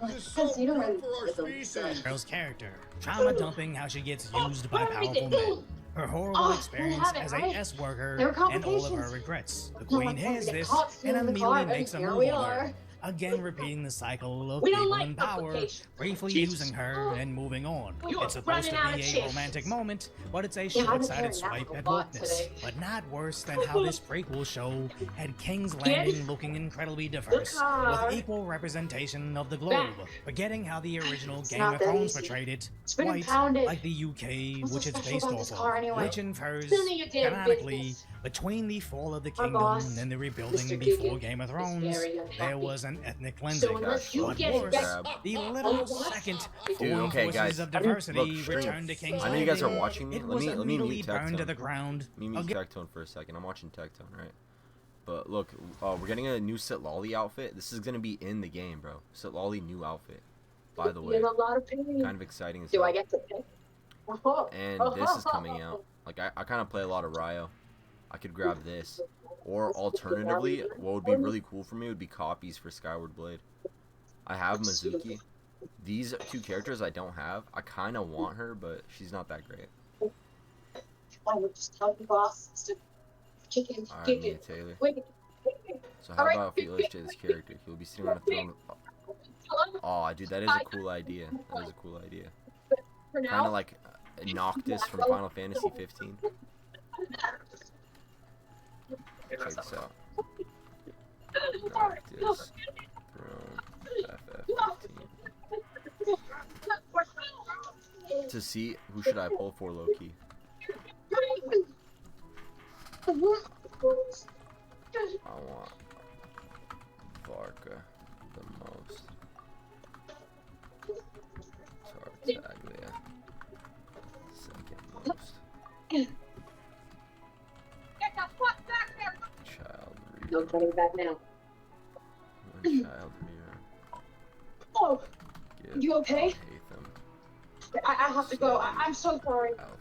This is so good for our species. Girl's character, trauma dumping how she gets used by powerful men. Her horrible experience as a S worker and all of her regrets. The queen hears this and immediately makes a move on her. Again repeating the cycle of people in power, briefly using her and moving on. It's supposed to be a romantic moment, but it's a short-sighted swipe at wokeness. But not worse than how this prequel show had King's Landing looking incredibly diverse, with equal representation of the globe, forgetting how the original Game of Thrones portrayed it, white, like the UK, which it's based off of, which infers, canonically, between the fall of the kingdom and the rebuilding before Game of Thrones, there was an ethnic cleansing. But worse, the little second foreign forces of diversity returned to King's I know you guys are Landing. watching me. It Let was me immediately mute burned to Tectone. the ground. Let me mute Tectone for a second. I'm watching Tectone, right? But look, we're getting a new Sitlali outfit. This is gonna be in the game, bro. Sitlali new outfit. By the way, kind of exciting as Do I hell. get to pick? And this is coming out. Like I kind of play a lot of Ryo. I could grab this, or alternatively, what would be really cool for me would be copies for Skyward Blade. I have Mizuki. These two characters I don't have. I kind of want her, but she's not that great. I would just tell the boss to chicken. Alright, Mia Taylor. So how about if we illustrate this character? He'll be sitting on a throne. Oh, dude, that is a cool idea. That is a cool idea. Kind of like Noctis from Final Fantasy 15. Check this out. Noctis, Throne, FF15. To see who should I pull for Loki. I want Varka the most. Tartaglia second most. Child Reaver. No turning back now. One Child Reaver. Oh, Give you okay? Hatham I have to go. I'm so sorry. outfit.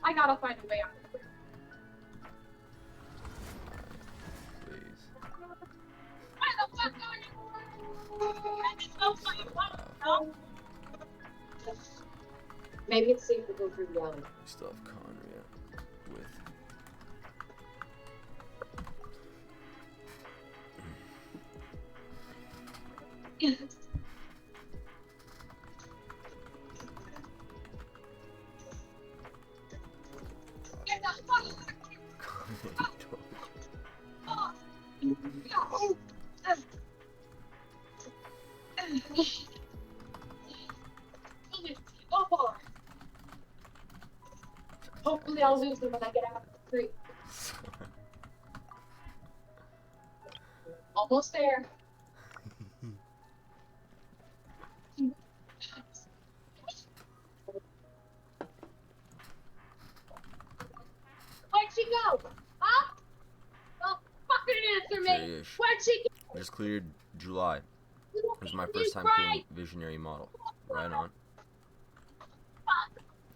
I gotta find a way out. Please. Where the fuck are you? Maybe it's safe to go through the alley. We still have Conria with. Get the fuck Hopefully I'll lose them when I get out of the street. Almost there. Where'd she go? Huh? Don't fucking answer me! Where'd she cleared July. It was my first time clearing Visionary model. Right on.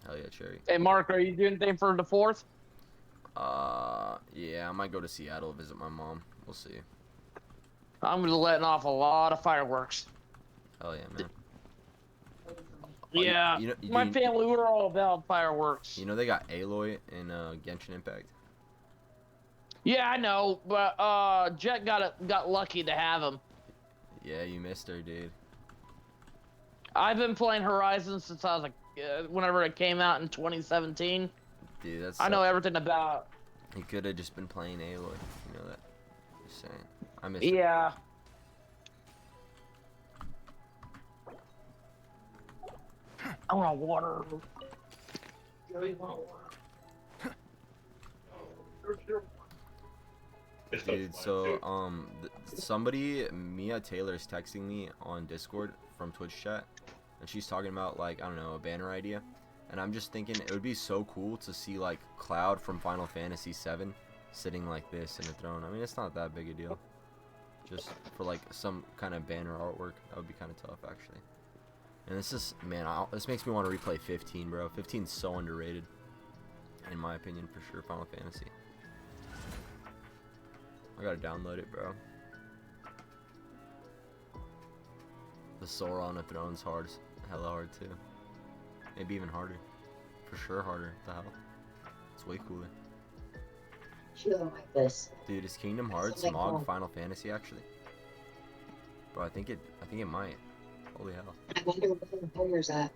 Hell yeah, Cherry. Hey, Mark, are you doing anything for the 4th? Yeah, I might go to Seattle visit my mom. We'll see. I'm gonna letting off a lot of fireworks. Hell yeah, man. Yeah, my family, we're all about fireworks. You know they got Aloy in Genshin Impact? Yeah, I know, but Jet got lucky to have him. Yeah, you missed her, dude. I've been playing Horizon since I was like, whenever it came out in 2017. Dude, that's. I know everything about. He could have just been playing Aloy. You know that. Just saying. I missed. Yeah. I want water. Dude, so somebody, Mia Taylor's texting me on Discord from Twitch chat, and she's talking about like, I don't know, a banner idea, and I'm just thinking it would be so cool to see like Cloud from Final Fantasy VII sitting like this in a throne. I mean, it's not that big a deal. Just for like some kind of banner artwork, that would be kind of tough actually. And this is, man, this makes me want to replay 15, bro. 15's so underrated, in my opinion, for sure. Final Fantasy. I gotta download it, bro. The Sora on a Throne's hard, hella hard too. Maybe even harder. For sure harder. What the hell? It's way cooler. She doesn't like this. Dude, is Kingdom Hearts Mog Final Fantasy actually? Bro, I think it might. Holy hell. I wonder where the player's at.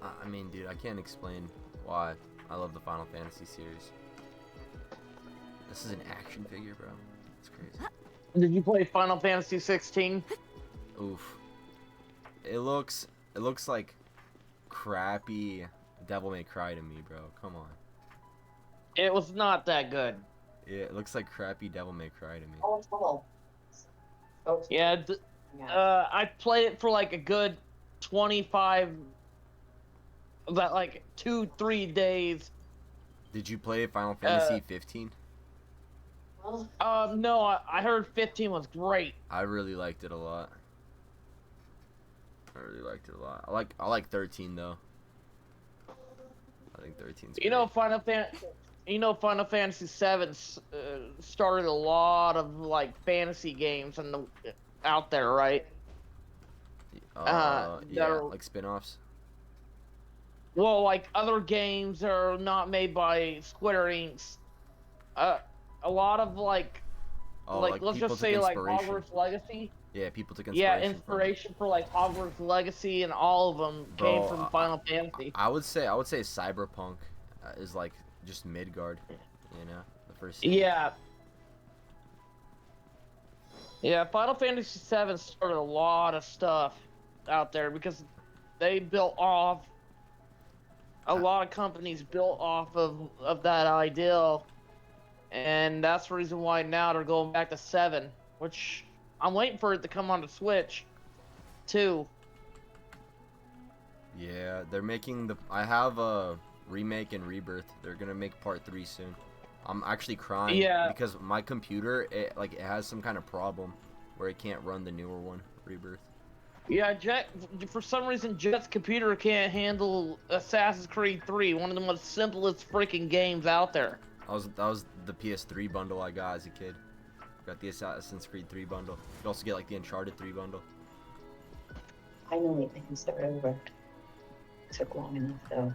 I mean, dude, I can't explain why I love the Final Fantasy series. This is an action figure, bro. It's crazy. Did you play Final Fantasy 16? Oof. It looks like crappy Devil May Cry to me, bro. Come on. It was not that good. Yeah, it looks like crappy Devil May Cry to me. Oh, yeah, I played it for like a good 25, about like 2-3 days. Did you play Final Fantasy 15? No, I heard 15 was great. I really liked it a lot. I like 13 though. I think 13's great. You know, Final Fantasy 7 started a lot of like fantasy games out there, right? Yeah, like spin-offs. Well, like other games are not made by Square Enix. A lot of like let's just say like Hogwarts Legacy. Yeah, people took inspiration. Yeah, inspiration for like Hogwarts Legacy, and all of them came from Final Fantasy. I would say Cyberpunk is like just Midgard, you know, the first. Yeah. Yeah, Final Fantasy VII started a lot of stuff out there because they built off. A lot of companies built off of that ideal, and that's the reason why now they're going back to 7, which I'm waiting for it to come on the Switch, too. Yeah, they're making I have a remake and rebirth. They're gonna make part 3 soon. I'm actually crying because my computer, it has some kind of problem where it can't run the newer one, rebirth. Yeah, Jet, for some reason, Jet's computer can't handle Assassin's Creed 3, one of the most simplest freaking games out there. That was the PS3 bundle I got as a kid. Got the Assassin's Creed 3 bundle. You could also get like the Uncharted 3 bundle. Finally, I can start over. Took long enough though.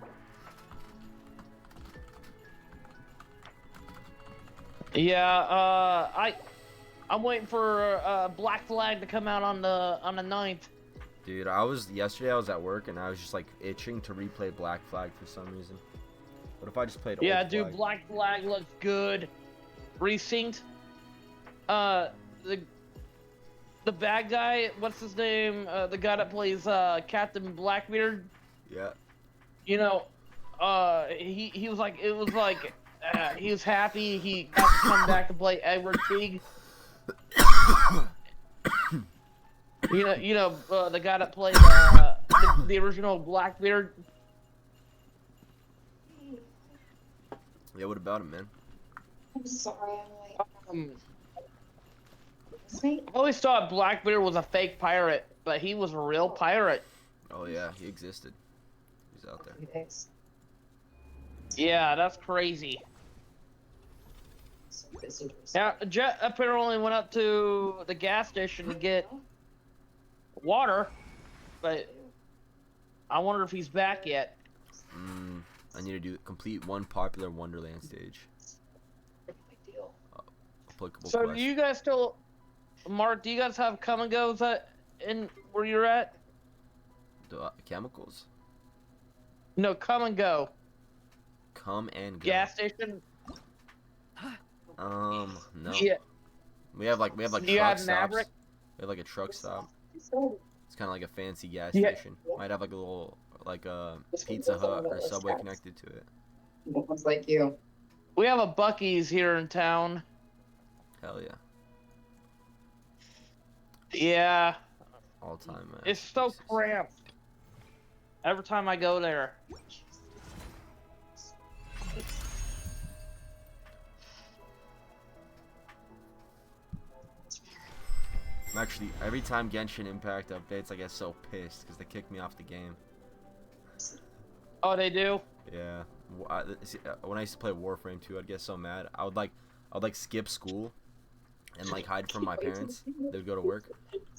Yeah, I'm waiting for Black Flag to come out on the 9th. Dude, yesterday I was at work and I was just like itching to replay Black Flag for some reason. What if I just played Yeah, Old dude, Flag? Black Flag looks good. Resynced. The bad guy, what's his name? The guy that plays Captain Blackbeard. Yeah. You know, he was like, it was like, he was happy he got to come back to play Edward Teague. you know, the guy that played the original Blackbeard. Yeah, what about him, man? I'm sorry, I'm late. I always thought Blackbeard was a fake pirate, but he was a real pirate. Oh yeah, he existed. He's out there. Yeah, that's crazy. Yeah, Jet apparently went up to the gas station to get water, but I wonder if he's back yet. I need to do complete one popular Wonderland stage. Applicable So quest. do you guys still, Mark? Do you guys have come and goes in where you're at? Chemicals. No, come and go. Come and go. Gas station. No. Yeah. We have like Do you truck have stops. Maverick? We have like a truck stop. It's kind of like a fancy gas Yeah. station. Might have like a little Pizza Hut or Subway connected to it. One's like you. We have a Buc-ee's here in town. Hell yeah. Yeah. All time, man. It's so cramped. Every time I go there. I'm actually, every time Genshin Impact updates, I get so pissed because they kick me off the game. Oh, they do? Yeah. When I used to play Warframe 2, I'd get so mad. I would skip school and like hide from my parents. They would go to work,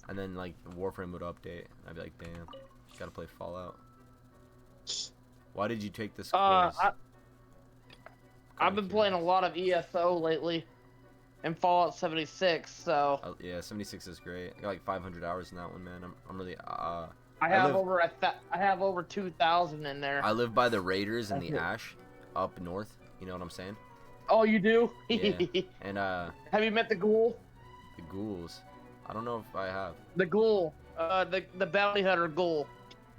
and then like Warframe would update. I'd be like, damn, gotta play Fallout. Why did you take this course? I've been playing a lot of ESO lately, and Fallout 76. So. Yeah, 76 is great. I got like 500 hours in that one, man. I'm really. I have over 2,000 in there. I live by the Raiders and the Ash, up north. You know what I'm saying? Oh, you do? Yeah. And have you met the ghoul? The ghouls. I don't know if I have. The ghoul. The bounty hunter ghoul.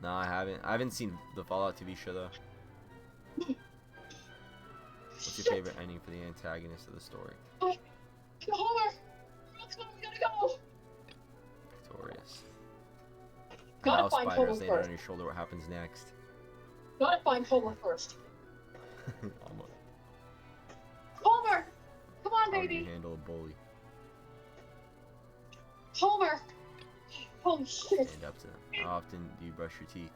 No, I haven't. I haven't seen the Fallout TV show though. What's your favorite ending for the antagonist of the story? Homer! Come on, we gotta go! Victorious. Gotta House find spider Homer laying on first. your shoulder. What happens next? Gotta find Homer first. Almost. Homer! Come on, How would baby! you handle a bully? Homer! Holy shit! Stand up to them. How often do you brush your teeth?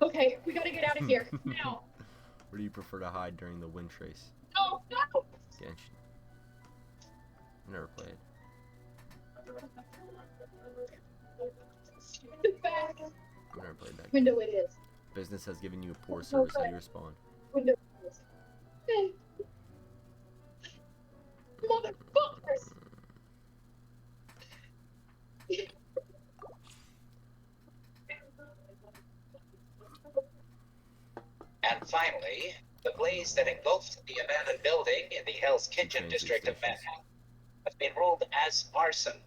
Okay, we gotta get out of here, now! Where do you prefer to hide during the wind trace? No, no! Genshin. I never played. The back. I never played that. Window it is. Business has given you a poor service. How do you respond? Window it is. Hey. Motherfuckers! And finally, the blaze that engulfed the abandoned building in the Hell's Kitchen district of Manhattan has been ruled as arson.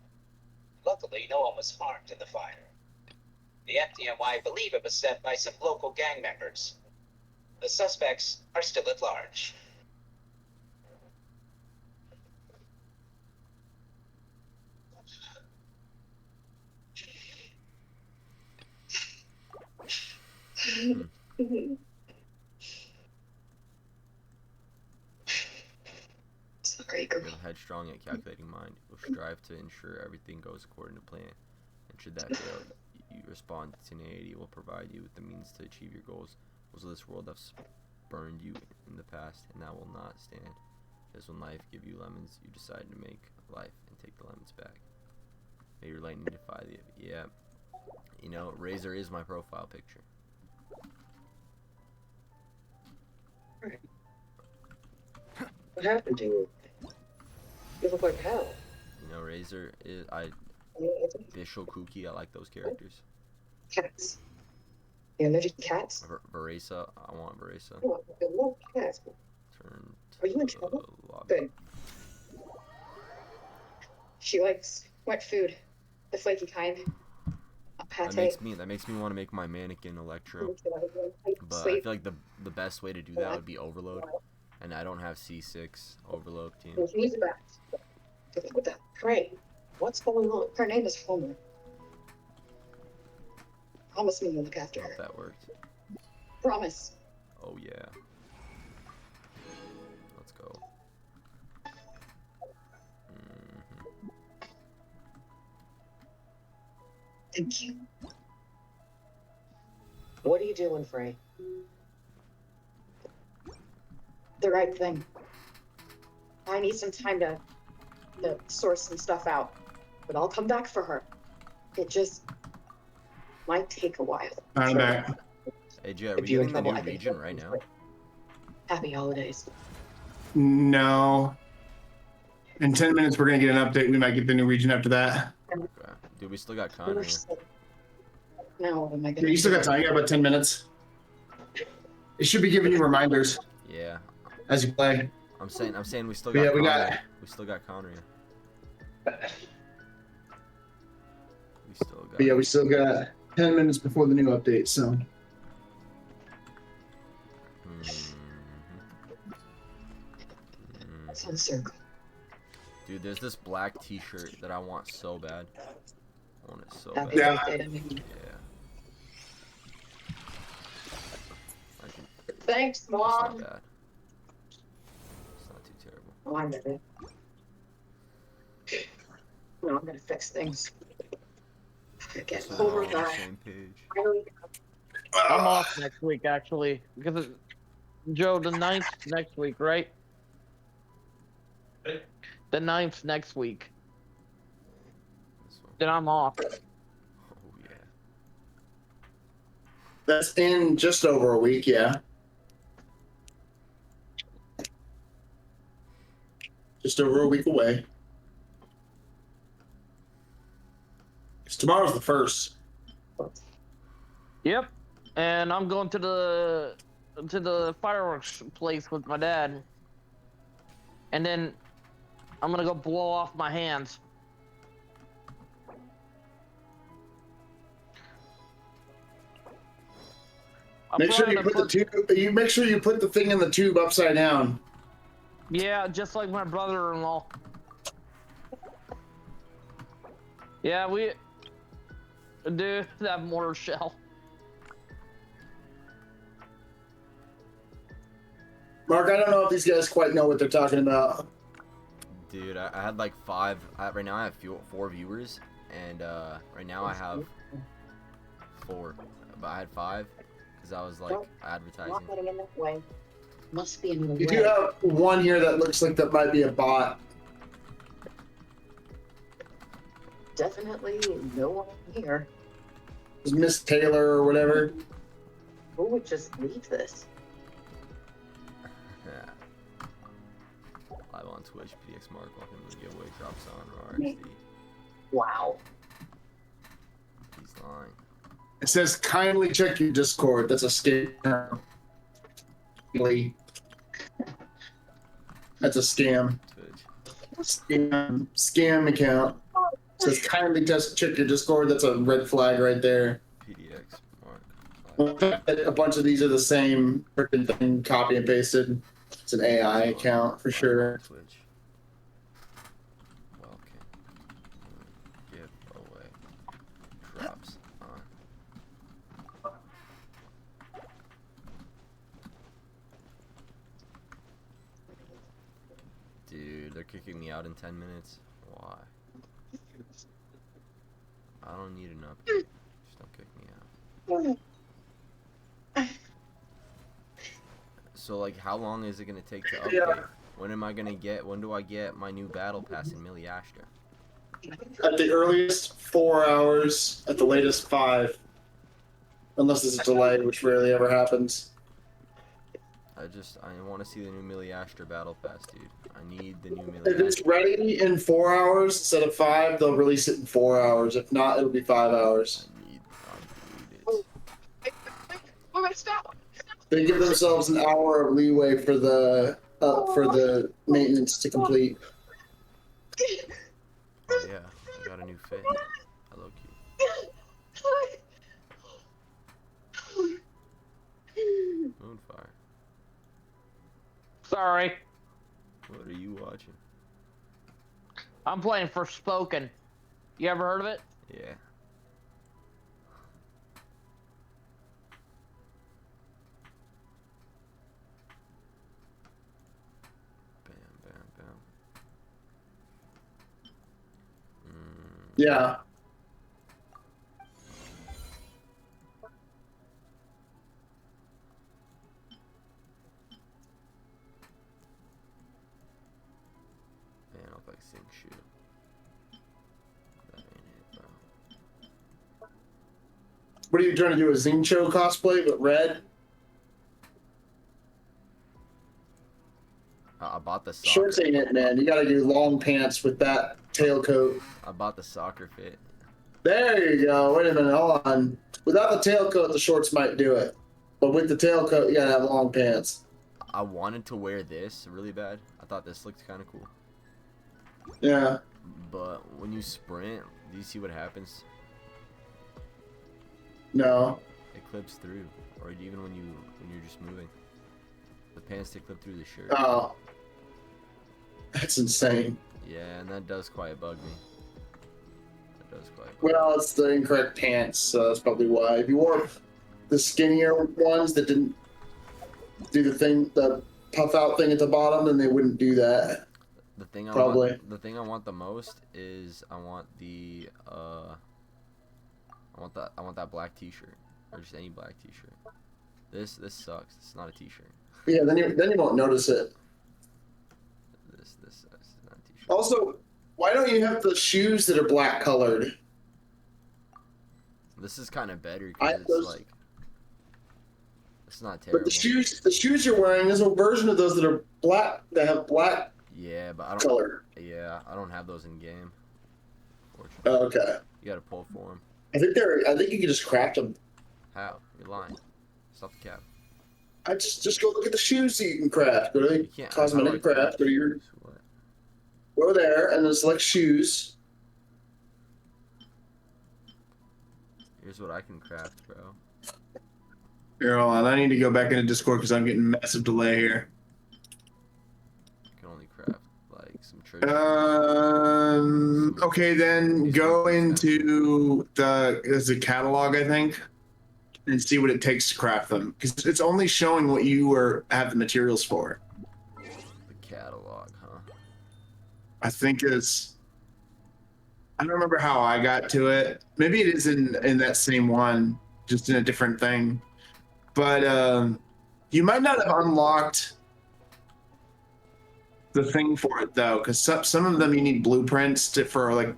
Luckily, no one was harmed in the fire. The FDNY believe it was set by some local gang members. The suspects are still at large. Sorry, You're a headstrong and calculating mind. You'll strive to ensure everything goes according to plan. And should that fail, you respond to tenaciety will provide you with the means to achieve your goals. Those of this world have spurned you in the past, and that will not stand. Just when life give you lemons, you decide to make life and take the lemons back. May your lightning defy the... Yeah. You know, Razor is my profile picture. What happened to you? You look like hell. You know, Razor is... Bishop Kuki, I like those characters. Cats. You allergic to cats? Varesa, I want Varesa. Oh, I love cats. Turn Are you in trouble? Good. She likes wet food, the flaky kind. That makes me want to make my mannequin Electro. But I feel like the best way to do that would be Overload. And I don't have C6 Overload team. He's back. What the? Pray. What's going on? Her name is Homer. Promise me you'll look after her. Hope that worked. Promise. Oh yeah. Let's go. Thank you. What are you doing, Frey? The right thing. I need some time to source some stuff out, but I'll come back for her. It just might take a while. I'm back. Hey, Jay, are we getting the new region right now? Happy holidays. No. In 10 minutes, we're gonna get an update. We might get the new region after that. Okay. Dude, we still got Connor. Now what am I Yeah, gonna you still got time. You got about 10 minutes. It should be giving you reminders. Yeah. As you play. I'm saying we still Yeah, got we Connor. got- We still got Connor. We still got. But yeah, we still got 10 minutes before the new update, so. That's on circle. Dude, there's this black T-shirt that I want so bad. I want it so Happy bad. birthday to me. Yeah. I can, Thanks, it's not Mom. bad. It's not too terrible. Oh, I'm ready. No, I'm gonna fix things. Get So we're over all on the that. same page. I'm off next week, actually, because Joe, the 9th next week, right? The 9th next week. Then I'm off. Oh yeah. That's in just over a week, yeah. Just over a week away. 'Cause tomorrow's the 1st. Yep. And I'm going to the fireworks place with my dad. And then I'm gonna go blow off my hands. Make sure you put the tube. You make sure you put the thing in the tube upside down. Yeah, just like my brother-in-law. Yeah, we do that mortar shell. Mark, I don't know if these guys quite know what they're talking about. Dude, I had like 5. Right now I have 4 viewers, and right now I have 4. But I had 5 because I was like advertising. Not getting in that way. Must be another way. You do have one here that looks like that might be a bot. Definitely no one here. It's Miss Taylor or whatever. Who would just leave this? Yeah. Live on Twitch, PX Mark, welcome to the giveaway drops on RXD. Wow. He's lying. It says kindly check your Discord. That's a scam. That's a scam. Scam account. It says kindly just check your Discord. That's a red flag right there. PDX Mark. A bunch of these are the same freaking thing, copy and pasted. It's an AI account for sure. Twitch. Welkin. Giveaway drops on. Dude, they're kicking me out in 10 minutes. Why? I don't need an update. Just don't kick me out. So, like, how long is it gonna take to update? When do I get my new battle pass in Millie Ashton? At the earliest, 4 hours. At the latest, 5. Unless there's a delay, which rarely ever happens. I want to see the new Millie Ashton battle pass, dude. I need the new Millie If it's Ashton. ready in 4 hours instead of 5, they'll release it in 4 hours. If not, it'll be 5 hours. Stop. They give themselves an hour of leeway for the maintenance to complete. Oh yeah, I got a new fit. Hello, cute. Moonfire. Sorry. What are you watching? I'm playing Forspoken. You ever heard of it? Yeah. Yeah. What are you trying to do? A Zincho cosplay, but red? I bought the soccer. Shorts ain't it, man. You gotta do long pants with that tailcoat. I bought the soccer fit. There you go. Wait a minute, hold on. Without the tailcoat, the shorts might do it. But with the tailcoat, you gotta have long pants. I wanted to wear this really bad. I thought this looked kind of cool. Yeah. But when you sprint, do you see what happens? No. It clips through, or even when you're just moving, the pants they clip through the shirt. Oh. That's insane. Yeah, and that does quite bug me. That does quite. Well, it's the incorrect pants, so that's probably why. If you wore the skinnier ones that didn't do the thing, the puff out thing at the bottom, then they wouldn't do that. The thing I Probably. want, the thing I want the most is I want that black T-shirt, or just any black T-shirt. This sucks. It's not a T-shirt. Yeah, then you won't notice it. This sucks. It's not a T-shirt. Also, why don't you have the shoes that are black colored? This is kind of better because it's not terrible. But the shoes you're wearing is a version of those that are black, that have black. Yeah, but I don't. Color. Yeah, I don't have those in game. Oh, okay. You gotta pull for them. I think you can just craft them. How? You're lying. Stop the cap. I just go look at the shoes that you can craft. Go to cosmetic craft. Go to your. Go there and then select shoes. Here's what I can craft, bro. Here, hold on. I need to go back into Discord because I'm getting massive delay here. I can only craft like some treasure. Okay, then go into the catalog, I think, and see what it takes to craft them, because it's only showing what you have the materials for. The catalog, huh? I think it's. I don't remember how I got to it. Maybe it is in that same one, just in a different thing. But you might not have unlocked the thing for it though, because some of them you need blueprints for like.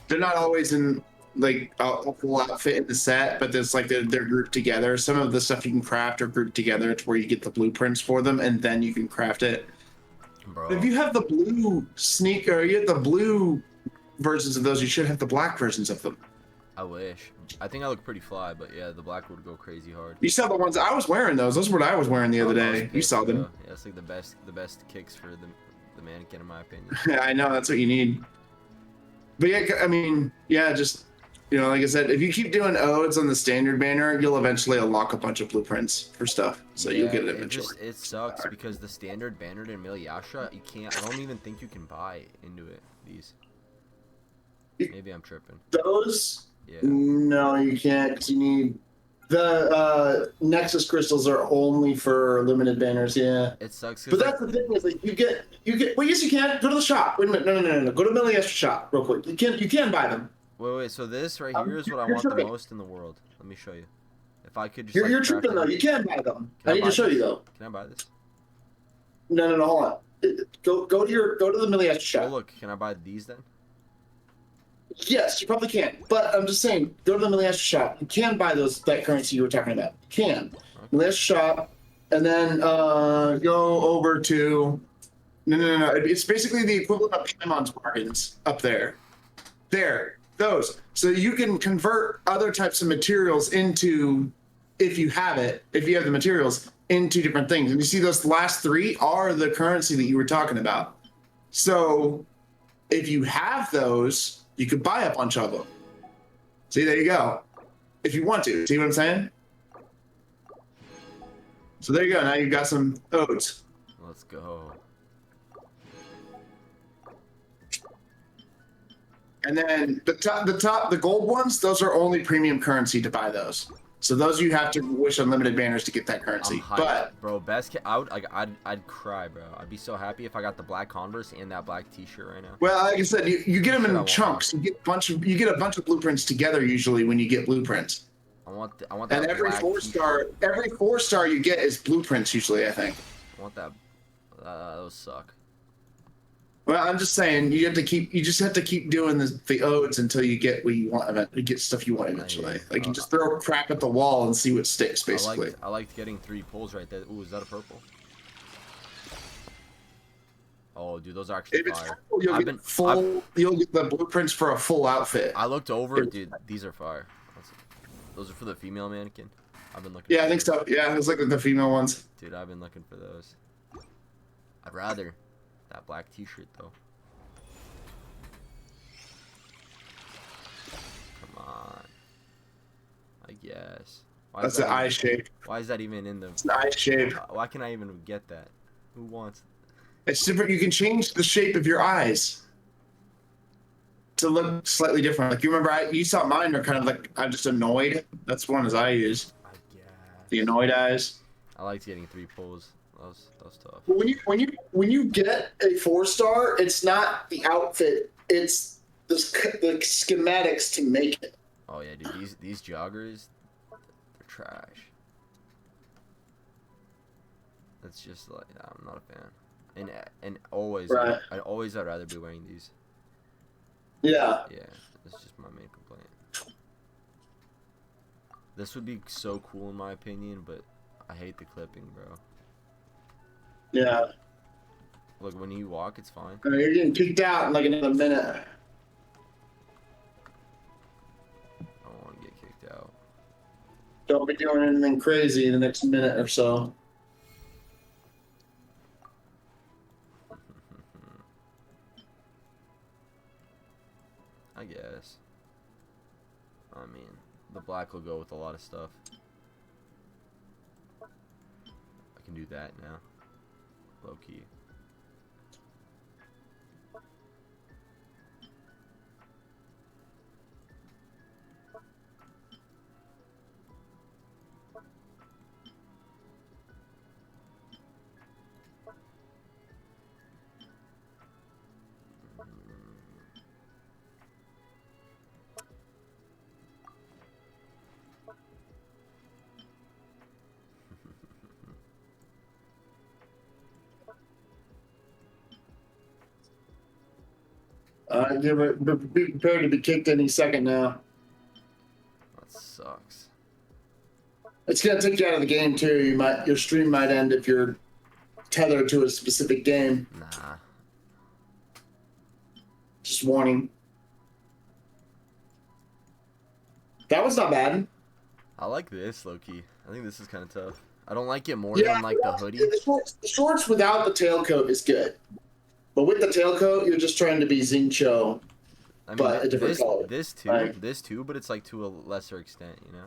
They're not always in like a full outfit in the set, but there's like they're grouped together. Some of the stuff you can craft are grouped together to where you get the blueprints for them, and then you can craft it. Bro. If you have the blue sneaker, you have the blue versions of those, you should have the black versions of them. I wish. I think I look pretty fly, but yeah, the black would go crazy hard. You saw the ones I was wearing. Those are what I was wearing the other day. You saw them. Yeah, it's like the best kicks for the mannequin in my opinion. Yeah, I know, that's what you need. But yeah, I mean, yeah, just like I said, if you keep doing odes on the standard banner, you'll eventually unlock a bunch of blueprints for stuff. So you'll get it eventually. It sucks because the standard banner in Milyasha, you can't. I don't even think you can buy into it. These. Maybe I'm tripping. Those? Yeah. No, you can't, because you need the Nexus crystals are only for limited banners. Yeah. It sucks. But that's the thing is like you get. Well, yes, you can. Go to the shop. Wait a minute. No. Go to Milyasha shop real quick. You can buy them. Wait. So this right here is what I want the most in the world. Let me show you. If I could just. You're tripping though. You can buy them. I need to show you though. Can I buy this? No. Hold on. Go to the Milyasha shop. Oh look, can I buy these then? Yes, you probably can. But I'm just saying, go to the Milyasha shop. You can buy that currency you were talking about. You can. Okay. Milyasha shop, and then go over to. No. It's basically the equivalent of Paimon's bargains up there. There. Those. So you can convert other types of materials into, if you have the materials, into different things. And you see those last three are the currency that you were talking about. So if you have those, you could buy a bunch of them. See, there you go. If you want to. See what I'm saying? So there you go. Now you've got some odes. Let's go. And then the gold ones, those are only premium currency to buy those. So those you have to wish unlimited banners to get that currency. But bro, I'd cry, bro. I'd be so happy if I got the black Converse and that black T-shirt right now. Well, like I said, you get them in chunks. You get a bunch of blueprints together usually when you get blueprints. I want that. And every 4-star you get is blueprints usually, I think. I want that. Those suck. Well, I'm just saying you just have to keep doing the odes until you get what you want. You get stuff you want eventually. Like you just throw crap at the wall and see what sticks, basically. I liked getting 3 pulls right there. Ooh, is that a purple? Oh, dude, those are actually fire. You'll get the blueprints for a full outfit. I looked over, dude. These are fire. Those are for the female mannequin. I've been looking. Yeah, I think so. Yeah, it's like the female ones. Dude, I've been looking for those. I'd rather that black T-shirt though. Come on. I guess. That's the eye shape. Why is that even in the? It's the eye shape. Why can I even get that? Who wants? It's different. You can change the shape of your eyes to look slightly different. Like you remember, you saw mine are kind of like I'm just annoyed. That's one as I use. The annoyed eyes. I liked getting 3 pulls. That was tough. When you get a 4-star, it's not the outfit. It's the schematics to make it. Oh yeah, dude. These joggers, they're trash. It's just like I'm not a fan. And always, right. I'd rather be wearing these. Yeah. Yeah, that's just my main complaint. This would be so cool in my opinion, but I hate the clipping, bro. Yeah. Look, when you walk, it's fine. You're getting kicked out in like another minute. I don't want to get kicked out. Don't be doing anything crazy in the next minute or so. I guess. I mean, the black will go with a lot of stuff. I can do that now. Low key. Be prepared to be kicked any second now. That sucks. It's gonna take you out of the game too. Your stream might end if you're tethered to a specific game. Nah. Just warning. That was not bad. I like this, low-key. I think this is kind of tough. I don't like it more than like the hoodie. The shorts without the tailcoat is good. But with the tailcoat, you're just trying to be Zincho, I mean, but a different color. This too, but it's like to a lesser extent, you know?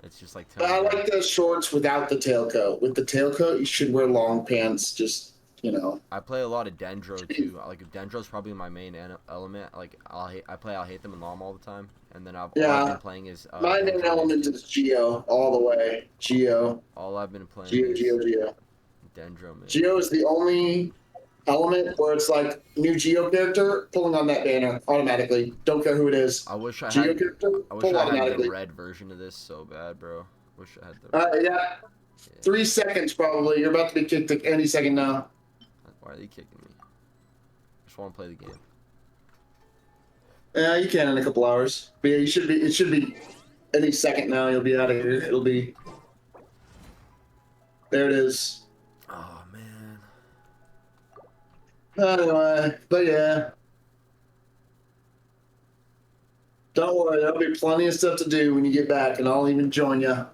It's just like... But I like the shorts without the tailcoat. With the tailcoat, you should wear long pants, just, you know. I play a lot of Dendro, too. Like, Dendro's probably my main element. Like, I'll hate them in LOM all the time. And then all I've been playing is... my main element is Geo, all the way. Geo. All I've been playing is... Geo. Dendro, man. Geo is the only element where it's like new Geo character pulling on that banner automatically. Don't care who it is. I wish I Geo had. Character, I wish pull I had automatically. the red version of this so bad, bro. Wish I had the. Yeah. 3 seconds probably. You're about to be kicked any second now. Why are they kicking me? I just want to play the game. Yeah, you can in a couple hours. But yeah, you should be. It should be any second now. You'll be out of here. It'll be. There it is. Oh man. Anyway, but yeah. Don't worry, there'll be plenty of stuff to do when you get back, and I'll even join you.